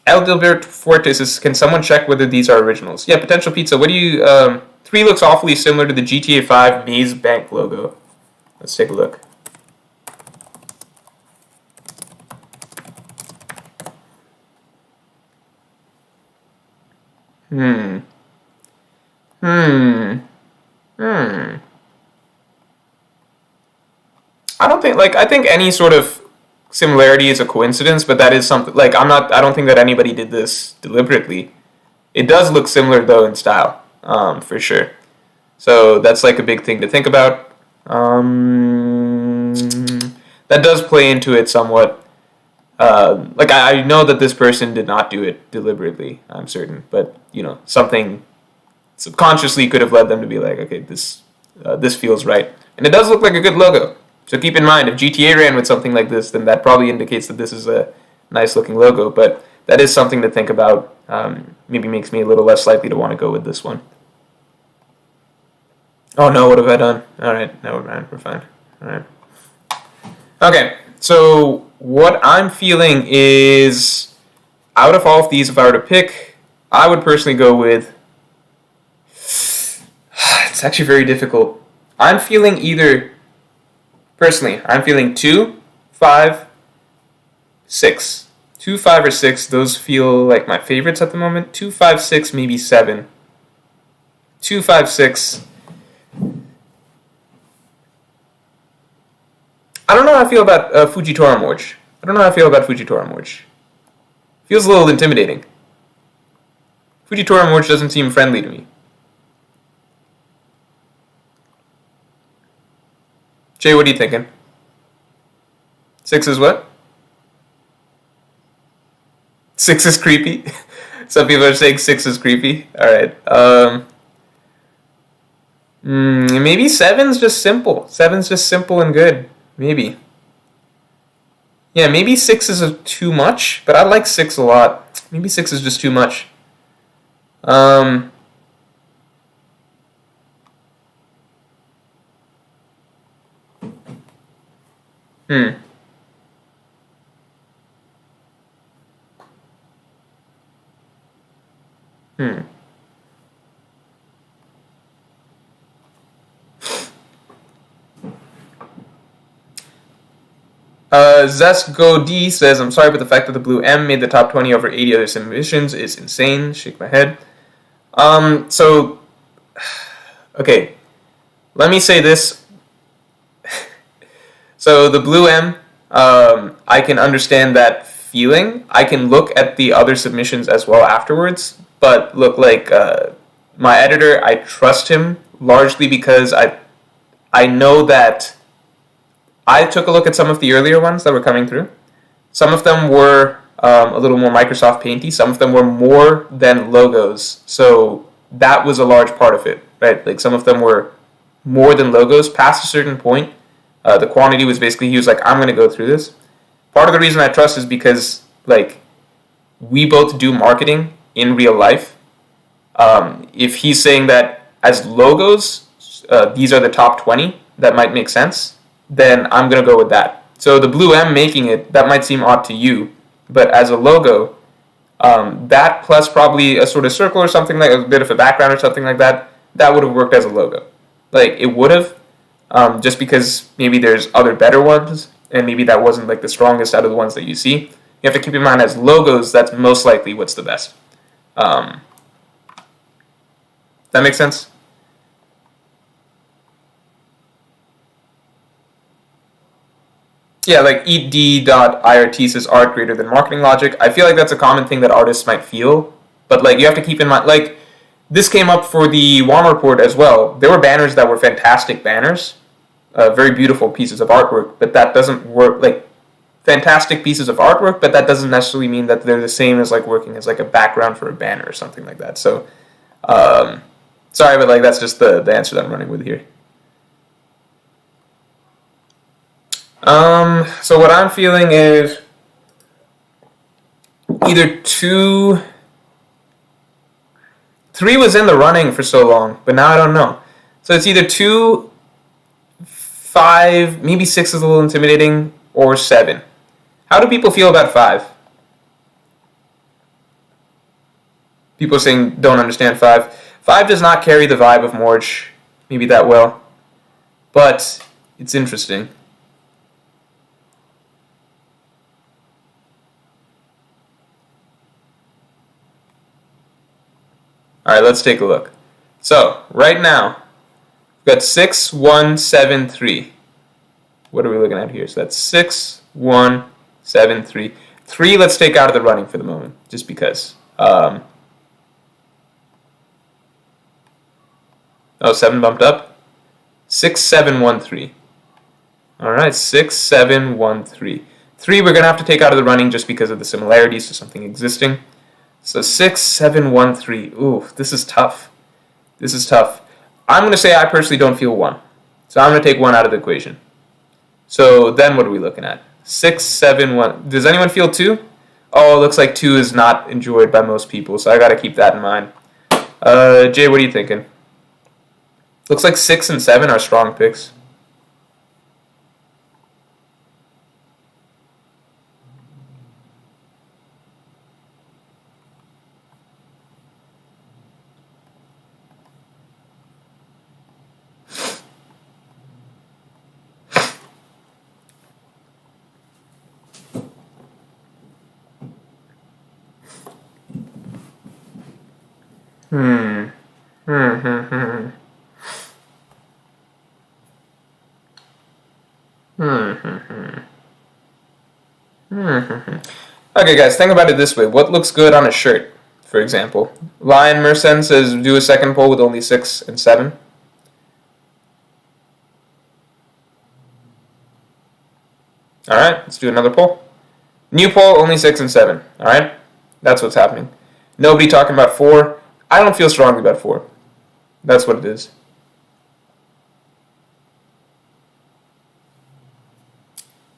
El Dilbert Fortis, can someone check whether these are originals? Yeah, Potential Pizza, what do you... 3 looks awfully similar to the GTA 5 Maze Bank logo. Let's take a look. I think any sort of similarity is a coincidence, but that is something, I don't think that anybody did this deliberately. It does look similar, though, in style, for sure. So that's, like, a big thing to think about. That does play into it somewhat. I know that this person did not do it deliberately, I'm certain, but, something subconsciously could have led them to be like, okay, this feels right. And it does look like a good logo. So keep in mind, if GTA ran with something like this, then that probably indicates that this is a nice-looking logo, but that is something to think about. Maybe makes me a little less likely to want to go with this one. Oh no, what have I done? Alright, never mind, we're fine. Alright. Okay, so what I'm feeling is, out of all of these, if I were to pick, I would personally go with... It's actually very difficult. I'm feeling either... Personally, I'm feeling 2, 5, 6. 2, 5, or 6, those feel like my favorites at the moment. 2, 5, 6, maybe 7. 2, 5, 6. I don't know how I feel about Fujitora Morj. Feels a little intimidating. Fujitora Morj doesn't seem friendly to me. Jay, what are you thinking? 6 is what? 6 is creepy? Some people are saying 6 is creepy. Alright. Maybe 7's just simple. 7's just simple and good. Maybe. Yeah, maybe 6 is too much, but I like 6 a lot. Maybe 6 is just too much. Zestgo D says, I'm sorry, but the fact that the Blue M made the top 20 over 80 other submissions is insane. Shake my head. Okay, let me say this. So the Blue M, I can understand that feeling. I can look at the other submissions as well afterwards, but look, my editor, I trust him largely because I know that I took a look at some of the earlier ones that were coming through. Some of them were a little more Microsoft Painty. Some of them were more than logos. So that was a large part of it, right? Like some of them were more than logos past a certain point. The quantity was basically, he was like, I'm going to go through this. Part of the reason I trust is because, we both do marketing in real life. If he's saying that as logos, these are the top 20, that might make sense. Then I'm going to go with that. So the Blue M making it, that might seem odd to you, but as a logo, that plus probably a sort of circle or something, like a bit of a background or something like that, that would have worked as a logo. It would have, just because maybe there's other better ones, and maybe that wasn't the strongest out of the ones that you see. You have to keep in mind as logos, that's most likely what's the best. That makes sense? Yeah, eatd.irt says art greater than marketing logic. I feel like that's a common thing that artists might feel, but you have to keep in mind, This came up for the WOM report as well. There were banners that were fantastic banners, very beautiful pieces of artwork, but that doesn't work, like, fantastic pieces of artwork, but that doesn't necessarily mean that they're the same as, like, working as, like, a background for a banner or something like that. So, sorry, but, like, that's just the answer that I'm running with here. So what I'm feeling is either 2... 3 was in the running for so long, but now I don't know. So it's either 2, 5, maybe 6 is a little intimidating, or 7. How do people feel about 5? People are saying don't understand 5. 5 does not carry the vibe of Morj, maybe that well, but it's interesting. Alright, let's take a look. So, right now, we've got 6, 1, 7, 3. What are we looking at here? So that's 6, 1, 7, 3. 3, let's take out of the running for the moment, just because. 7 bumped up. 6, 7, 1, 3. Alright, 6, 7, 1, 3. 3 we're going to have to take out of the running just because of the similarities to something existing. So 6, 7, 1, 3. Ooh, this is tough. This is tough. I'm going to say I personally don't feel 1. So I'm going to take 1 out of the equation. So then what are we looking at? 6, 7, 1. Does anyone feel 2? Oh, it looks like 2 is not enjoyed by most people, so I got to keep that in mind. Jay, what are you thinking? Looks like 6 and 7 are strong picks. Okay, guys, think about it this way. What looks good on a shirt, for example? Lion Mersen says do a second poll with only 6 and 7. Alright, let's do another poll. New poll, only 6 and 7. Alright? That's what's happening. Nobody talking about 4. I don't feel strongly about 4. That's what it is.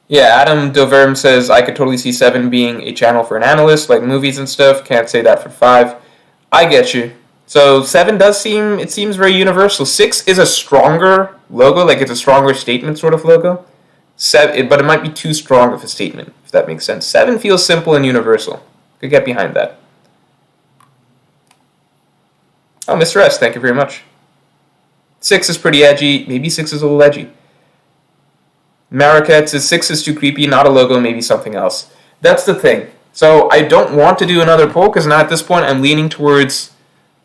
Yeah, Adam Doverm says, I could totally see 7 being a channel for an analyst, like movies and stuff. Can't say that for 5. I get you. So 7 does seems very universal. 6 is a stronger logo, like it's a stronger statement sort of logo. 7, but it might be too strong of a statement, if that makes sense. 7 feels simple and universal. Could get behind that. Oh, Mr. S, thank you very much. 6 is pretty edgy. Maybe 6 is a little edgy. Mariquette says 6 is too creepy, not a logo, maybe something else. That's the thing. So I don't want to do another poll because now at this point I'm leaning towards.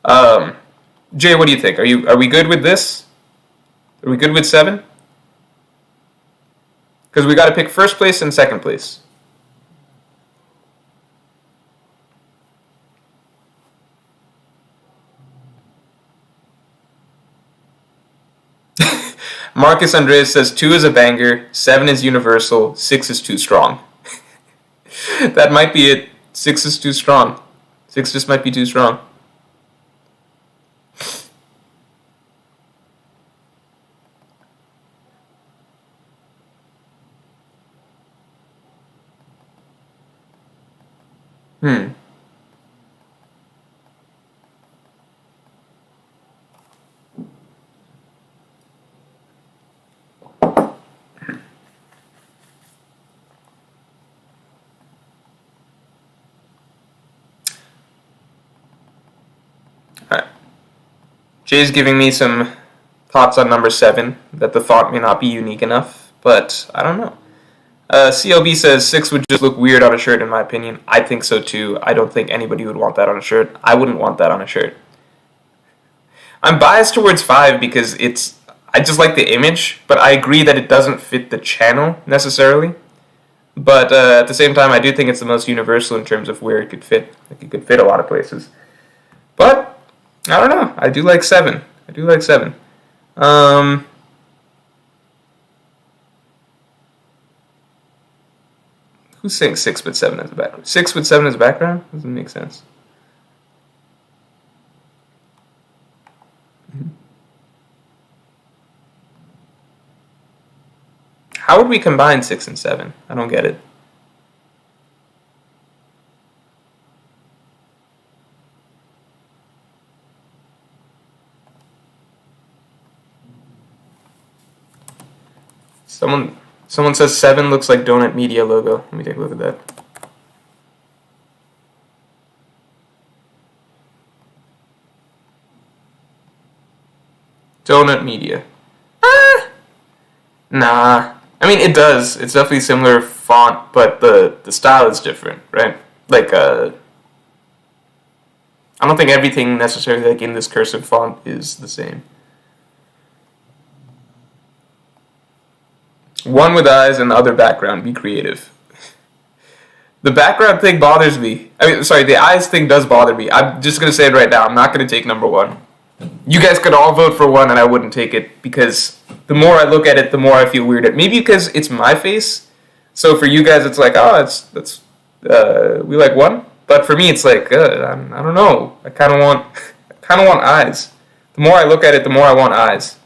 Jay, what do you think? Are we good with this? Are we good with 7? Because we got to pick first place and second place. Marcus Andreas says 2 is a banger, 7 is universal, 6 is too strong. That might be it. 6 is too strong. 6 just might be too strong. Jay's giving me some thoughts on number 7, that the font may not be unique enough, but I don't know. CLB says 6 would just look weird on a shirt, in my opinion. I think so too. I don't think anybody would want that on a shirt. I wouldn't want that on a shirt. I'm biased towards 5 because I just like the image, but I agree that it doesn't fit the channel necessarily. But at the same time, I do think it's the most universal in terms of where it could fit. Like, it could fit a lot of places. But I don't know. I do like 7. I do like 7. Who's saying 6 with 7 as a background? 6 with 7 as a background? Doesn't make sense. How would we combine 6 and 7? I don't get it. Someone says 7 looks like Donut Media logo. Let me take a look at that. Donut Media. Nah. I mean, it does. It's definitely similar font, but the style is different, right? Like, I don't think everything necessarily, like, in this cursive font is the same. One with eyes and the other background. Be creative. The background thing bothers me. I mean, sorry, the eyes thing does bother me. I'm just going to say it right now. I'm not going to take number 1. You guys could all vote for 1 and I wouldn't take it because the more I look at it, the more I feel weird. Maybe because it's my face. So for you guys, it's like, oh, we like 1. But for me, it's like, I don't know. I kind of want eyes. The more I look at it, the more I want eyes.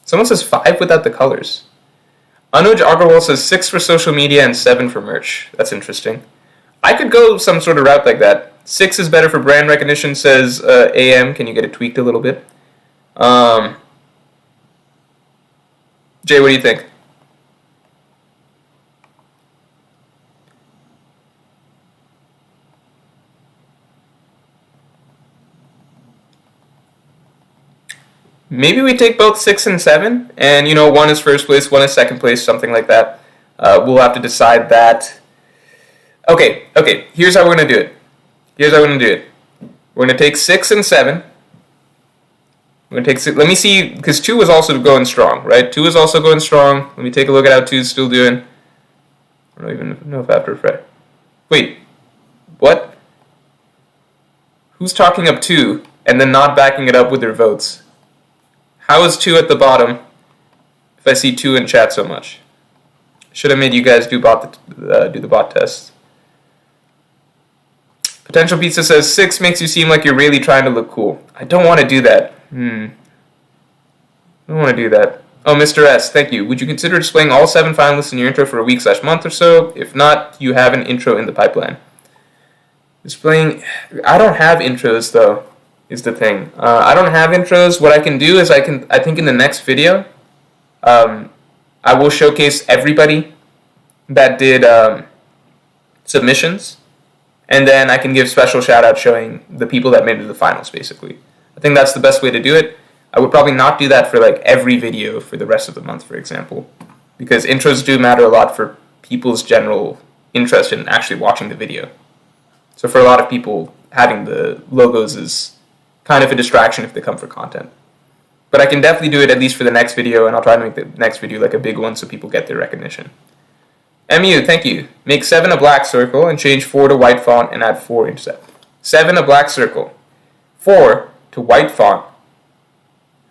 Someone says 5 without the colors. Anuj Agarwal says 6 for social media and 7 for merch. That's interesting. I could go some sort of route like that. 6 is better for brand recognition, says AM. Can you get it tweaked a little bit? Jay, what do you think? Maybe we take both 6 and 7, and 1 is first place, 1 is second place, something like that. We'll have to decide that. Okay, here's how we're going to do it. We're going to take 6 and 7. We're going to take 6. Let me see, because 2 is also going strong, right? 2 is also going strong. Let me take a look at how 2 is still doing. I don't even know if I have to refresh. Wait, what? Who's talking up 2 and then not backing it up with their votes? How is 2 at the bottom if I see 2 in chat so much? Should have made you guys do the bot test. Potential Pizza says 6 makes you seem like you're really trying to look cool. I don't want to do that. I don't want to do that. Oh, Mr. S, thank you. Would you consider displaying all 7 finalists in your intro for a week/month or so? If not, you have an intro in the pipeline. Displaying... I don't have intros, though, is the thing. I don't have intros. What I can do is I think in the next video, I will showcase everybody that did submissions, and then I can give special shout-outs showing the people that made it to the finals, basically. I think that's the best way to do it. I would probably not do that for like every video for the rest of the month, for example, because intros do matter a lot for people's general interest in actually watching the video. So for a lot of people, having the logos is kind of a distraction if they come for content. But I can definitely do it at least for the next video, and I'll try to make the next video like a big one so people get their recognition. MU, thank you. Make 7 a black circle and change 4 to white font and add 4 into 7. 7 a black circle. 4 to white font.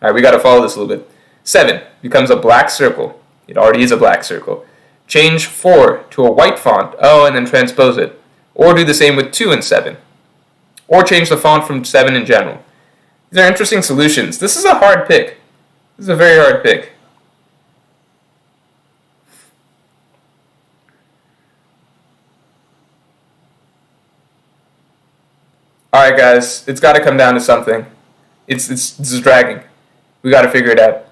Alright, we got to follow this a little bit. 7 becomes a black circle. It already is a black circle. Change 4 to a white font. Oh, and then transpose it. Or do the same with 2 and 7. Or change the font from 7 in general. These are interesting solutions. This is a hard pick. This is a very hard pick. Alright guys, it's got to come down to something. This is dragging. We got to figure it out.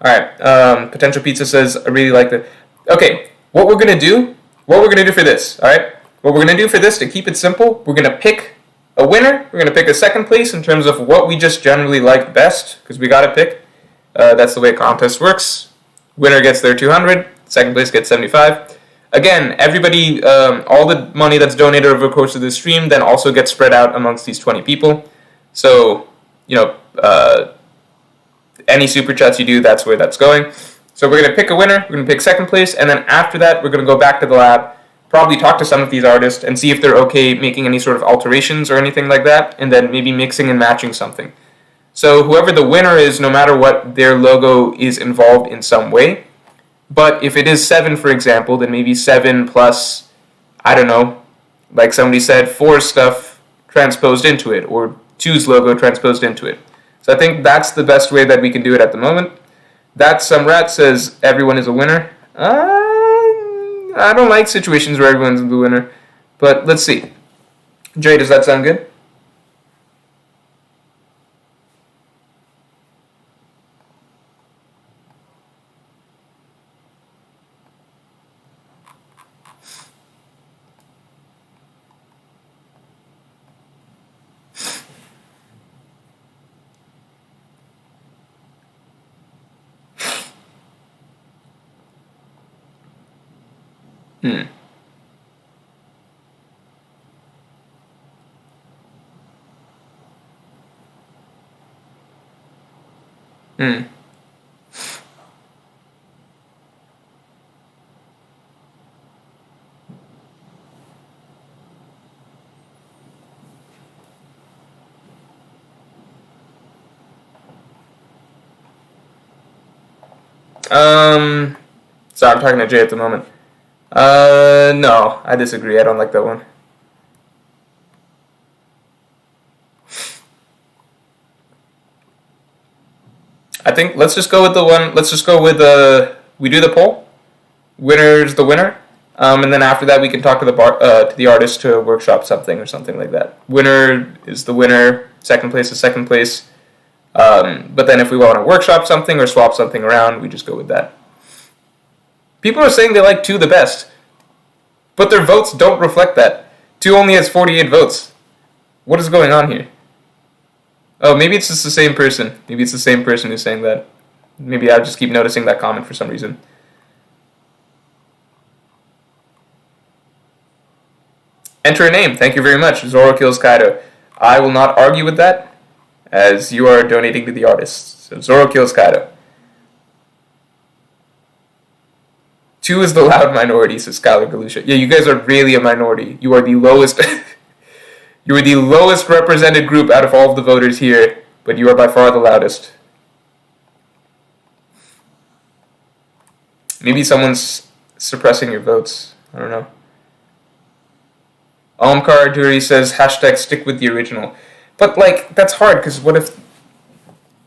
Alright, Potential Pizza says, I really like that. Okay, what we're going to do for this, alright? What we're going to do for this, to keep it simple, we're going to pick a winner. We're going to pick a second place in terms of what we just generally like best, because we got to pick. That's the way a contest works. Winner gets their 200, second place gets 75. Again, everybody, all the money that's donated over the course of this stream then also gets spread out amongst these 20 people. So, any super chats you do, that's where that's going. So we're going to pick a winner, we're going to pick second place, and then after that, we're going to go back to the lab, probably talk to some of these artists and see if they're okay making any sort of alterations or anything like that, and then maybe mixing and matching something. So whoever the winner is, no matter what, their logo is involved in some way. But if it is 7, for example, then maybe 7 plus, I don't know, like somebody said, 4 stuff transposed into it, or 2's logo transposed into it. So I think that's the best way that we can do it at the moment. That Some Rat says everyone is a winner. I don't like situations where everyone's the winner, but let's see. Jay, does that sound good? Hmm. Hmm. Sorry, I'm talking to Jay at the moment. No, I disagree. I don't like that one. I think let's just go with the one. Let's just go with we do the poll. Winner's the winner, and then after that we can talk to the artist to workshop something or something like that. Winner is the winner. Second place is second place. But then if we want to workshop something or swap something around, we just go with that. People are saying they like 2 the best, but their votes don't reflect that. 2 only has 48 votes. What is going on here? Oh, maybe it's just the same person. Maybe it's the same person who's saying that. Maybe I just keep noticing that comment for some reason. Enter a name. Thank you very much. Zoro kills Kaido. I will not argue with that, as you are donating to the artist. So Zoro kills Kaido. 2 is the loud minority, says Skylar Galusha. Yeah, you guys are really a minority. You are the lowest. You are the lowest represented group out of all of the voters here, but you are by far the loudest. Maybe someone's suppressing your votes. I don't know. Omkar Duri says, hashtag stick with the original. But, like, that's hard, because what if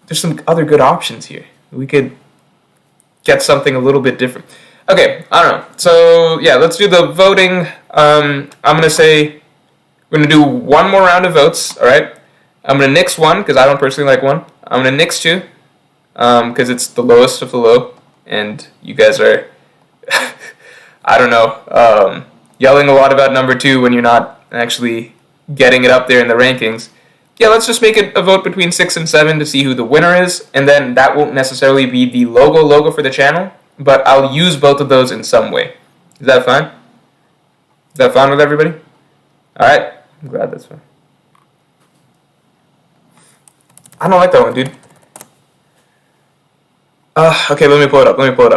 there's some other good options here? We could get something a little bit different. Okay, I don't know. So, yeah, let's do the voting. I'm going to say we're going to do one more round of votes, all right? I'm going to nix 1, because I don't personally like 1. I'm going to nix 2, because it's the lowest of the low, and you guys are, I don't know, yelling a lot about number 2 when you're not actually getting it up there in the rankings. Yeah, let's just make it a vote between 6 and 7 to see who the winner is, and then that won't necessarily be the logo for the channel, but I'll use both of those in some way. Is that fine? Is that fine with everybody? Alright, I'm glad that's fine. I don't like that one, dude. Okay, let me pull it up. Let me pull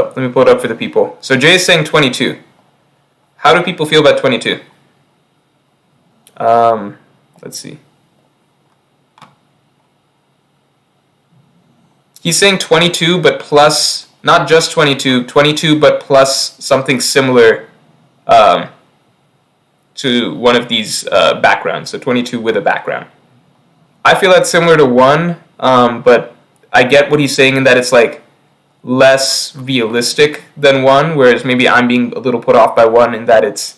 it up for the people. So Jay's saying 22. How do people feel about 22? Let's see. He's saying 22, but plus, not just 22, 22, but plus something similar to one of these backgrounds. So 22 with a background. I feel that's similar to 1, but I get what he's saying in that it's like less realistic than 1, whereas maybe I'm being a little put off by 1 in that it's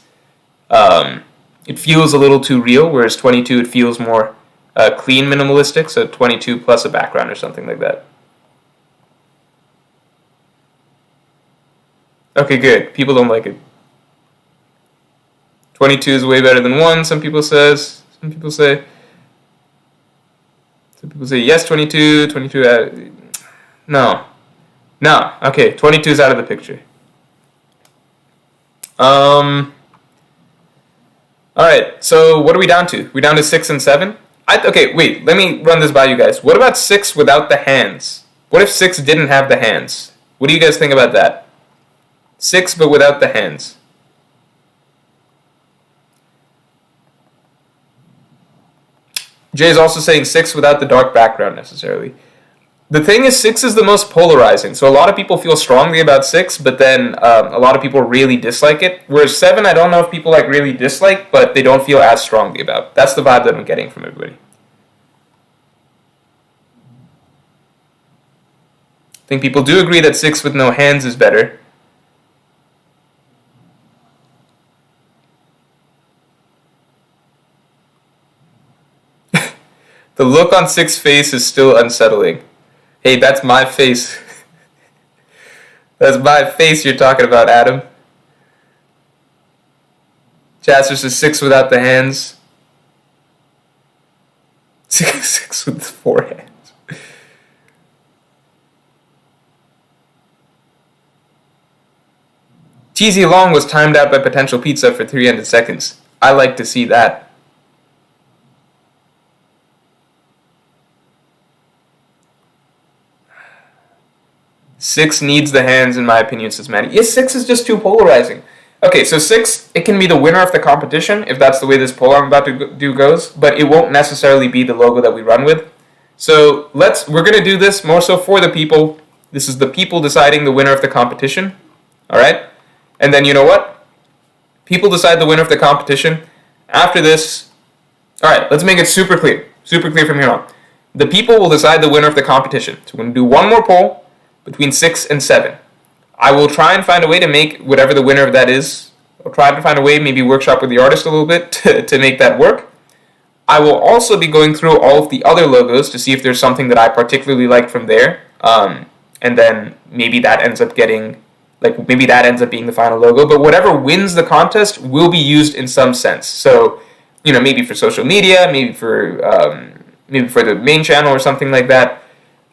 it feels a little too real, whereas 22 it feels more clean minimalistic, so 22 plus a background or something like that. Okay, good. People don't like it. 22 is way better than 1, some people say. Some people say yes, 22, 22, no. Okay, 22 is out of the picture. Alright, so what are we down to? We're down to 6 and 7? Okay, wait, let me run this by you guys. What about 6 without the hands? What if 6 didn't have the hands? What do you guys think about that? 6 but without the hands. Jay is also saying 6 without the dark background necessarily. The thing is, 6 is the most polarizing, so a lot of people feel strongly about 6, but then a lot of people really dislike it. Whereas 7, I don't know if people like really dislike, but they don't feel as strongly about. That's the vibe that I'm getting from everybody. I think people do agree that 6 with no hands is better. The look on 6's face is still unsettling. Hey, that's my face. That's my face you're talking about, Adam. Jasper says 6 without the hands. 6 with 4 hands. Cheesy Long was timed out by Potential Pizza for 300 seconds. I like to see that. 6 needs the hands, in my opinion, says Maddie. Yes, 6 is just too polarizing. Okay, so 6, it can be the winner of the competition, if that's the way this poll I'm about to do goes, but it won't necessarily be the logo that we run with. So we're going to do this more so for the people. This is the people deciding the winner of the competition. Alright? And then you know what? People decide the winner of the competition. After this, alright, let's make it super clear. Super clear from here on. The people will decide the winner of the competition. So we're going to do one more poll between 6 and 7. I will try and find a way to make whatever the winner of that is. I'll try to find a way, maybe workshop with the artist a little bit to make that work. I will also be going through all of the other logos to see if there's something that I particularly like from there. And then maybe that ends up being the final logo. But whatever wins the contest will be used in some sense. So, maybe for social media, maybe for the main channel or something like that.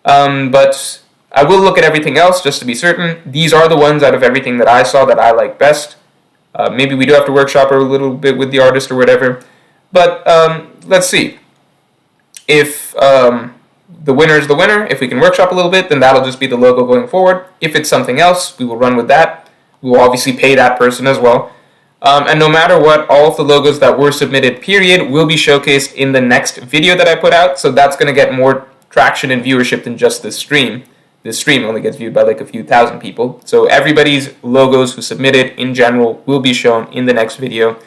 But I will look at everything else just to be certain. These are the ones out of everything that I saw that I like best. Maybe we do have to workshop a little bit with the artist or whatever. But let's see. If the winner is the winner, if we can workshop a little bit, then that'll just be the logo going forward. If it's something else, we will run with that. We will obviously pay that person as well. And no matter what, all of the logos that were submitted, period, will be showcased in the next video that I put out. So that's going to get more traction and viewership than just this stream. This stream only gets viewed by like a few thousand people. So everybody's logos who submitted in general will be shown in the next video,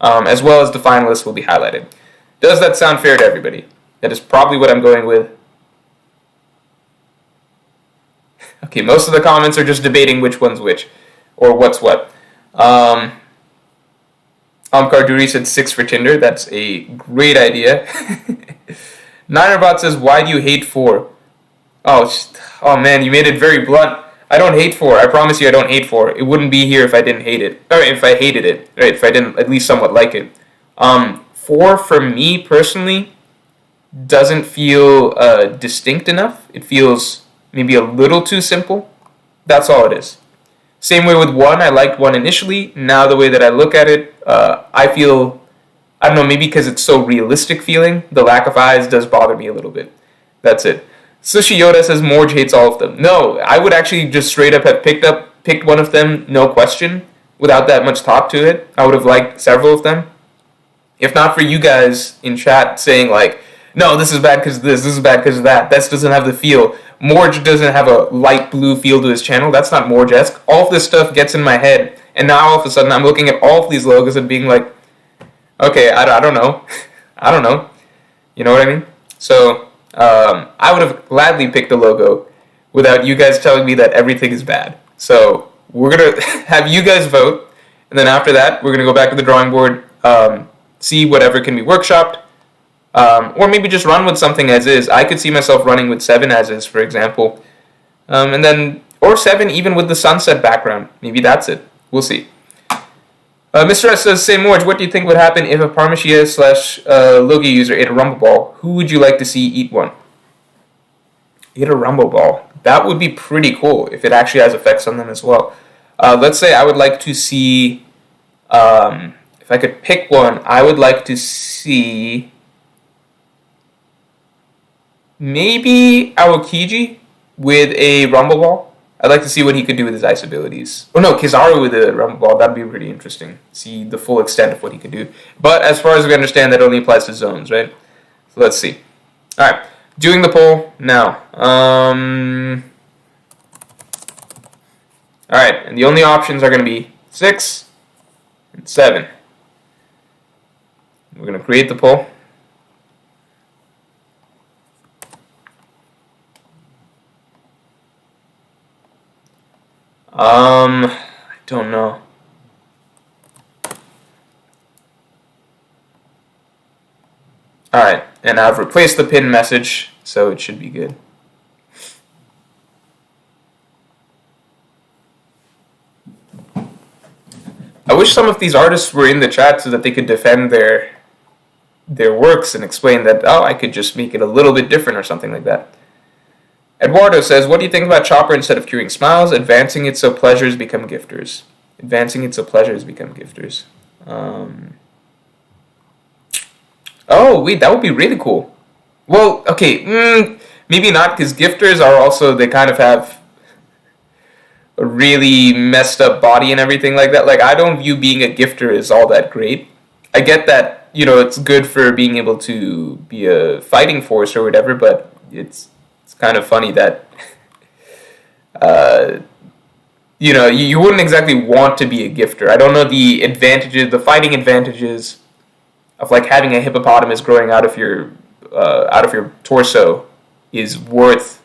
as well as the finalists will be highlighted. Does that sound fair to everybody? That is probably what I'm going with. Okay, most of the comments are just debating which one's which, or what's what. Karduri said 6 for Tinder. That's a great idea. Ninerbot says, why do you hate 4? Oh man, you made it very blunt. I don't hate 4. I promise you I don't hate 4. It wouldn't be here if I didn't hate it. Or if I hated it. Right, if I didn't at least somewhat like it. 4 for me personally doesn't feel distinct enough. It feels maybe a little too simple. That's all it is. Same way with 1. I liked 1 initially. Now the way that I look at it, I don't know, maybe because it's so realistic feeling, the lack of eyes does bother me a little bit. That's it. Sushi Yoda says Morj hates all of them. No, I would actually just straight up have picked one of them, no question, without that much thought to it. I would have liked several of them. If not for you guys in chat saying like, no, this is bad because of this is bad because of that. This doesn't have the feel. Morj doesn't have a light blue feel to his channel. That's not Morj-esque. All of this stuff gets in my head, and now all of a sudden I'm looking at all of these logos and being like, okay, I don't know. I don't know. You know what I mean? So I would have gladly picked a logo without you guys telling me that everything is bad. So we're going to have you guys vote, and then after that, we're going to go back to the drawing board, see whatever can be workshopped, or maybe just run with something as is. I could see myself running with 7 as is, for example, and then, or 7 even with the sunset background. Maybe that's it. We'll see. Mr. S says, say Morj, what do you think would happen if a Parmesia / Logia user ate a rumble ball? Who would you like to see eat one? Eat a rumble ball. That would be pretty cool if it actually has effects on them as well. Let's say I would like to see, if I could pick one, I would like to see maybe Aokiji with a rumble ball. I'd like to see what he could do with his ice abilities. Oh no, Kizaru with a rumble ball, that'd be pretty interesting. See the full extent of what he could do. But as far as we understand, that only applies to zones, right? So let's see. All right, doing the poll now. All right, and the only options are going to be 6 and 7. We're going to create the poll. I don't know. All right, and I've replaced the pin message, so it should be good. I wish some of these artists were in the chat so that they could defend their works and explain that, oh, I could just make it a little bit different or something like that. Eduardo says, what do you think about Chopper instead of curing smiles? Advancing it so pleasures become gifters. Advancing it so pleasures become gifters. Oh, wait, that would be really cool. Well, okay, maybe not, because gifters are also, they kind of have a really messed up body and everything like that. Like, I don't view being a gifter as all that great. I get that, it's good for being able to be a fighting force or whatever, but it's kind of funny that, you wouldn't exactly want to be a gifter. I don't know the advantages, the fighting advantages of like having a hippopotamus growing out of your torso is worth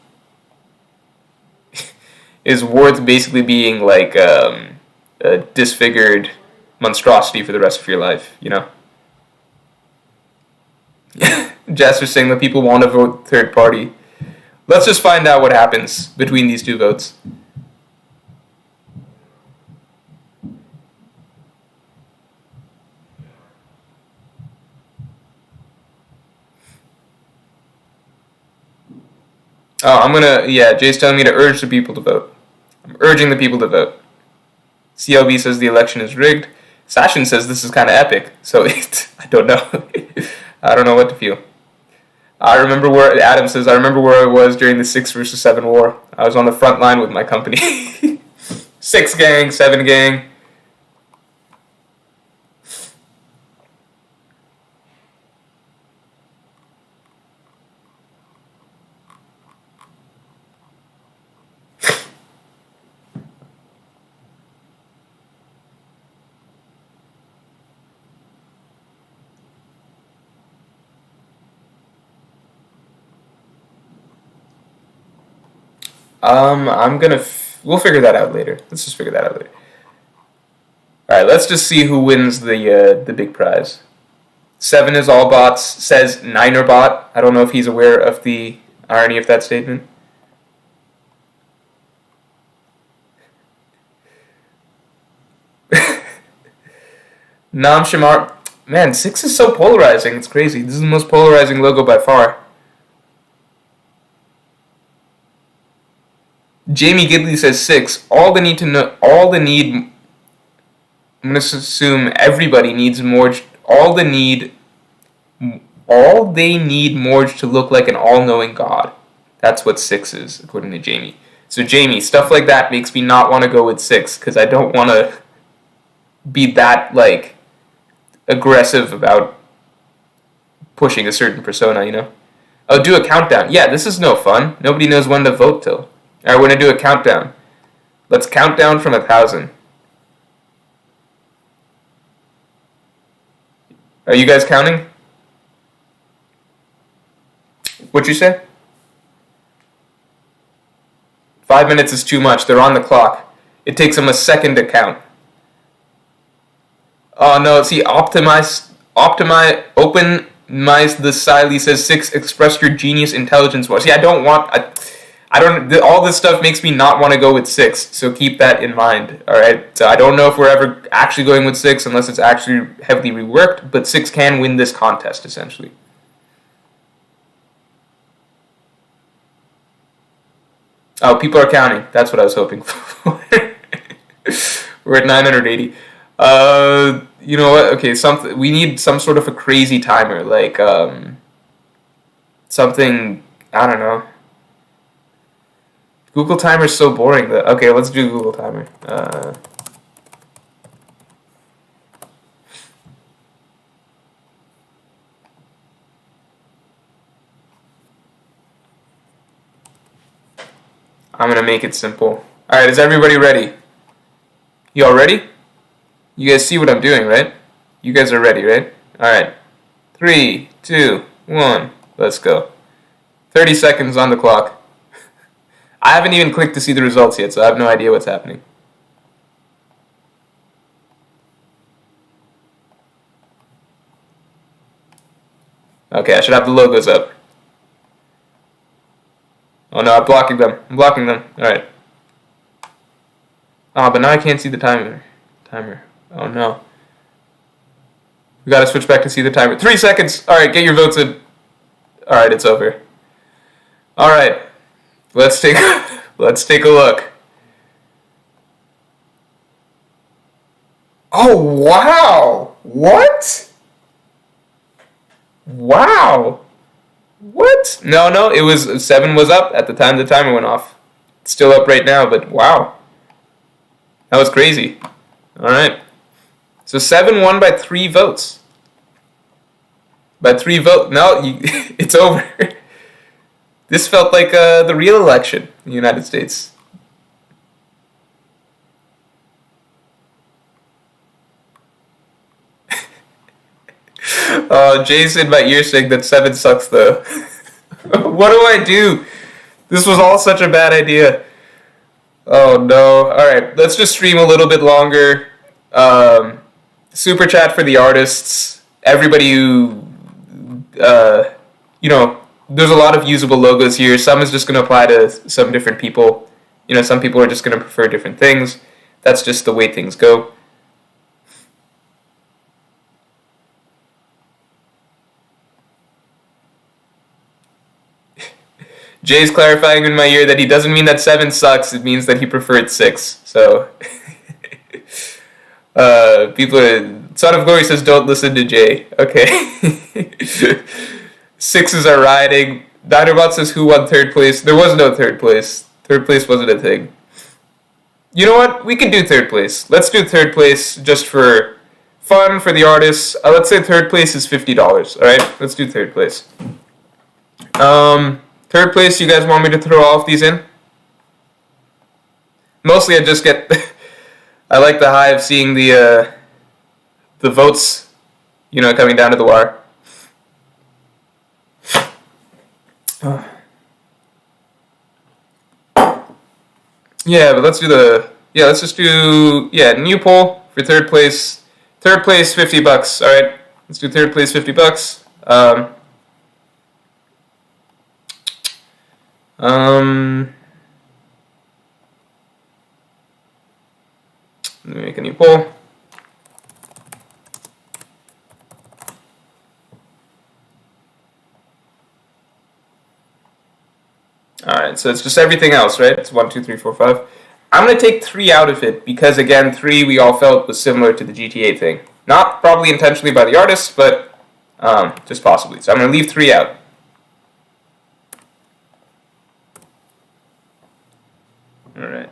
basically being like a disfigured monstrosity for the rest of your life. Jasper's saying that people want to vote third party. Let's just find out what happens between these two votes. Oh, Jay's telling me to urge the people to vote. I'm urging the people to vote. CLB says the election is rigged. Sashin says this is kind of epic. So, I don't know. I don't know what to feel. Adam says, I remember where I was during the 6 versus 7 war. I was on the front line with my company. 6 gang, 7 gang. We'll figure that out later. Let's just figure that out later. Alright, let's just see who wins the big prize. 7 is all bots, says Niner bot. I don't know if he's aware of the irony of that statement. Nam Shamar. Man, 6 is so polarizing. It's crazy. This is the most polarizing logo by far. Jamie Gidley says 6. I'm going to assume everybody needs Morj. All they need Morj to look like an all-knowing god. That's what 6 is, according to Jamie. So Jamie, stuff like that makes me not want to go with 6, because I don't want to be that, aggressive about pushing a certain persona, Oh, do a countdown. Yeah, this is no fun. Nobody knows when to vote till. Alright, we're going to do a countdown. Let's count down from 1,000. Are you guys counting? What'd you say? 5 minutes is too much. They're on the clock. It takes them a second to count. Oh no, see, optimize the Siley says 6, express your genius intelligence more. See, all this stuff makes me not want to go with 6, so keep that in mind, alright? So I don't know if we're ever actually going with 6 unless it's actually heavily reworked, but 6 can win this contest, essentially. Oh, people are counting. That's what I was hoping for. We're at 980. You know what? Okay, we need some sort of a crazy timer, like, something, I don't know. Google Timer is so boring. Okay, let's do Google Timer. I'm gonna make it simple. Alright, is everybody ready? You all ready? You guys see what I'm doing, right? You guys are ready, right? Alright. 3, 2, 1, let's go. 30 seconds on the clock. I haven't even clicked to see the results yet, so I have no idea what's happening. Okay, I should have the logos up. Oh no, I'm blocking them. Alright. Oh, but now I can't see the timer. Oh no. We gotta switch back to see the timer. 3 seconds! Alright, get your votes in. Alright, it's over. Alright. Let's take a look. Oh wow! What? Wow! What? No, it was 7 was up at the time the timer went off. It's still up right now, but wow. That was crazy. Alright. So 7 won by 3 votes. By 3 votes. No, it's over. This felt like the real election in the United States. Jason, my ear saying that 7 sucks though. What do I do? This was all such a bad idea. Oh no. Alright, let's just stream a little bit longer. Super chat for the artists. Everybody who, there's a lot of usable logos here. Some is just going to apply to some different people. Some people are just going to prefer different things. That's just the way things go. Jay's clarifying in my ear that he doesn't mean that 7 sucks. It means that he preferred 6. So, Son of Glory says don't listen to Jay. Okay. 6s are riding. Dinorbot says who won 3rd place. There was no 3rd place. 3rd place wasn't a thing. You know what? We can do 3rd place. Let's do 3rd place just for fun for the artists. Let's say 3rd place is $50. Alright? Let's do 3rd place. 3rd place, you guys want me to throw all of these in? Mostly I just get... I like the high of seeing the votes, coming down to the wire. Yeah, but let's just do new poll for 3rd place. 3rd place, $50. Alright, let's do 3rd place, $50. Let me make a new poll. Alright, so it's just everything else, right? It's 1, 2, 3, 4, 5. I'm going to take 3 out of it because, again, 3 we all felt was similar to the GTA thing. Not probably intentionally by the artists, but just possibly. So I'm going to leave 3 out. Alright.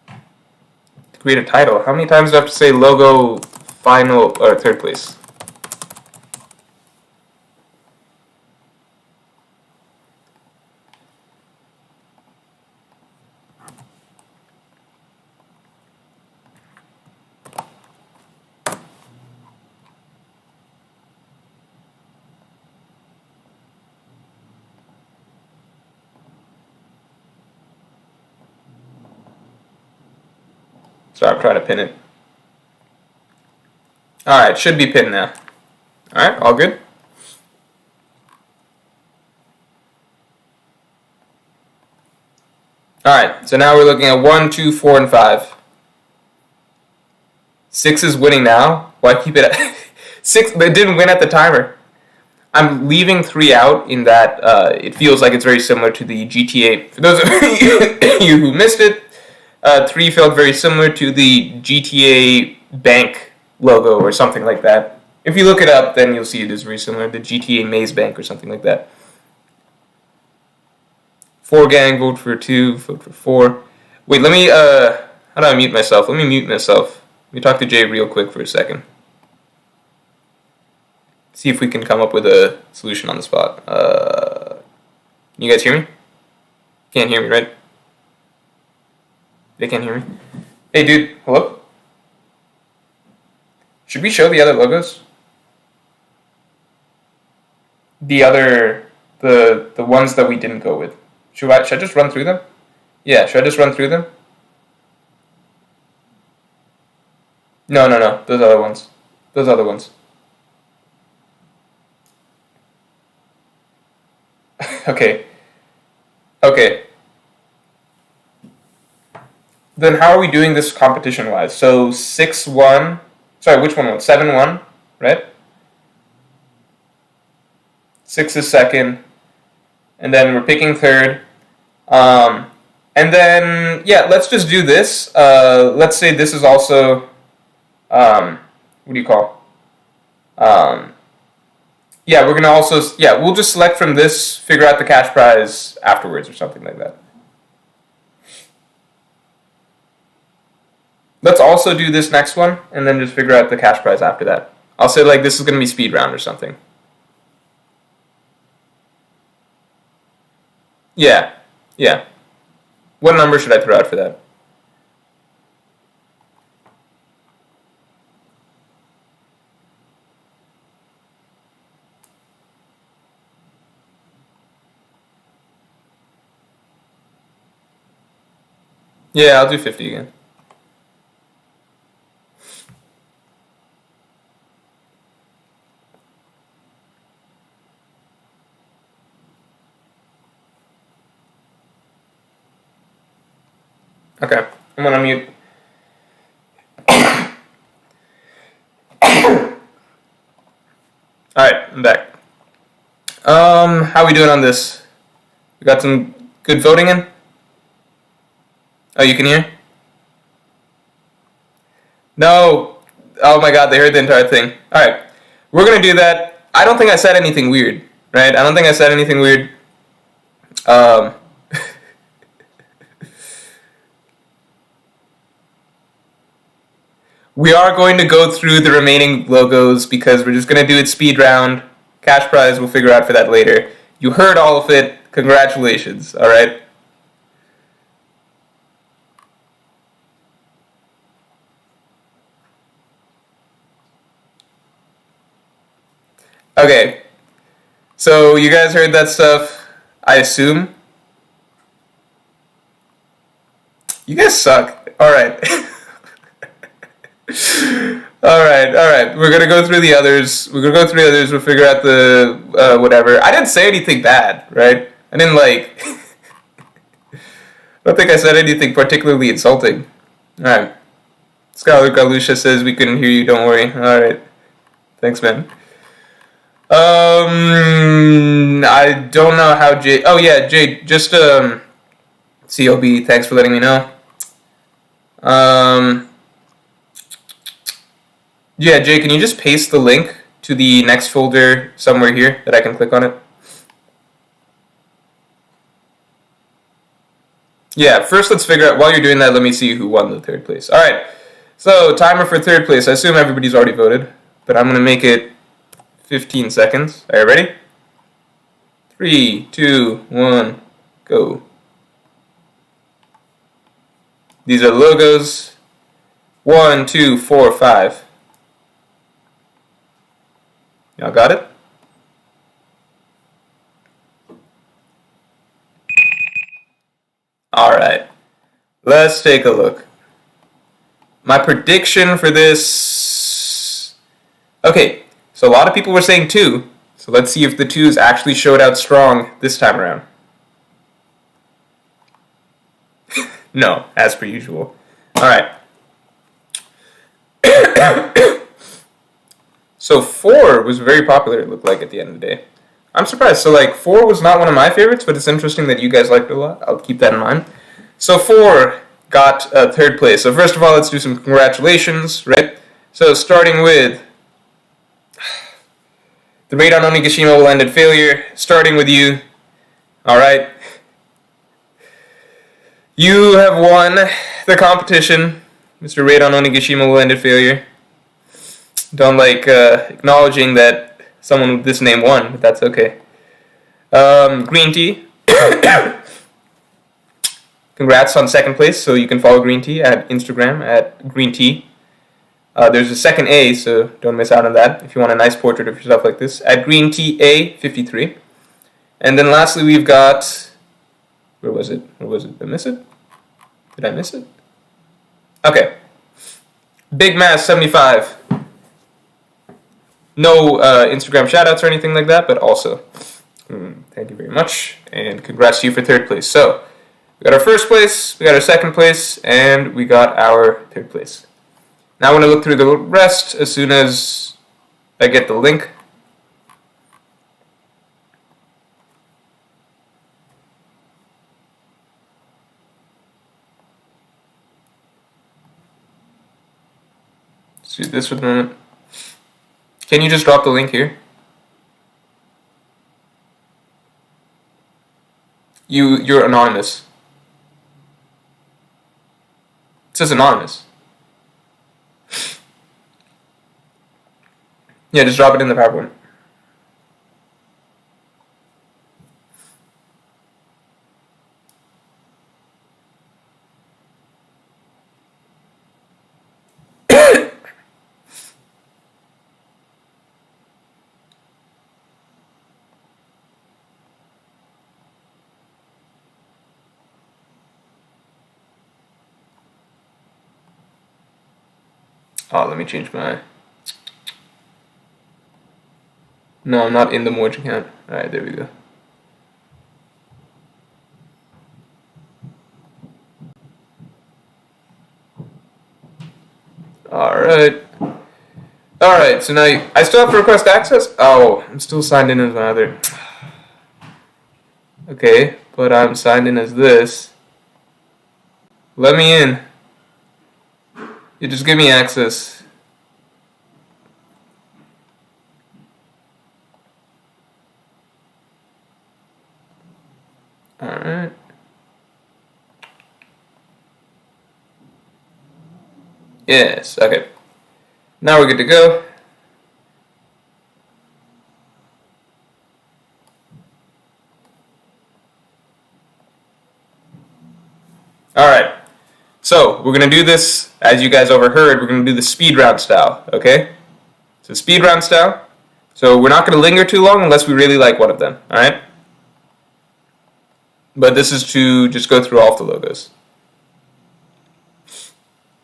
To create a title, how many times do I have to say logo, final, or 3rd place? So I'm trying to pin it. Alright, should be pinned now. Alright, all good? Alright, so now we're looking at 1, 2, 4, and 5. 6 is winning now. Why keep it at 6? It didn't win at the timer. I'm leaving 3 out in that it feels like it's very similar to the GTA. For those of you who missed it, 3 felt very similar to the GTA Bank logo or something like that. If you look it up, then you'll see it is very similar. The GTA Maze Bank or something like that. 4 gang, vote for 2, vote for 4. Wait, let me, how do I mute myself? Let me mute myself. Let me talk to Jay real quick for a second. See if we can come up with a solution on the spot. You guys hear me? Can't hear me, right? They can't hear me. Hey, dude. Hello? Should we show the other logos? The ones that we didn't go with. Should I just run through them? Yeah, should I just run through them? No. Those other ones. Those other ones. Okay. Then how are we doing this competition-wise? So 6-1. Sorry, which one was 7-1, right? 6 is second. And then we're picking third. And then, yeah, let's just do this. Let's say this is also, what do you call? Yeah, we're going to also, we'll just select from this, figure out the cash prize afterwards or something like that. Let's also do this next one, and then just figure out the cash prize after that. I'll say, like, this is going to be speed round or something. Yeah. What number should I throw out for that? Yeah, I'll do 50 again. Okay, I'm gonna mute. Alright, I'm back. How are we doing on this? We got some good voting in? Oh, you can hear? No! Oh my god, they heard the entire thing. Alright, we're gonna do that. I don't think I said anything weird, right? I don't think I said anything weird. We are going to go through the remaining logos because we're just going to do it speed round. Cash prize, we'll figure out for that later. You heard all of it. Congratulations, alright? Okay. So, you guys heard that stuff, I assume? You guys suck. Alright. Alright. We're gonna go through the others. We'll figure out the, whatever. I didn't say anything bad, right? I didn't, like... I don't think I said anything particularly insulting. Alright. Scholar Galusha says we couldn't hear you, don't worry. Alright. Thanks, man. I don't know how Jay... Oh, yeah, Jay, just, CLB, thanks for letting me know. Yeah, Jay, can you just paste the link to the next folder somewhere here that I can click on it? Yeah, first let's figure out, while you're doing that, let me see who won the third place. Alright, so timer for third place. I assume everybody's already voted, but I'm going to make it 15 seconds. Are you ready? 3, 2, 1, go. These are the logos. 1, 2, 4, 5. Y'all got it? Alright. Let's take a look. My prediction for this... Okay, so a lot of people were saying 2. So let's see if the 2s actually showed out strong this time around. No, as per usual. Alright. So 4 was very popular, it looked like, at the end of the day. I'm surprised. So, like, 4 was not one of my favorites, but it's interesting that you guys liked it a lot. I'll keep that in mind. So 4 got third place. So first of all, let's do some congratulations, right? So starting with... The raid on Onigashima will end in failure. Starting with you. Alright. You have won the competition. Mr. Raid on Onigashima will end in failure. Don't like acknowledging that someone with this name won, but that's okay. Green tea. congrats on second place. So you can follow Green Tea at Instagram at Green Tea. There's a second A, so don't miss out on that if you want a nice portrait of yourself like this, at Green Tea A53. And then lastly, we've got, where was it? Did I miss it? Did I miss it? Okay. Big Mass 75. No Instagram shoutouts or anything like that, but also thank you very much, and congrats to you for third place. So we got our first place, we got our second place, and we got our third place. Now I want to look through the rest as soon as I get the link. Let's do this for the moment. Can you just drop the link here? You're anonymous. It says anonymous. Yeah, just drop it in the PowerPoint. Oh, let me change my... No, I'm not in the Morj account. Alright, there we go. Alright, so now I still have to request access? Oh, I'm still signed in as my other... Okay, but I'm signed in as this. Let me in. You just give me access. Alright. Yes, okay. Now we're good to go. Alright. So, we're going to do this, as you guys overheard, we're going to do the speed round style, okay? So, speed round style. So, we're not going to linger too long unless we really like one of them, alright? But this is to just go through all of the logos.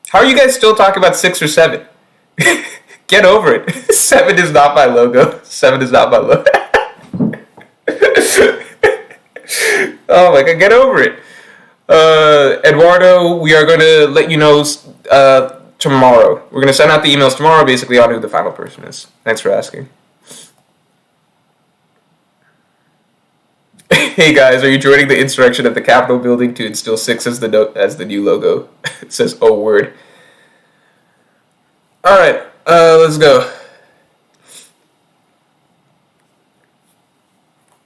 How are you guys still talking about 6 or 7? Get over it. 7 is not my logo. 7 is not my logo. Oh my god, get over it. Eduardo, we are going to let you know tomorrow. We're going to send out the emails tomorrow basically on who the final person is. Thanks for asking. Hey guys, are you joining the insurrection at the Capitol building to instill 6 as the new logo? It says, oh word. Alright, let's go.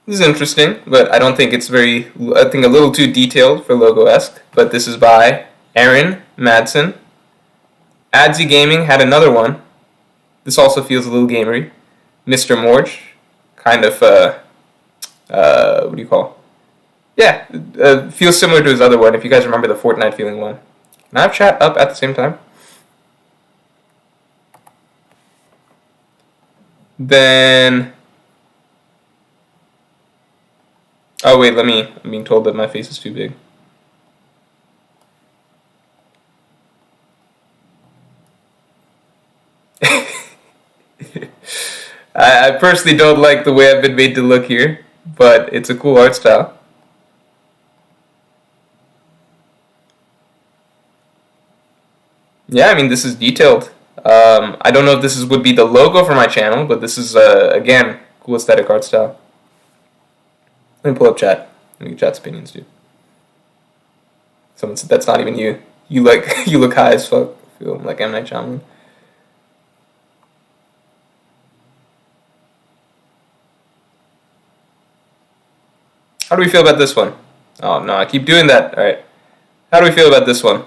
This is interesting, but I don't think it's I think a little too detailed for logo-esque. But this is by Aaron Madsen. Adsy Gaming had another one. This also feels a little gamery. Mr. Morj. Kind of, what do you call? Yeah, feels similar to his other one, if you guys remember the Fortnite feeling one. Can I have chat up at the same time? Then... Oh wait, I'm being told that my face is too big. I personally don't like the way I've been made to look here, but it's a cool art style. Yeah, I mean, this is detailed. I don't know if this would be the logo for my channel, but this is, again, cool aesthetic art style. Let me pull up chat. Let me get chat's opinions, too. Someone said that's not even you. You look high as fuck. I feel like M. Night Shyamalan. How do we feel about this one? Oh no, I keep doing that. Alright. How do we feel about this one?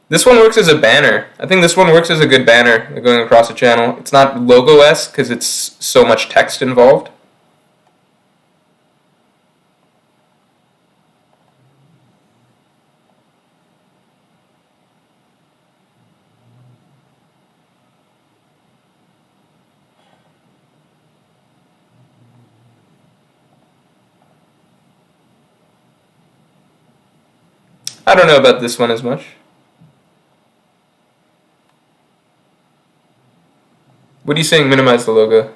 This one works as a banner. I think this one works as a good banner going across the channel. It's not logo-esque because it's so much text involved. I don't know about this one as much. What are you saying, minimize the logo?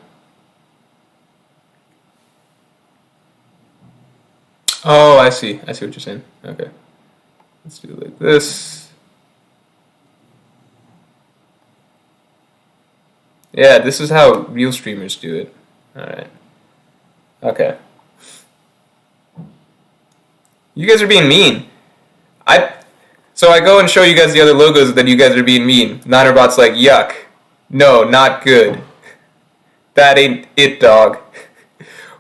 Oh, I see. I see what you're saying. Okay. Let's do it like this. Yeah, this is how real streamers do it. Alright. Okay. You guys are being mean. So I go and show you guys the other logos, then you guys are being mean. Ninerbot's like, yuck. No, not good. That ain't it, dog.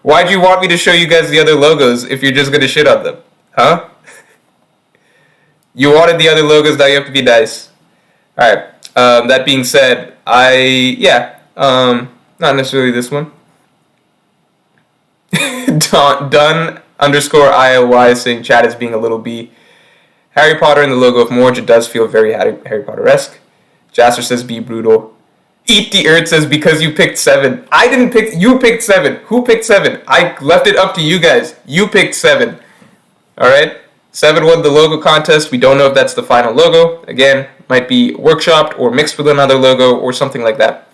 Why'd you want me to show you guys the other logos if you're just gonna shit on them? Huh? You wanted the other logos, now you have to be nice. Alright. That being said, not necessarily this one. Done underscore IOY saying chat is being a little B. Harry Potter and the logo of Morj, it does feel very Harry Potter-esque. Jasper says be brutal. Eat the Earth says because you picked 7. I didn't pick, you picked 7. Who picked 7? I left it up to you guys. You picked 7. Alright? 7 won the logo contest. We don't know if that's the final logo. Again, might be workshopped or mixed with another logo or something like that.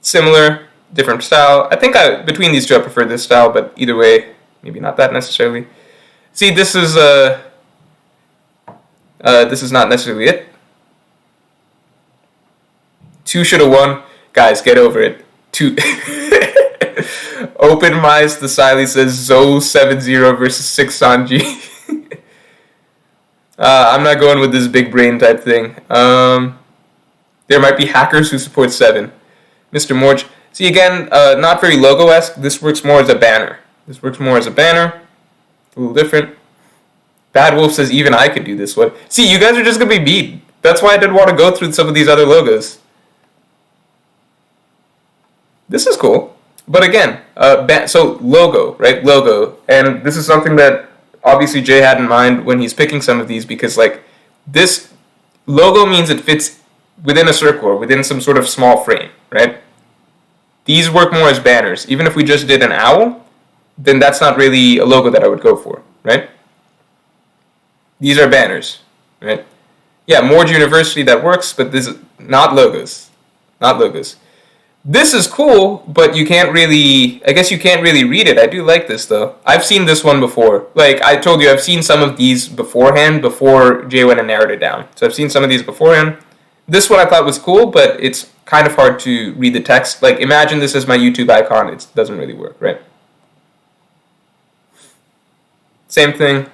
Similar, different style. I think between these two I prefer this style, but either way, maybe not that necessarily. See, this is not necessarily it. 2 should have won. Guys, get over it. 2. Open Mice, the Siley says Zo 7-0 versus 6 Sanji. I'm not going with this big brain type thing. There might be hackers who support 7. Mr. Morj. See, again, not very logo-esque. This works more as a banner. A little different. Bad Wolf says even I could do this one. See, you guys are just going to be mean. That's why I didn't want to go through some of these other logos. This is cool. But again, so logo, right? Logo. And this is something that obviously Jay had in mind when he's picking some of these because, like, this logo means it fits within a circle or within some sort of small frame, right? These work more as banners. Even if we just did an owl, then that's not really a logo that I would go for, right? These are banners, right? Yeah, Morj University, that works, but this is not logos. Not logos. This is cool, but you can't really, I guess you can't really read it. I do like this, though. I've seen this one before. Like, I told you, I've seen some of these beforehand, before Jay went and narrowed it down. So I've seen some of these beforehand. This one I thought was cool, but it's kind of hard to read the text. Like, imagine this as my YouTube icon. It doesn't really work, right? Same thing.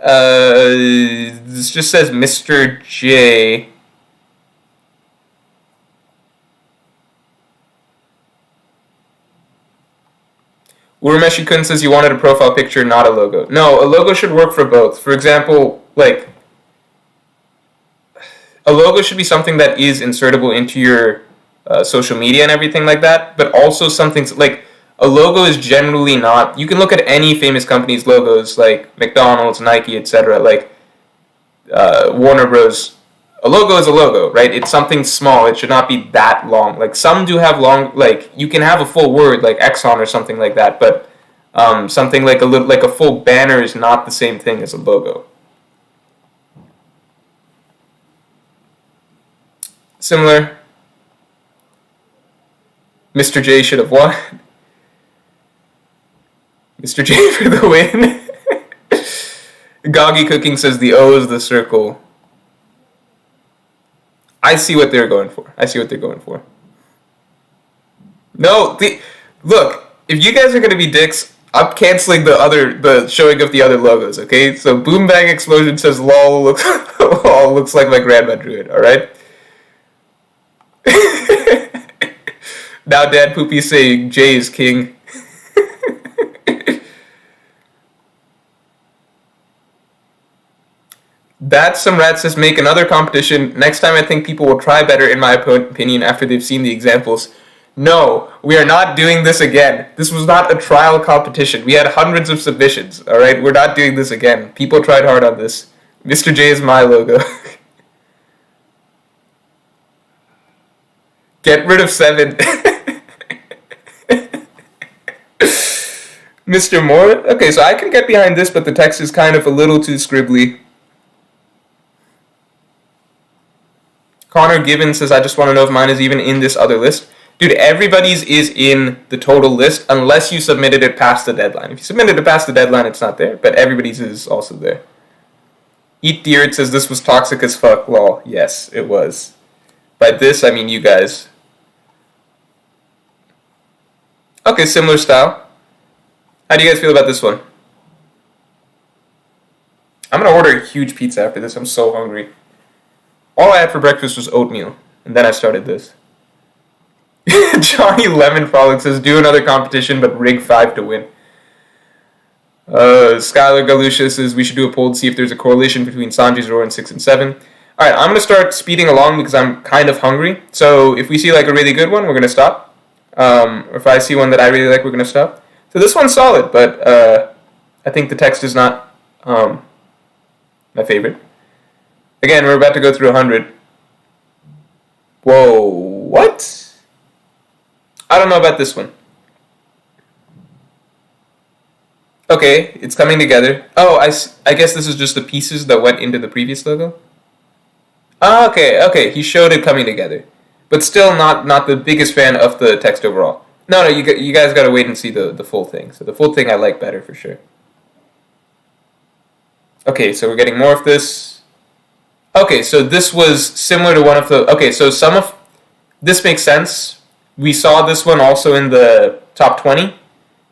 This just says Mr. J. Urameshi Kun says you wanted a profile picture, not a logo. No, a logo should work for both. For example, like, a logo should be something that is insertable into your social media and everything like that, but also something like a logo is generally not. You can look at any famous company's logos, like McDonald's, Nike, etc., like Warner Bros. A logo is a logo, right? It's something small. It should not be that long. Like, some do have long, like, you can have a full word, like Exxon or something like that, but something like a full banner is not the same thing as a logo. Similar. Mr. J should have won. Mr. J for the win. Goggy Cooking says the O is the circle. I see what they're going for. No, look, if you guys are gonna be dicks, I'm canceling the showing of the other logos, okay? So Boom Bang Explosion says lol looks like my grandma drew it, alright? Now Dad Poopy's saying Jay is king. That's some rat says make another competition. Next time I think people will try better in my opinion after they've seen the examples. No, we are not doing this again. This was not a trial competition. We had hundreds of submissions, alright? We're not doing this again. People tried hard on this. Mr. J is my logo. Get rid of 7. Mr. Moore? Okay, so I can get behind this, but the text is kind of a little too scribbly. Connor Gibbons says, I just want to know if mine is even in this other list. Dude, everybody's is in the total list unless you submitted it past the deadline. If you submitted it past the deadline, it's not there, but everybody's is also there. Eat Deer, it says this was toxic as fuck. Lol. Yes, it was. By this, I mean you guys. Okay, similar style. How do you guys feel about this one? I'm gonna order a huge pizza after this. I'm so hungry. All I had for breakfast was oatmeal, and then I started this. Johnny Lemon Frolic says, do another competition, but rig 5 to win. Skylar Galusha says, we should do a poll to see if there's a correlation between Sanji's roar and 6 and 7. Alright, I'm going to start speeding along because I'm kind of hungry. So if we see like a really good one, we're going to stop. Or if I see one that I really like, we're going to stop. So this one's solid, but I think the text is not my favorite. Again, we're about to go through 100. Whoa, what? I don't know about this one. Okay, it's coming together. Oh, I guess this is just the pieces that went into the previous logo. Ah, okay, he showed it coming together. But still not the biggest fan of the text overall. No, you guys gotta wait and see the full thing. So the full thing I like better for sure. Okay, so we're getting more of this. Okay, so this was similar to one of the... Okay, so some of... This makes sense. We saw this one also in the top 20.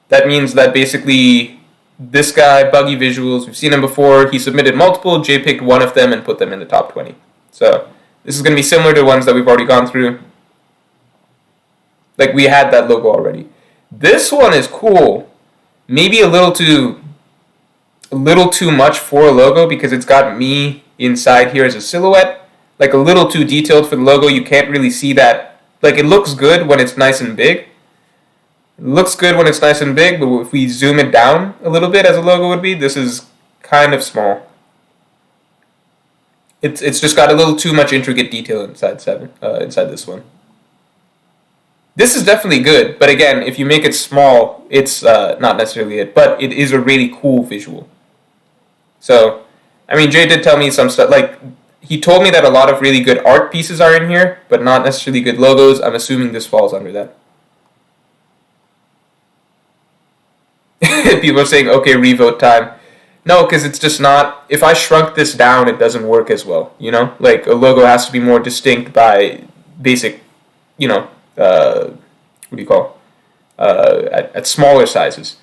That means that basically this guy, Buggy Visuals, we've seen him before. He submitted multiple. Jay picked one of them and put them in the top 20. So this is going to be similar to ones that we've already gone through. Like we had that logo already. This one is cool. Maybe a little too much for a logo because it's got me inside here as a silhouette. Like a little too detailed for the logo. You can't really see that. Like, it looks good when it's nice and big. It looks good when it's nice and big, but if we zoom it down a little bit as a logo would be, this is kind of small. It's just got a little too much intricate detail inside this one. This is definitely good, but again, if you make it small, it's not necessarily it, but it is a really cool visual. So, I mean, Jay did tell me some stuff, like... He told me that a lot of really good art pieces are in here, but not necessarily good logos. I'm assuming this falls under that. People are saying, okay, revote time. No, because it's just not... If I shrunk this down, it doesn't work as well, you know? Like, a logo has to be more distinct by basic, you know, what do you call? At smaller sizes.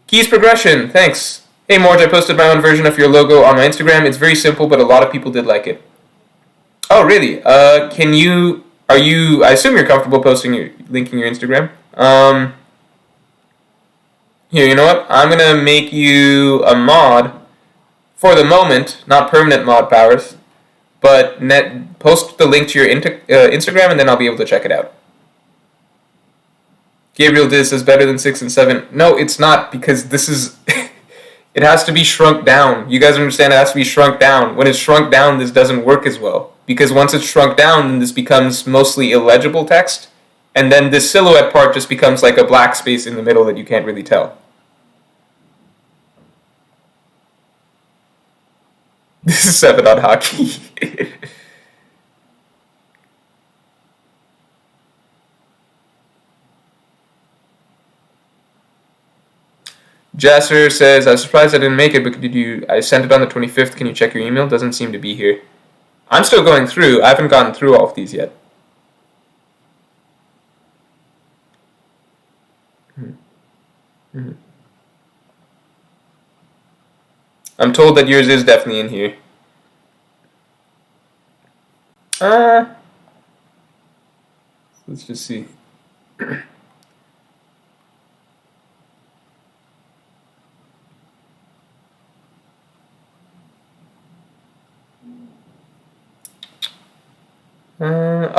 Keys progression, thanks. Hey Morj, I posted my own version of your logo on my Instagram. It's very simple, but a lot of people did like it. Oh, really? I assume you're comfortable linking your Instagram. Here, you know what? I'm gonna make you a mod for the moment, not permanent mod powers, but post the link to your Instagram and then I'll be able to check it out. Gabriel Diz says better than 6 and 7. No, it's not, because this is... It has to be shrunk down. You guys understand it has to be shrunk down. When it's shrunk down, this doesn't work as well. Because once it's shrunk down, then this becomes mostly illegible text. And then this silhouette part just becomes like a black space in the middle that you can't really tell. This is 7 on hockey. Jasser says, I was surprised I didn't make it, but I sent it on the 25th. Can you check your email? Doesn't seem to be here. I'm still going through. I haven't gotten through all of these yet. I'm told that yours is definitely in here. Let's just see.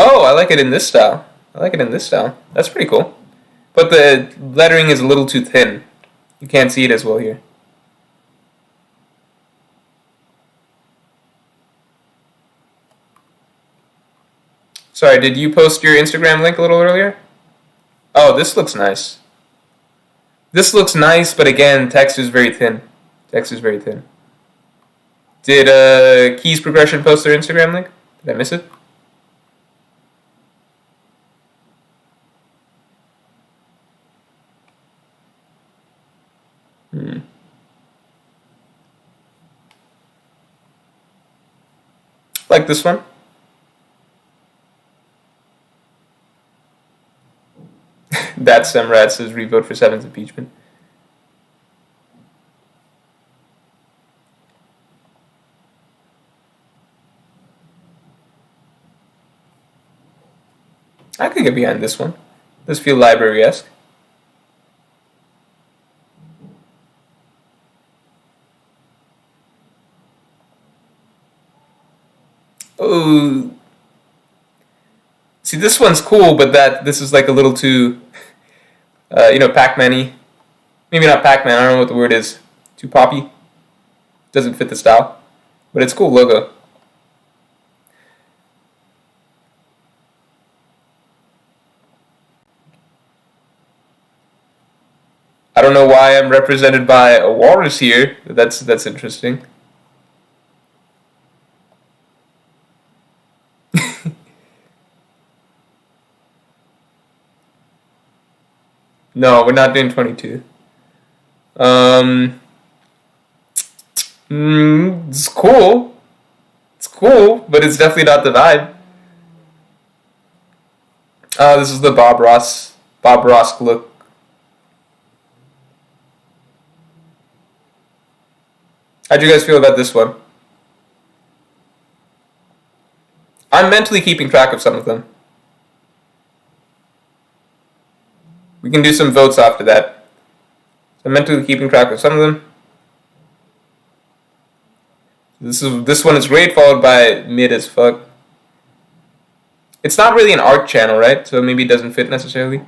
Oh, I like it in this style. That's pretty cool. But the lettering is a little too thin. You can't see it as well here. Sorry, did you post your Instagram link a little earlier? Oh, this looks nice. This looks nice, but again, text is very thin. Text is very thin. Did Keys Progression post their Instagram link? Did I miss it? Like this one. That Semrad says revote for 7th impeachment. I could get behind this one. This feel library-esque. Oh, see, this one's cool, but this is like a little too, Pac-Man-y. Maybe not Pac-Man. I don't know what the word is. Too poppy. Doesn't fit the style, but it's a cool logo. I don't know why I'm represented by a walrus here. That's interesting. No, we're not doing 22. It's cool. It's cool, but it's definitely not the vibe. This is the Bob Ross look. How'd you guys feel about this one? I'm mentally keeping track of some of them. We can do some votes after that. So I'm mentally keeping track of some of them. This one is great, followed by mid as fuck. It's not really an art channel, right? So maybe it doesn't fit necessarily.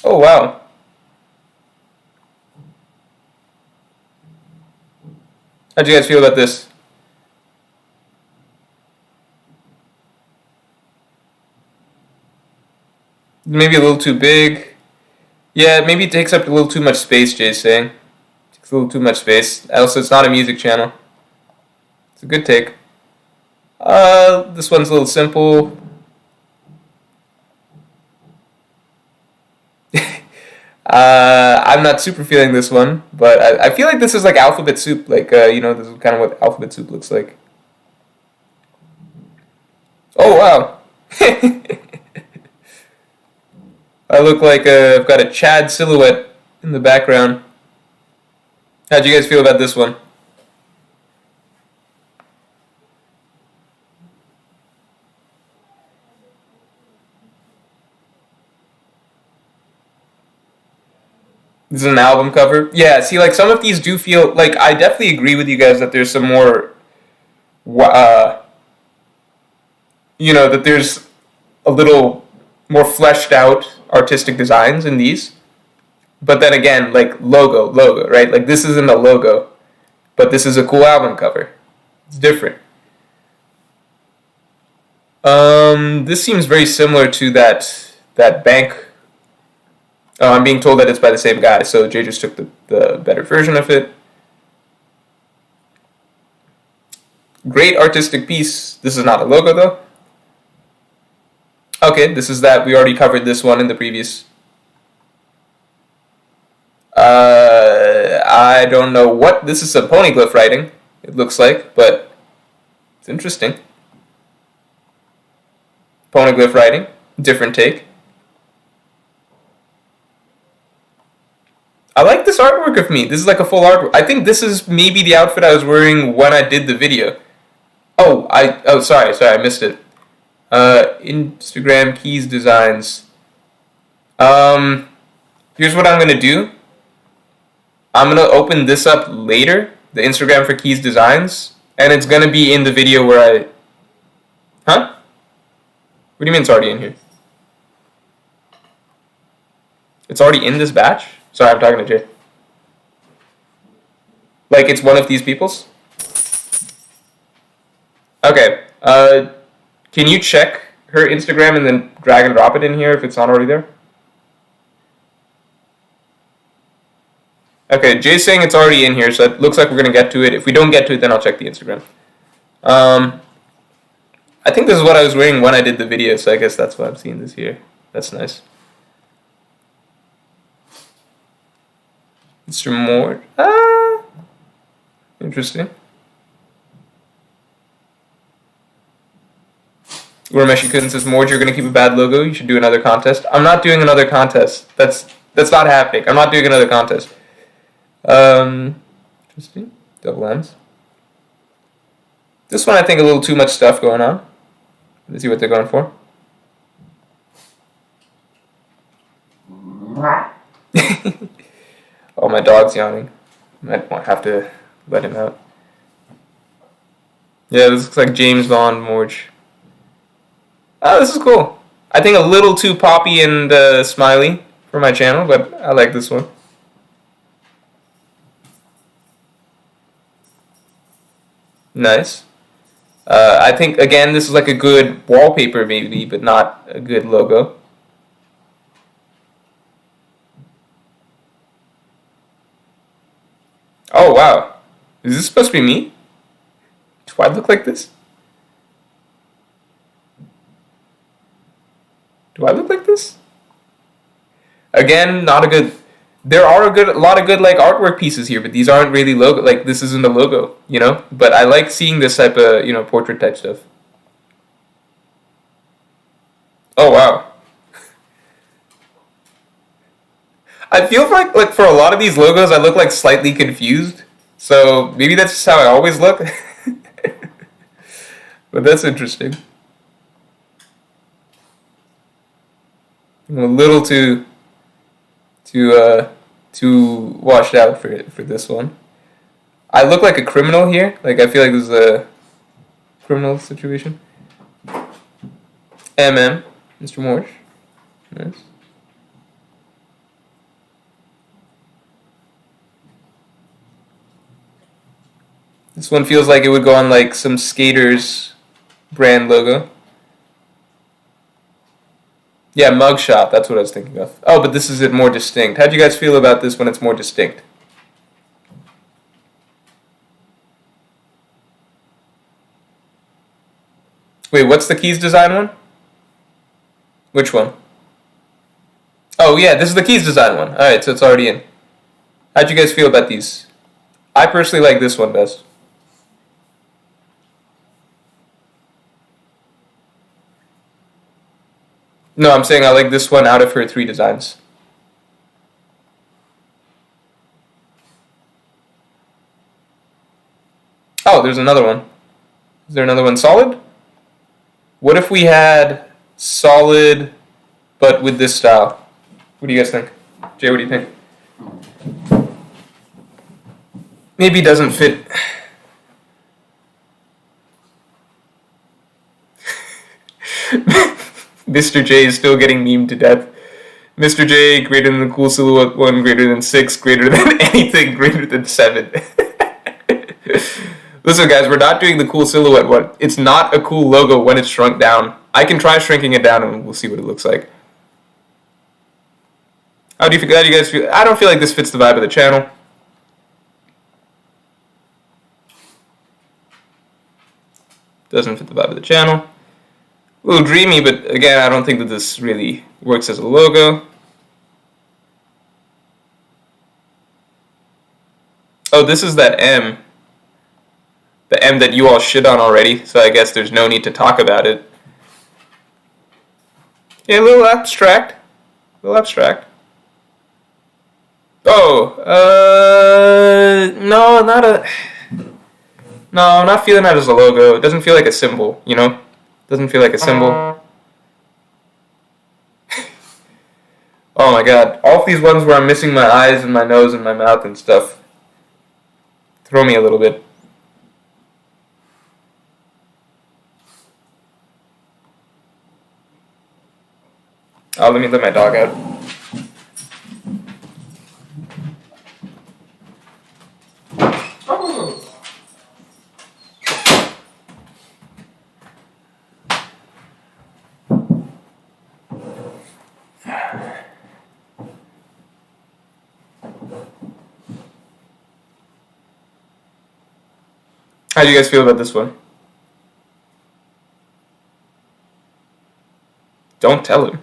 Oh wow. How'd you guys feel about this? Maybe a little too big. Yeah, maybe it takes up a little too much space, Jay's saying. It takes a little too much space. Also, it's not a music channel. It's a good take. This one's a little simple. I'm not super feeling this one, but I feel like this is like alphabet soup. Like, this is kind of what alphabet soup looks like. Oh, wow. I look like I've got a Chad silhouette in the background. How'd you guys feel about this one? This is an album cover. Yeah, see, like, some of these do feel like I definitely agree with you guys that there's some more, that there's a little more fleshed out artistic designs in these. But then again, like, logo, right? Like, this isn't a logo, but this is a cool album cover. It's different. This seems very similar to that bank. Oh, I'm being told that it's by the same guy, so Jay just took the better version of it. Great artistic piece. This is not a logo, though. Okay, this is that. We already covered this one in the previous. I don't know what. This is some poneglyph writing, it looks like, but it's interesting. Poneglyph writing, different take. I like this artwork of me. This is like a full artwork. I think this is maybe the outfit I was wearing when I did the video. Sorry, I missed it. Instagram Keys Designs. Here's what I'm gonna do. I'm gonna open this up later, the Instagram for Keys Designs, and it's gonna be in the video where I... Huh? What do you mean it's already in here? It's already in this batch? Sorry, I'm talking to Jay. Like, it's one of these people's? Okay, Can you check her Instagram and then drag and drop it in here if it's not already there? Okay, Jay's saying it's already in here, so it looks like we're going to get to it. If we don't get to it, then I'll check the Instagram. I think this is what I was wearing when I did the video, so I guess that's why I'm seeing this here. That's nice. Mr. Morj. Interesting. Urameshi Kun says, Morj, you're going to keep a bad logo. You should do another contest. I'm not doing another contest. That's not happening. I'm not doing another contest. Interesting. Double M's. This one, I think, a little too much stuff going on. Let's see what they're going for. Oh, my dog's yawning. Might have to let him out. Yeah, this looks like James Bond Morj. Oh, this is cool. I think a little too poppy and smiley for my channel, but I like this one. Nice. I think, again, this is like a good wallpaper maybe, but not a good logo. Oh, wow. Is this supposed to be me? Do I look like this? Do I look like this? Again, not a good... There are a lot of good like artwork pieces here, but these aren't really logo. Like, this isn't a logo, you know? But I like seeing this type of, you know, portrait type stuff. Oh, wow. I feel like for a lot of these logos, I look like slightly confused. So maybe that's just how I always look. But that's interesting. I'm a little too washed out for this one. I look like a criminal here. Like, I feel like this is a criminal situation. Mr. Morj. Nice. This one feels like it would go on like some skaters brand logo. Yeah, mugshot, that's what I was thinking of. Oh, but this is it more distinct. How do you guys feel about this when it's more distinct? Wait, what's the Keys design one? Which one? Oh, yeah, this is the Keys design one. Alright, so it's already in. How'd you guys feel about these? I personally like this one best. No, I'm saying I like this one out of her 3 designs. Oh, there's another one. Is there another one? Solid? What if we had solid, but with this style? What do you guys think? Jay, what do you think? Maybe it doesn't fit. Mr. J is still getting memed to death. Mr. J, greater than the cool silhouette one, greater than 6, greater than anything, greater than 7. Listen, guys, we're not doing the cool silhouette one. It's not a cool logo when it's shrunk down. I can try shrinking it down and we'll see what it looks like. How do you guys feel? I don't feel like this fits the vibe of the channel. Doesn't fit the vibe of the channel. A little dreamy, but again, I don't think that this really works as a logo. Oh, this is that M. The M that you all shit on already, so I guess there's no need to talk about it. Yeah, a little abstract. A little abstract. Oh, no, not a... No, I'm not feeling that as a logo. It doesn't feel like a symbol, you know? Doesn't feel like a symbol. Oh my god. All of these ones where I'm missing my eyes and my nose and my mouth and stuff throw me a little bit. Oh, let me let my dog out. How do you guys feel about this one? Don't tell him.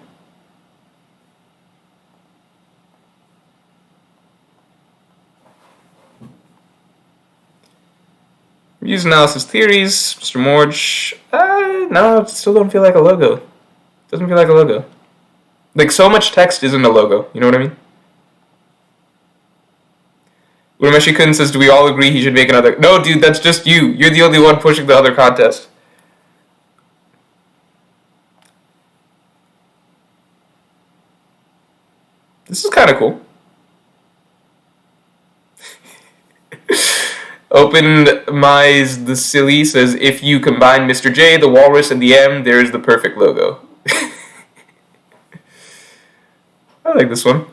Use analysis theories, Mr. Morj. No, it still don't feel like a logo. Doesn't feel like a logo. Like, so much text isn't a logo. You know what I mean? Urameshi Kun says, do we all agree he should make another? No, dude, that's just you. You're the only one pushing the other contest. This is kind of cool. Open Mize the Silly says, if you combine Mr. J, the Walrus, and the M, there is the perfect logo. I like this one.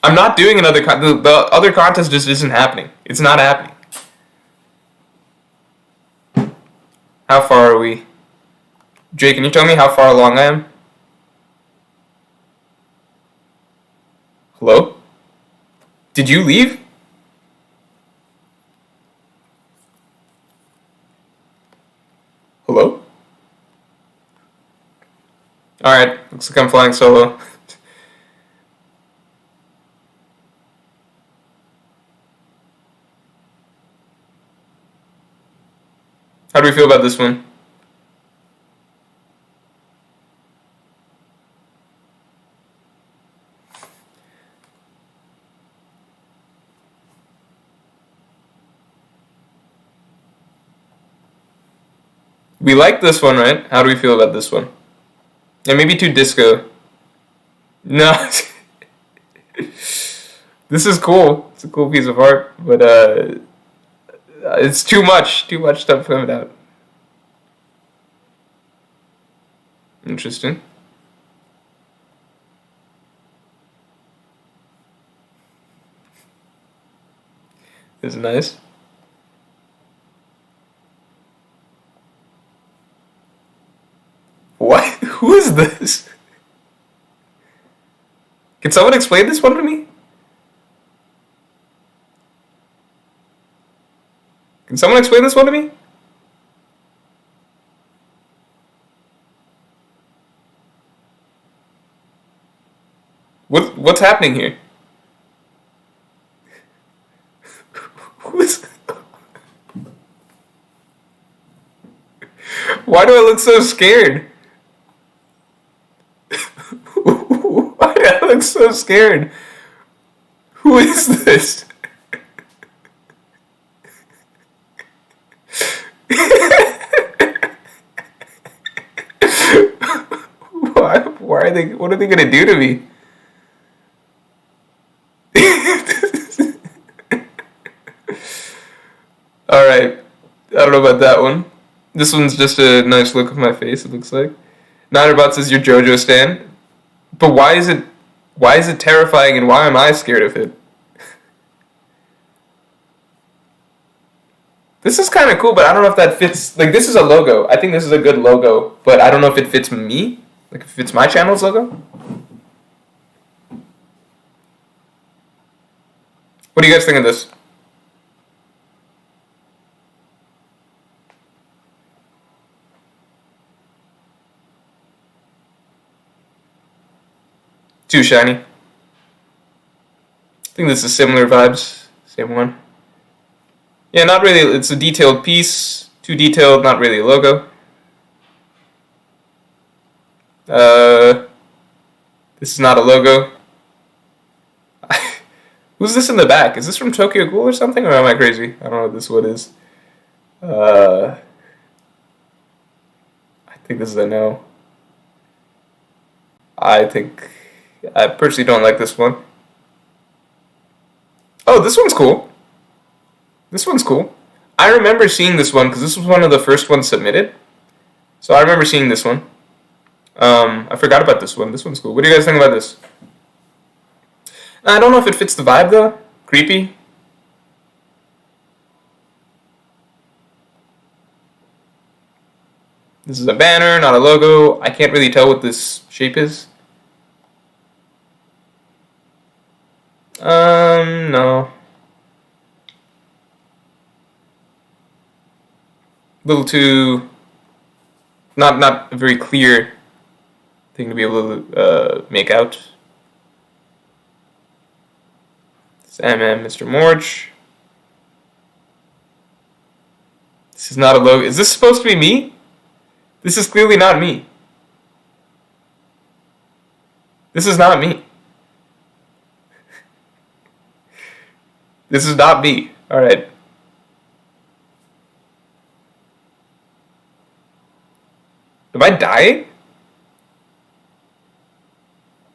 I'm not doing another the other contest just isn't happening. It's not happening. How far are we? Jay, can you tell me how far along I am? Hello? Did you leave? Hello? Alright, looks like I'm flying solo. How do we feel about this one? We like this one, right? How do we feel about this one? Yeah, maybe too disco. No. This is cool. It's a cool piece of art, but it's too much stuff coming out. Interesting. This is nice. What? Who is this? Can someone explain this one to me? Can someone explain this one to me? What's happening here? Who is? Why do I look so scared? Why do I look so scared? Who is this? Why are they? What are they gonna do to me? All right, I don't know about that one. This one's just a nice look of my face. It looks like. Notterbot says your JoJo stand, but why is it? Why is it terrifying, and why am I scared of it? This is kind of cool, but I don't know if that fits. Like, this is a logo. I think this is a good logo, but I don't know if it fits me. Like, if it fits my channel's logo. What do you guys think of this? Too shiny. I think this is similar vibes. Same one. Yeah, not really. It's a detailed piece. Too detailed, not really a logo. This is not a logo. Who's this in the back? Is this from Tokyo Ghoul or something? Or am I crazy? I don't know what this one is. I think this is a no. I personally don't like this one. Oh, this one's cool. This one's cool. I remember seeing this one because this was one of the first ones submitted. So I remember seeing this one. I forgot about this one. This one's cool. What do you guys think about this? I don't know if it fits the vibe though. Creepy. This is a banner, not a logo. I can't really tell what this shape is. No. A little too not a very clear thing to be able to make out. It's Mr. Morj. This is not a logo. Is this supposed to be me? This is clearly not me. This is not me. This is not me. Alright. Am I dying?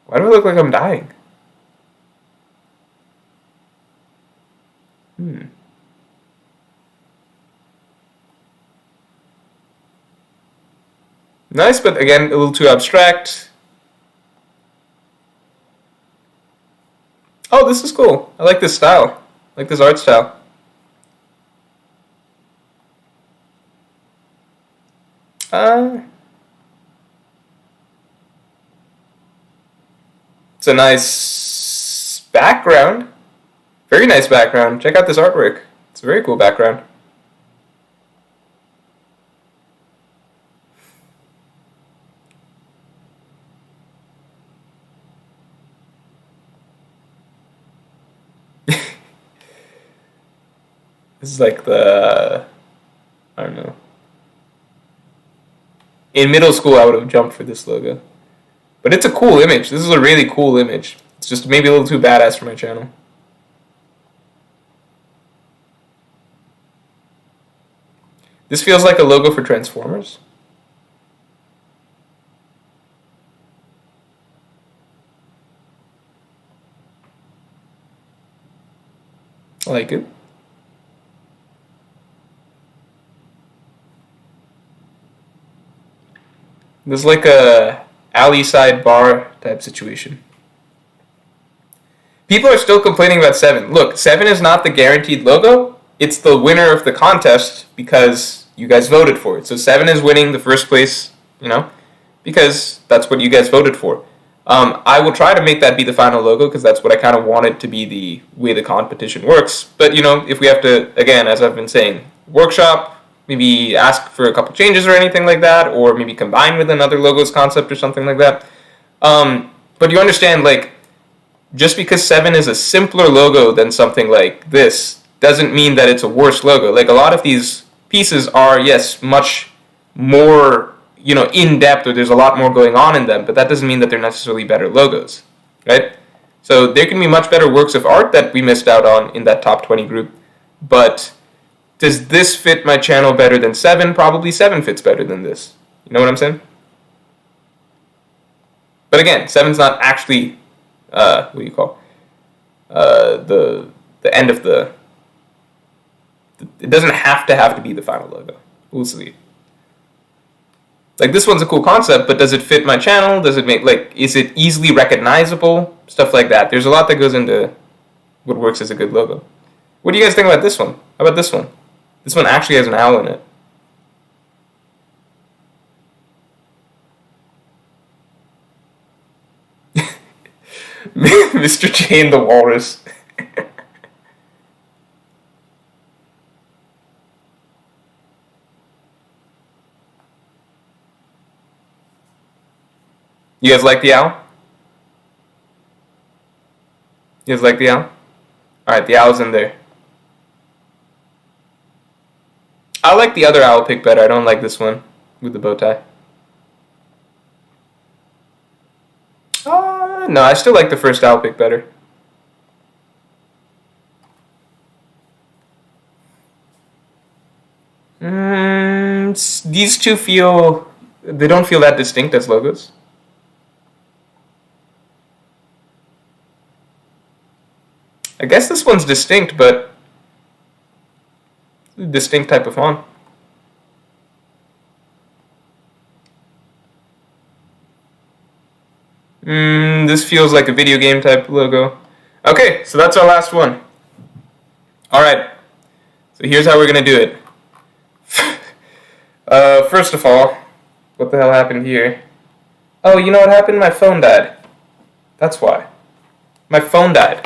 Why do I look like I'm dying? Nice, but again, a little too abstract. Oh, this is cool. I like this style. I like this art style. It's a nice background. Very nice background. Check out this artwork. It's a very cool background. This is like I don't know. In middle school, I would have jumped for this logo. But it's a cool image. This is a really cool image. It's just maybe a little too badass for my channel. This feels like a logo for Transformers. I like it. This is like a alley side bar type situation. People are still complaining about 7. Look, 7 is not the guaranteed logo. It's the winner of the contest because you guys voted for it. So 7 is winning the first place, because that's what you guys voted for. I will try to make that be the final logo because that's what I kind of wanted to be the way the competition works. But, if we have to, again, as I've been saying, workshop, maybe ask for a couple changes or anything like that, or maybe combine with another logos concept or something like that. But you understand, just because 7 is a simpler logo than something like this doesn't mean that it's a worse logo. A lot of these pieces are, yes, much more, in depth, or there's a lot more going on in them, but that doesn't mean that they're necessarily better logos, right? So there can be much better works of art that we missed out on in that top 20 group, but does this fit my channel better than 7? Probably 7 fits better than this. You know what I'm saying? But again, 7's not actually, what do you call, the end of the, it doesn't have to be the final logo. We'll see. This one's a cool concept, but does it fit my channel? Does it make, is it easily recognizable? Stuff like that. There's a lot that goes into what works as a good logo. What do you guys think about this one? How about this one? This one actually has an owl in it. Mr. Jane the Walrus. You guys like the owl? You guys like the owl? Alright, the owl's in there. I like the other owl pick better. I don't like this one with the bow tie. No, I still like the first owl pick better. These two they don't feel that distinct as logos. I guess this one's distinct, but distinct type of font. This feels like a video game type logo. Okay, so that's our last one. Alright, so here's how we're gonna do it. First of all, what the hell happened here? Oh, you know what happened? My phone died. That's why. My phone died.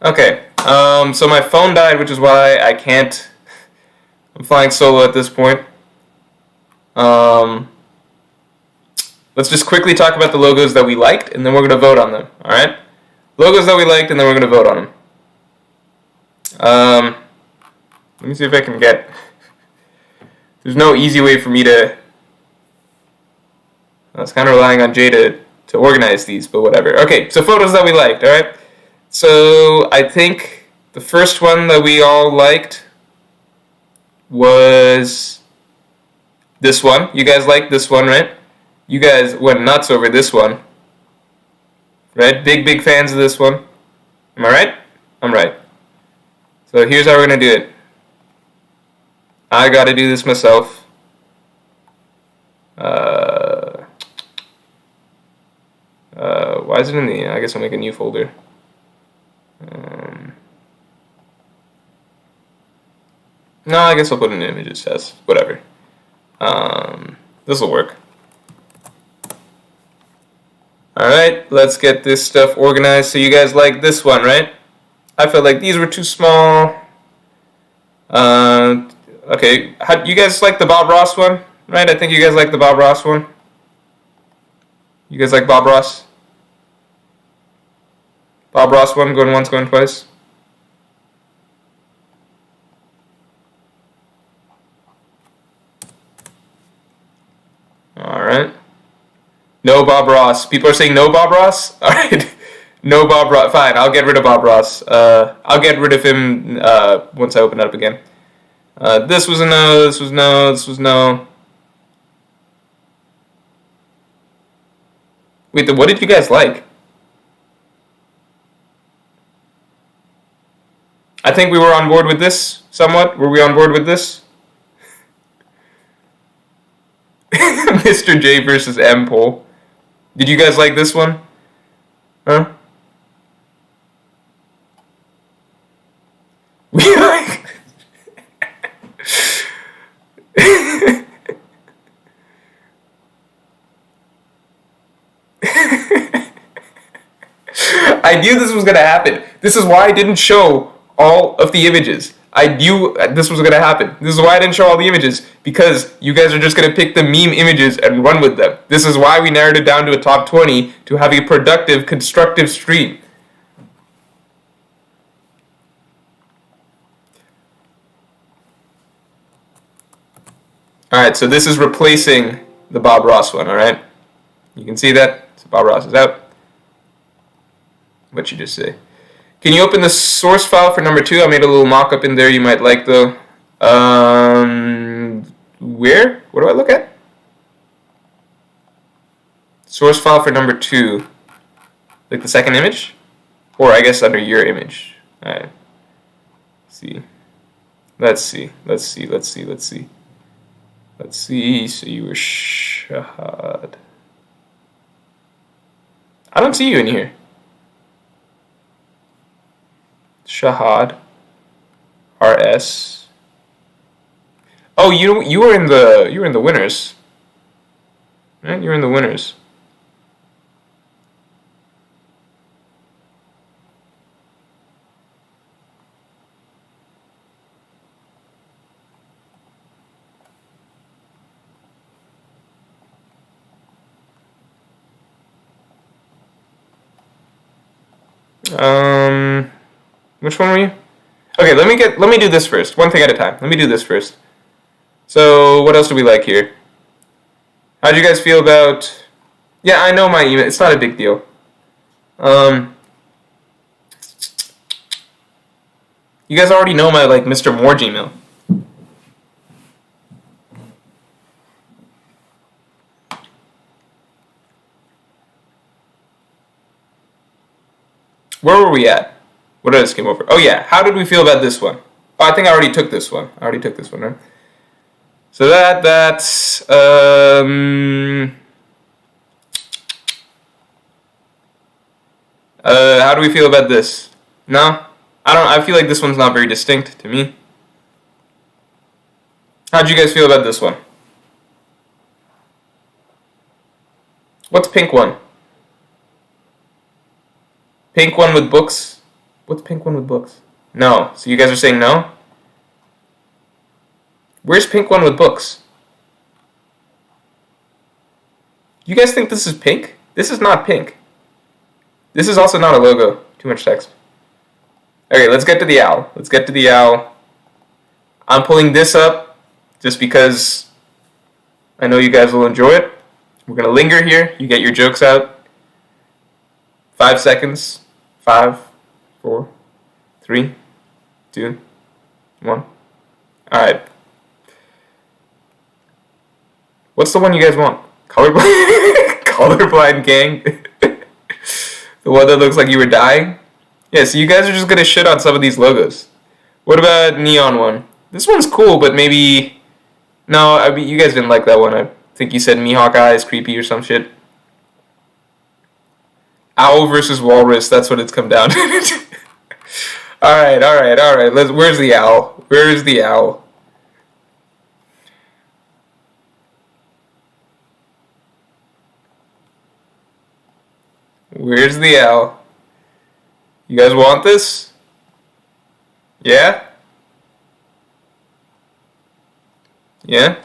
Okay, so my phone died, which is why I can't I'm flying solo at this point. Let's just quickly talk about the logos that we liked, and then we're going to vote on them. All right? Logos that we liked, and then we're going to vote on them. Let me see if I can get... There's no easy way for me to... I was kind of relying on Jay to organize these, but whatever. Okay, so photos that we liked, all right? So I think the first one that we all liked was this one. You guys liked this one, right? You guys went nuts over this one. Right? Big fans of this one. Am I right? I'm right. So here's how we're going to do it. I got to do this myself. Why is it in the... I guess I'll make a new folder. No, I guess I'll put it in images as whatever. This will work. Alright, let's get this stuff organized. So you guys like this one, right? I felt like these were too small. Okay, you guys like the Bob Ross one? Right, I think you guys like the Bob Ross one. You guys like Bob Ross? Bob Ross one, going once, going twice. Alright. No Bob Ross. People are saying no Bob Ross? Alright. No Bob Ross. Fine, I'll get rid of Bob Ross. I'll get rid of him once I open it up again. This was a no, this was no, this was no. Wait, what did you guys like? I think we were on board with this, somewhat. Were we on board with this? Mr. J versus M poll. Did you guys like this one? Huh? We like... I knew this was going to happen. This is why I didn't show all of the images. I knew this was going to happen. This is why I didn't show all the images. Because you guys are just going to pick the meme images and run with them. This is why we narrowed it down to a top 20 to have a productive, constructive stream. Alright, so this is replacing the Bob Ross one, alright? You can see that. So Bob Ross is out. What you just say? Can you open the source file for number 2? I made a little mock-up in there you might like, though. Where? What do I look at? Source file for number 2. Like the second image? Or I guess under your image. Alright. See. Let's see. Let's see. Let's see. Let's see. Let's see. So you were Shahad. I don't see you in here. Shahad. RS. Oh, you were in the winners. Right? You're in the winners. Which one were you? Okay, let me do this first. One thing at a time. Let me do this first. So, what else do we like here? How'd you guys feel about... Yeah, I know my email. It's not a big deal. You guys already know my, like, Mr. Morj email. Where were we at? What did I just came over? Oh yeah, how did we feel about this one? Oh, I think I already took this one. Right? So that's how do we feel about this? No? I feel like this one's not very distinct to me. How'd you guys feel about this one? What's pink one? Pink one with books? What's pink one with books? No. So you guys are saying no? Where's pink one with books? You guys think this is pink? This is not pink. This is also not a logo. Too much text. Okay, let's get to the owl. Let's get to the owl. I'm pulling this up just because I know you guys will enjoy it. We're going to linger here. You get your jokes out. 5 seconds. 5, 4, 3, 2, 1. Alright. What's the one you guys want? Colorblind? Colorblind gang? The one that looks like you were dying? Yeah, so you guys are just gonna shit on some of these logos. What about neon one? This one's cool, but maybe... No, I mean, you guys didn't like that one. I think you said Mihawk Eye is creepy or some shit. Owl versus walrus, that's what it's come down to. Alright. Where's the owl? Where's the owl? Where's the owl? You guys want this? Yeah? Yeah?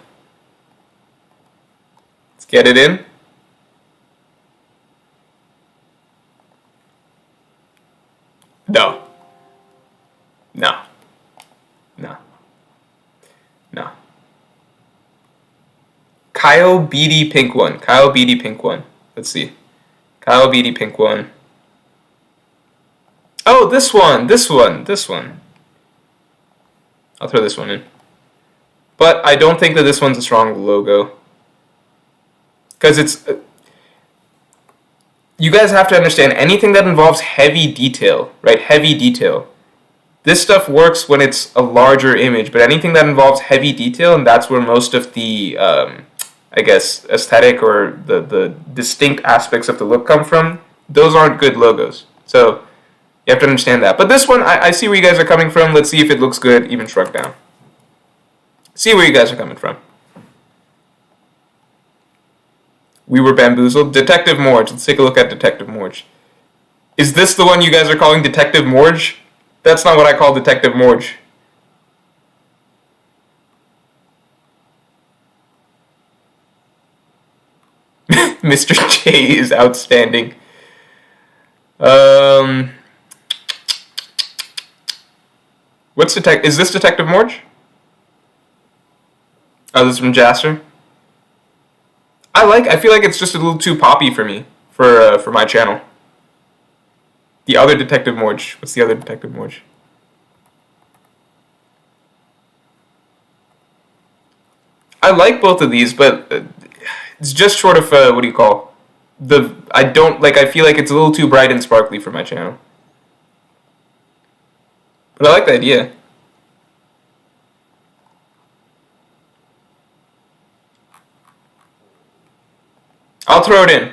Let's get it in. No. No. No. No. Kyle Beatty Pink One. Kyle Beatty Pink One. Let's see. Kyle Beatty Pink One. Oh, this one. I'll throw this one in. But I don't think that this one's a strong logo. Because it's... you guys have to understand, anything that involves heavy detail, right? Heavy detail. This stuff works when it's a larger image, but anything that involves heavy detail, and that's where most of the, I guess, aesthetic or the distinct aspects of the look come from, those aren't good logos. So you have to understand that. But this one, I see where you guys are coming from. Let's see if it looks good, even shrunk down. See where you guys are coming from. We were bamboozled. Detective Morj. Let's take a look at Detective Morj. Is this the one you guys are calling Detective Morj? That's not what I call Detective Morj. Mr. J is outstanding. Is this Detective Morj? Oh, this is from Jasser. I feel like it's just a little too poppy for me, for my channel. The other Detective Morj. What's the other Detective Morj? I like both of these, but it's just short of, what do you call? I feel like it's a little too bright and sparkly for my channel. But I like the idea. I'll throw it in.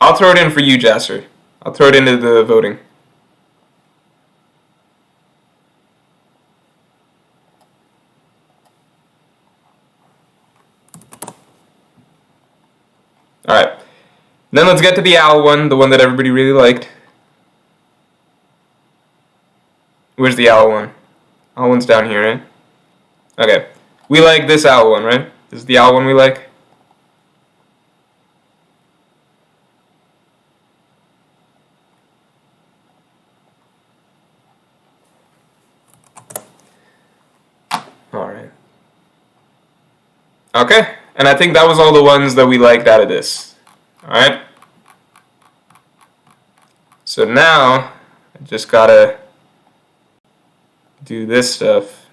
I'll throw it in for you, Jasser. I'll throw it into the voting. Alright. Then let's get to the owl one, the one that everybody really liked. Where's the owl one? Owl one's down here, right? Okay. We like this owl one, right? This is the owl one we like? Alright. Okay. And I think that was all the ones that we liked out of this. Alright? So now, I just gotta do this stuff.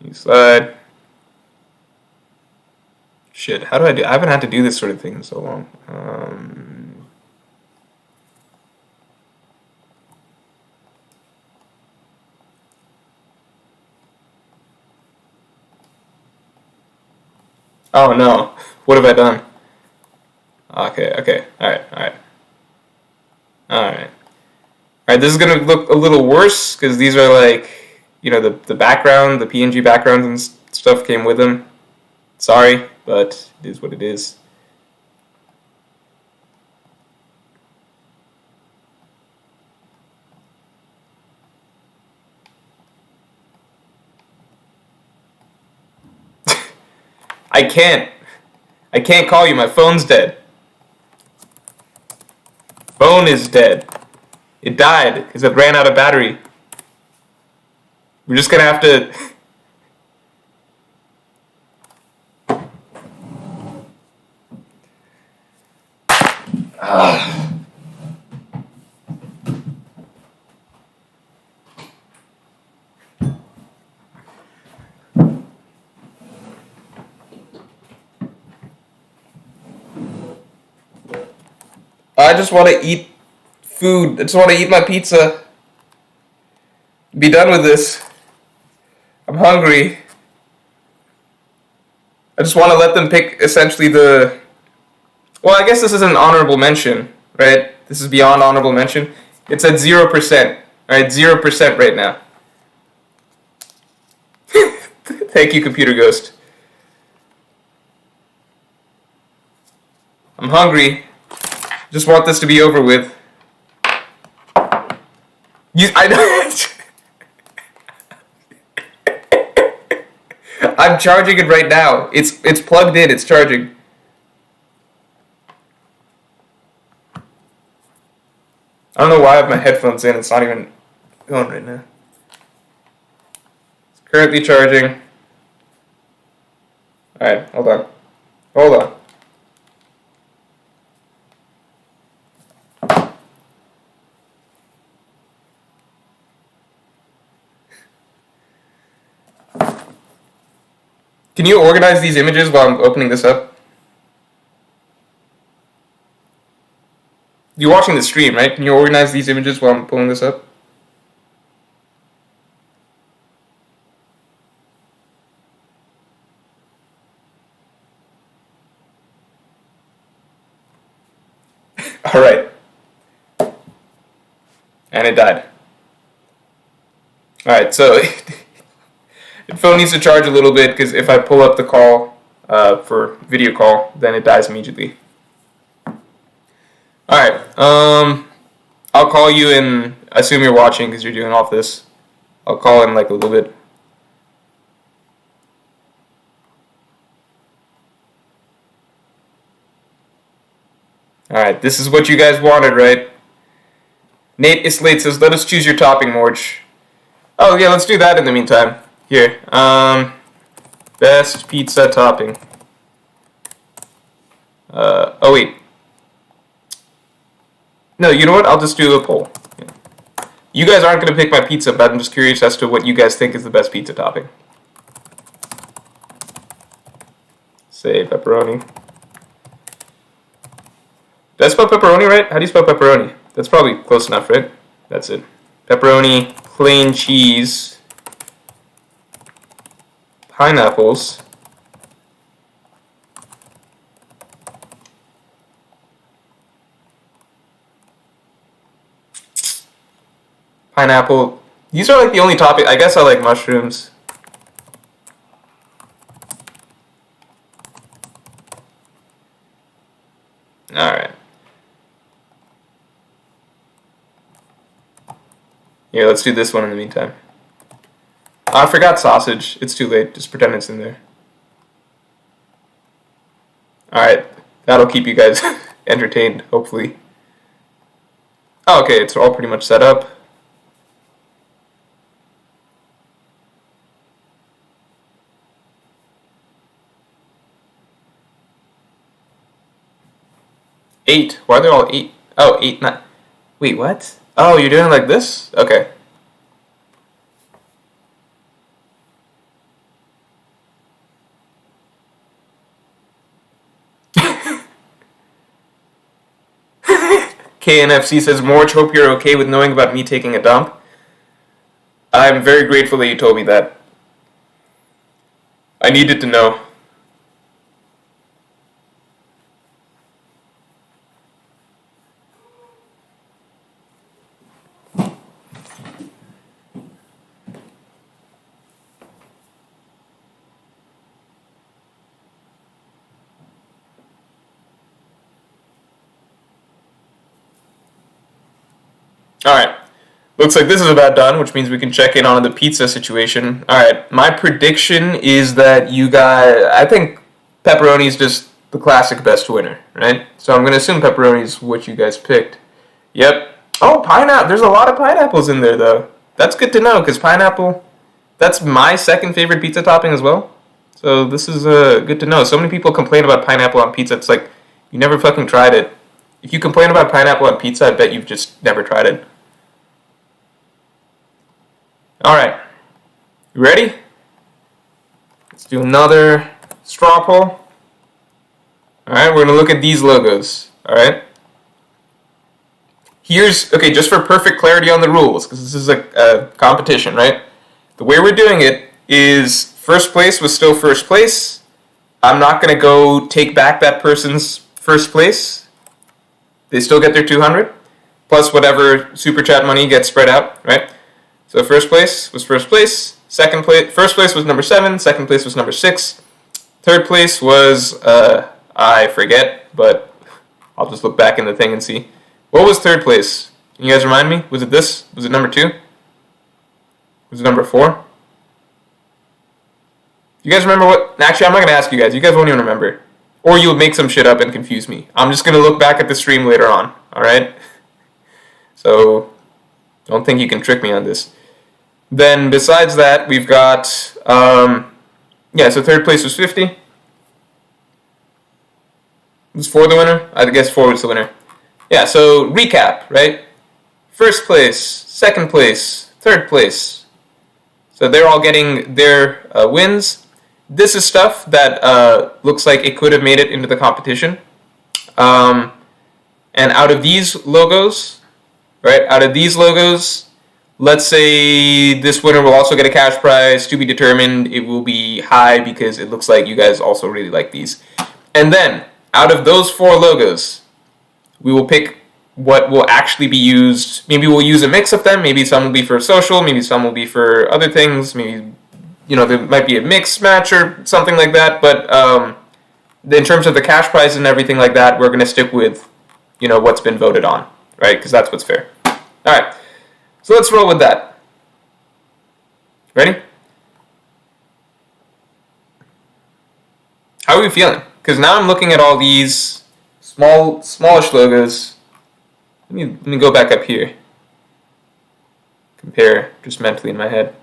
New slide. Shit, how do I do? I haven't had to do this sort of thing in so long. Oh no, what have I done? Okay, alright. Alright, this is gonna look a little worse, because these are like, you know, the background, the PNG backgrounds and stuff came with them. Sorry, but it is what it is. I can't. I can't call you. My phone's dead. Phone is dead. It died because it ran out of battery. We're just gonna have to... I just want to eat food. I just want to eat my pizza. Be done with this. I'm hungry. I just want to let them pick essentially the... Well, I guess this is an honorable mention, right? This is beyond honorable mention. It's at 0%. Alright, 0% right now. Thank you, Computer Ghost. I'm hungry. Just want this to be over with. I I'm charging it right now. It's plugged in. It's charging. I don't know why I have my headphones in. It's not even going right now. It's currently charging. Alright, hold on. Hold on. Can you organize these images while I'm opening this up? You're watching the stream, right? Can you organize these images while I'm pulling this up? Alright. And it died. Alright, so... the phone needs to charge a little bit, because if I pull up the call for video call, then it dies immediately. Alright, I'll call you in, I assume you're watching because you're doing all this. I'll call in like a little bit. Alright, this is what you guys wanted, right? Nate Islate says, let us choose your topping, Morj. Oh yeah, let's do that in the meantime. Here, best pizza topping. Oh wait. No, you know what? I'll just do a poll. Yeah. You guys aren't going to pick my pizza, but I'm just curious as to what you guys think is the best pizza topping. Say pepperoni. Did I spell pepperoni right? How do you spell pepperoni? That's probably close enough, right? That's it. Pepperoni, plain cheese, pineapples, pineapple. These are like the only topping. I guess I like mushrooms. Alright. Yeah, let's do this one in the meantime. I forgot sausage. It's too late. Just pretend it's in there. Alright. That'll keep you guys entertained, hopefully. Oh, okay, it's all pretty much set up. Eight. Why are they all 8? Oh, 8, 9. Wait, what? Oh, you're doing it like this? Okay. KNFC says, Morj, hope you're okay with knowing about me taking a dump. I'm very grateful that you told me that. I needed to know. Alright, looks like this is about done, which means we can check in on the pizza situation. Alright, my prediction is that you guys, I think pepperoni's just the classic best winner, right? So I'm gonna assume pepperoni's what you guys picked. Yep. Oh, pineapple. There's a lot of pineapples in there, though. That's good to know, because pineapple, that's my second favorite pizza topping as well. So this is good to know. So many people complain about pineapple on pizza. It's like, you never fucking tried it. If you complain about pineapple on pizza, I bet you've just never tried it. Alright. You ready? Let's do another straw poll. Alright, we're going to look at these logos. Alright? Here's, okay, just for perfect clarity on the rules, because this is a competition, right? The way we're doing it is first place was still first place. I'm not going to go take back that person's first place. They still get their 200, plus whatever super chat money gets spread out, right? So first place was first place. Second place, first place was number 7. Second place was number 6. Third place was, I forget, but I'll just look back in the thing and see. What was third place? Can you guys remind me? Was it this? Was it number 2? Was it number 4? You guys remember what? Actually, I'm not going to ask you guys. You guys won't even remember. Or you'll make some shit up and confuse me. I'm just going to look back at the stream later on. Alright? So, don't think you can trick me on this. Then, besides that, we've got... so third place was 50. Was 4 the winner? I guess 4 was the winner. Yeah, so recap, right? First place, second place, third place. So they're all getting their wins. This is stuff that looks like it could have made it into the competition. And out of these logos, right? Out of these logos, let's say this winner will also get a cash prize to be determined. It will be high because it looks like you guys also really like these. And then, out of those 4 logos, we will pick what will actually be used. Maybe we'll use a mix of them. Maybe some will be for social. Maybe some will be for other things. Maybe, there might be a mix match or something like that. But in terms of the cash prize and everything like that, we're going to stick with, what's been voted on, right? Because that's what's fair. All right. So let's roll with that. Ready? How are we feeling? Because now I'm looking at all these smallish logos. Let me go back up here. Compare just mentally in my head.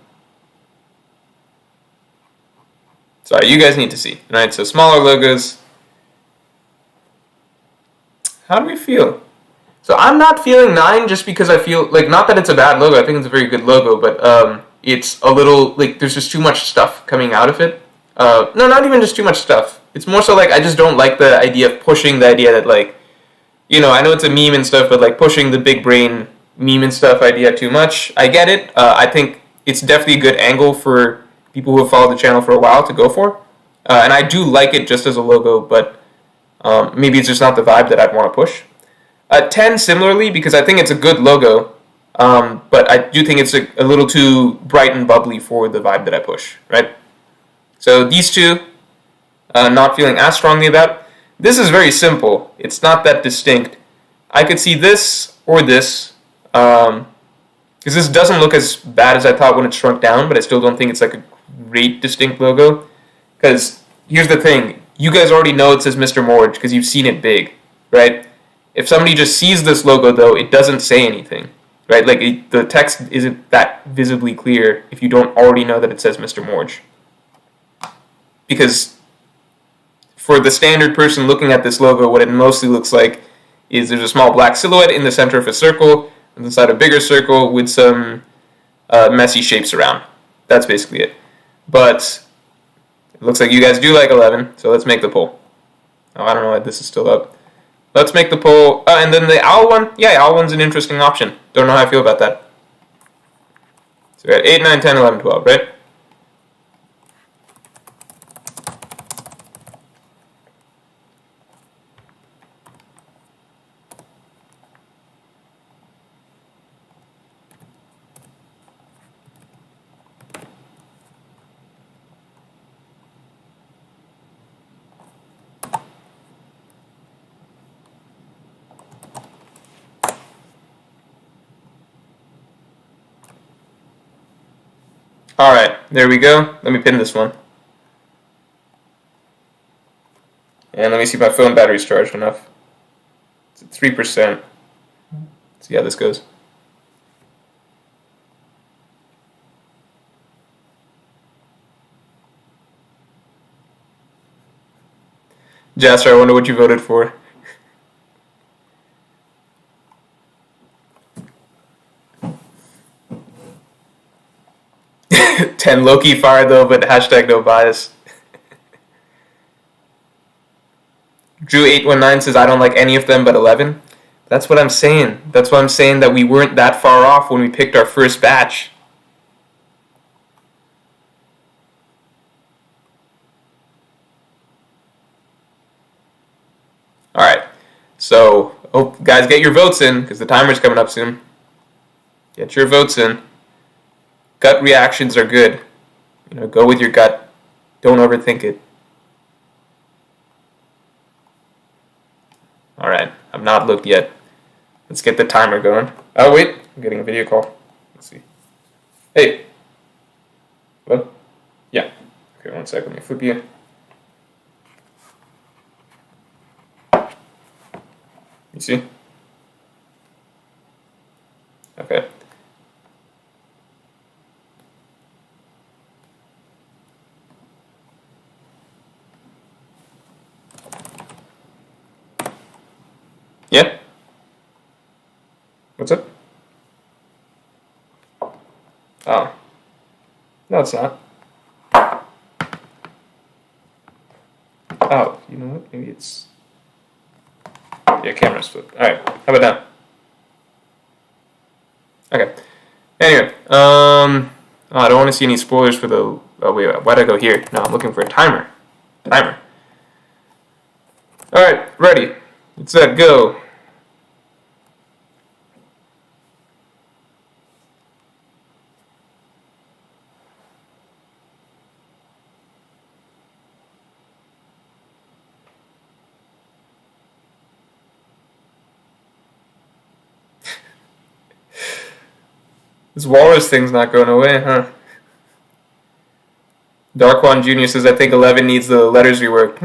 Sorry, you guys need to see. Alright, so smaller logos. How do we feel? So I'm not feeling 9 just because I feel, not that it's a bad logo, I think it's a very good logo, but it's a little, there's just too much stuff coming out of it. No, not even just too much stuff. It's more so I just don't like the idea of pushing the idea that I know it's a meme and stuff, but pushing the big brain meme and stuff idea too much. I get it. I think it's definitely a good angle for people who have followed the channel for a while to go for. And I do like it just as a logo, but maybe it's just not the vibe that I'd want to push. 10 similarly, because I think it's a good logo, but I do think it's a little too bright and bubbly for the vibe that I push, right? So these two, not feeling as strongly about. This is very simple. It's not that distinct. I could see this or this, because this doesn't look as bad as I thought when it shrunk down, but I still don't think it's a great distinct logo. Because here's the thing. You guys already know it says Mr. Morj because you've seen it big, right? If somebody just sees this logo, though, it doesn't say anything, right? The text isn't that visibly clear if you don't already know that it says Mr. Morj. Because for the standard person looking at this logo, what it mostly looks like is there's a small black silhouette in the center of a circle, and inside a bigger circle with some messy shapes around. That's basically it. But it looks like you guys do like 11, so let's make the poll. Oh, I don't know why this is still up. Let's make the poll. And then the owl one, owl one's an interesting option. Don't know how I feel about that. So we got 8, 9, 10, 11, 12, right? Alright, there we go. Let me pin this one. And let me see if my phone battery's charged enough. It's at 3%. Let's see how this goes. Jasper, I wonder what you voted for. Ten Loki fired though, but hashtag no bias. Drew819 says I don't like any of them but 11. That's what I'm saying. That's why I'm saying that we weren't that far off when we picked our first batch. Alright, so guys, get your votes in because the timer's coming up soon. Get your votes in. Gut reactions are good. Go with your gut. Don't overthink it. Alright, I've not looked yet. Let's get the timer going. Oh, wait. I'm getting a video call. Let's see. Hey. What? Yeah. Okay, 1 second. Let me flip you. You see? Okay. Yeah? What's up? Oh. No, it's not. Oh, you know what? Maybe it's... Yeah, camera's flipped. Alright, how about now? Okay. Anyway, oh, I don't want to see any spoilers for the... Oh, wait, why'd I go here? No, I'm looking for a timer. Timer. Alright, ready. Let's go. This walrus thing's not going away, huh? Darkwan Jr. says, I think 11 needs the letters reworked.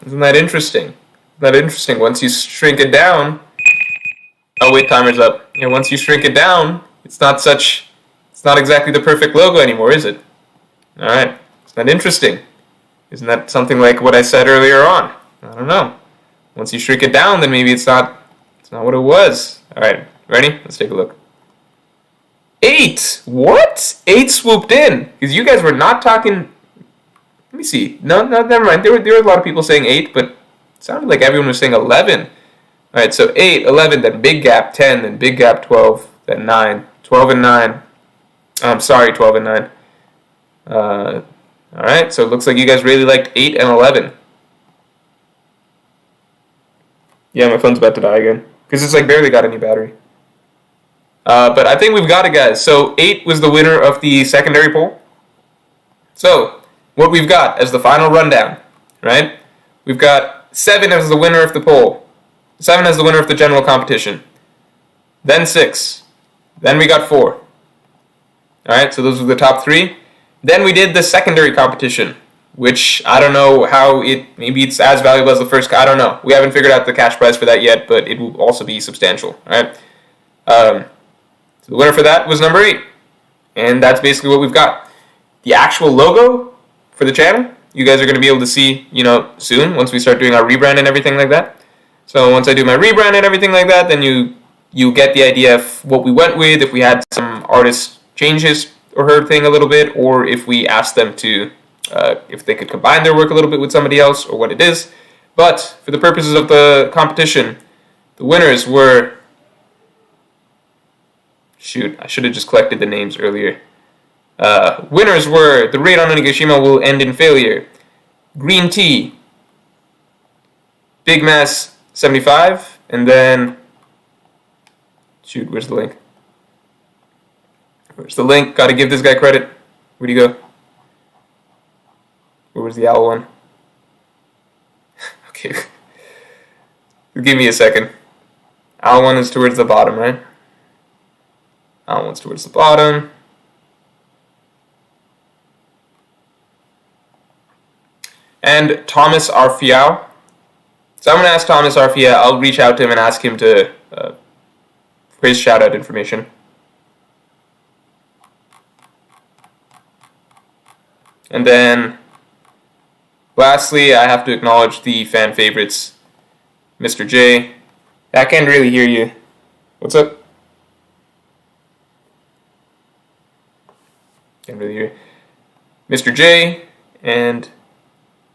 Isn't that interesting? Once you shrink it down... Oh, wait, timer's up. Yeah, once you shrink it down, it's not exactly the perfect logo anymore, is it? Alright. Isn't that interesting? Isn't that something like what I said earlier on? I don't know. Once you shrink it down, then maybe it's not what it was. Alright, ready? Let's take a look. 8! What? 8 swooped in. Because you guys were not talking... Let me see. No, never mind. There were a lot of people saying 8, but it sounded like everyone was saying 11. Alright, so 8, 11, then big gap 10, then big gap 12, then 9. 12 and 9. I'm sorry, 12 and 9. Alright, so it looks like you guys really liked 8 and 11. Yeah, my phone's about to die again. Because it's like barely got any battery. But I think we've got it, guys. So 8 was the winner of the secondary poll. So, what we've got as the final rundown, right? We've got 7 as the winner of the poll. 7 as the winner of the general competition. Then 6. Then we got 4. Alright, so those were the top 3. Then we did the secondary competition, which I don't know how maybe it's as valuable as the first, I don't know. We haven't figured out the cash prize for that yet, but it will also be substantial, alright? So the winner for that was number 8. And that's basically what we've got. The actual logo for the channel, you guys are going to be able to see, soon, once we start doing our rebrand and everything like that. So once I do my rebrand and everything like that, then you get the idea of what we went with, if we had some artist changes or her thing a little bit, or if we asked them to, if they could combine their work a little bit with somebody else, or what it is. But for the purposes of the competition, the winners were... Shoot, I should have just collected the names earlier. Winners were The Raid on Onigashima Will End in Failure, Green Tea, Big Mass 75, and then... Shoot, where's the link? Where's the link? Gotta give this guy credit. Where'd he go? Where was the owl one? Okay. Give me a second. Owl one is towards the bottom, right? Owl one's towards the bottom. And Thomas Arfiao So I'm going to ask Thomas Arfia. I'll reach out to him and ask him to for his shout-out information. And then, lastly, I have to acknowledge the fan favorites, Mr. J. I can't really hear you. What's up? Can't really hear. Mr. J and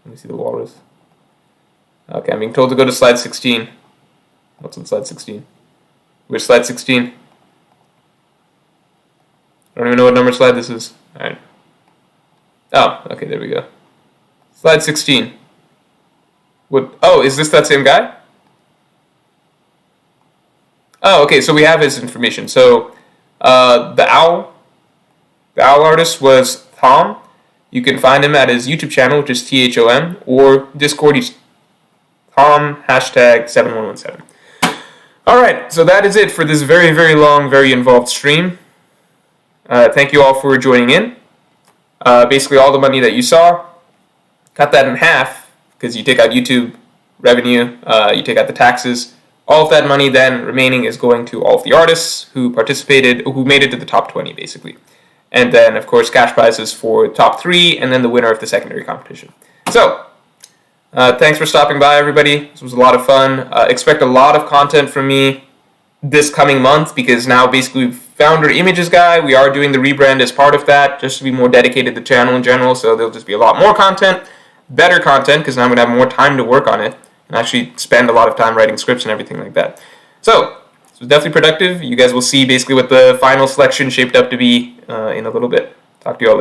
let me see the walrus. Okay, I'm being told to go to slide 16. What's on slide 16? Which slide 16? I don't even know what number slide this is. Alright. Oh, okay, there we go. Slide 16. What? Oh, is this that same guy? Oh, okay, so we have his information. So, the owl artist was Tom. You can find him at his YouTube channel, which is THOM, or Discord, he's Tom #7117. Alright, so that is it for this very, very long, very involved stream. Thank you all for joining in. Basically, all the money that you saw, cut that in half, because you take out YouTube revenue, you take out the taxes. All of that money then remaining is going to all of the artists who participated, who made it to the top 20, basically. And then, of course, cash prizes for top 3, and then the winner of the secondary competition. So, thanks for stopping by, everybody. This was a lot of fun. Expect a lot of content from me this coming month, because now basically we've found our images guy. We are doing the rebrand as part of that, just to be more dedicated to the channel in general, so there'll just be a lot more content, better content, because now I'm going to have more time to work on it, and actually spend a lot of time writing scripts and everything like that. So, this was definitely productive. You guys will see basically what the final selection shaped up to be in a little bit. Talk to you all later.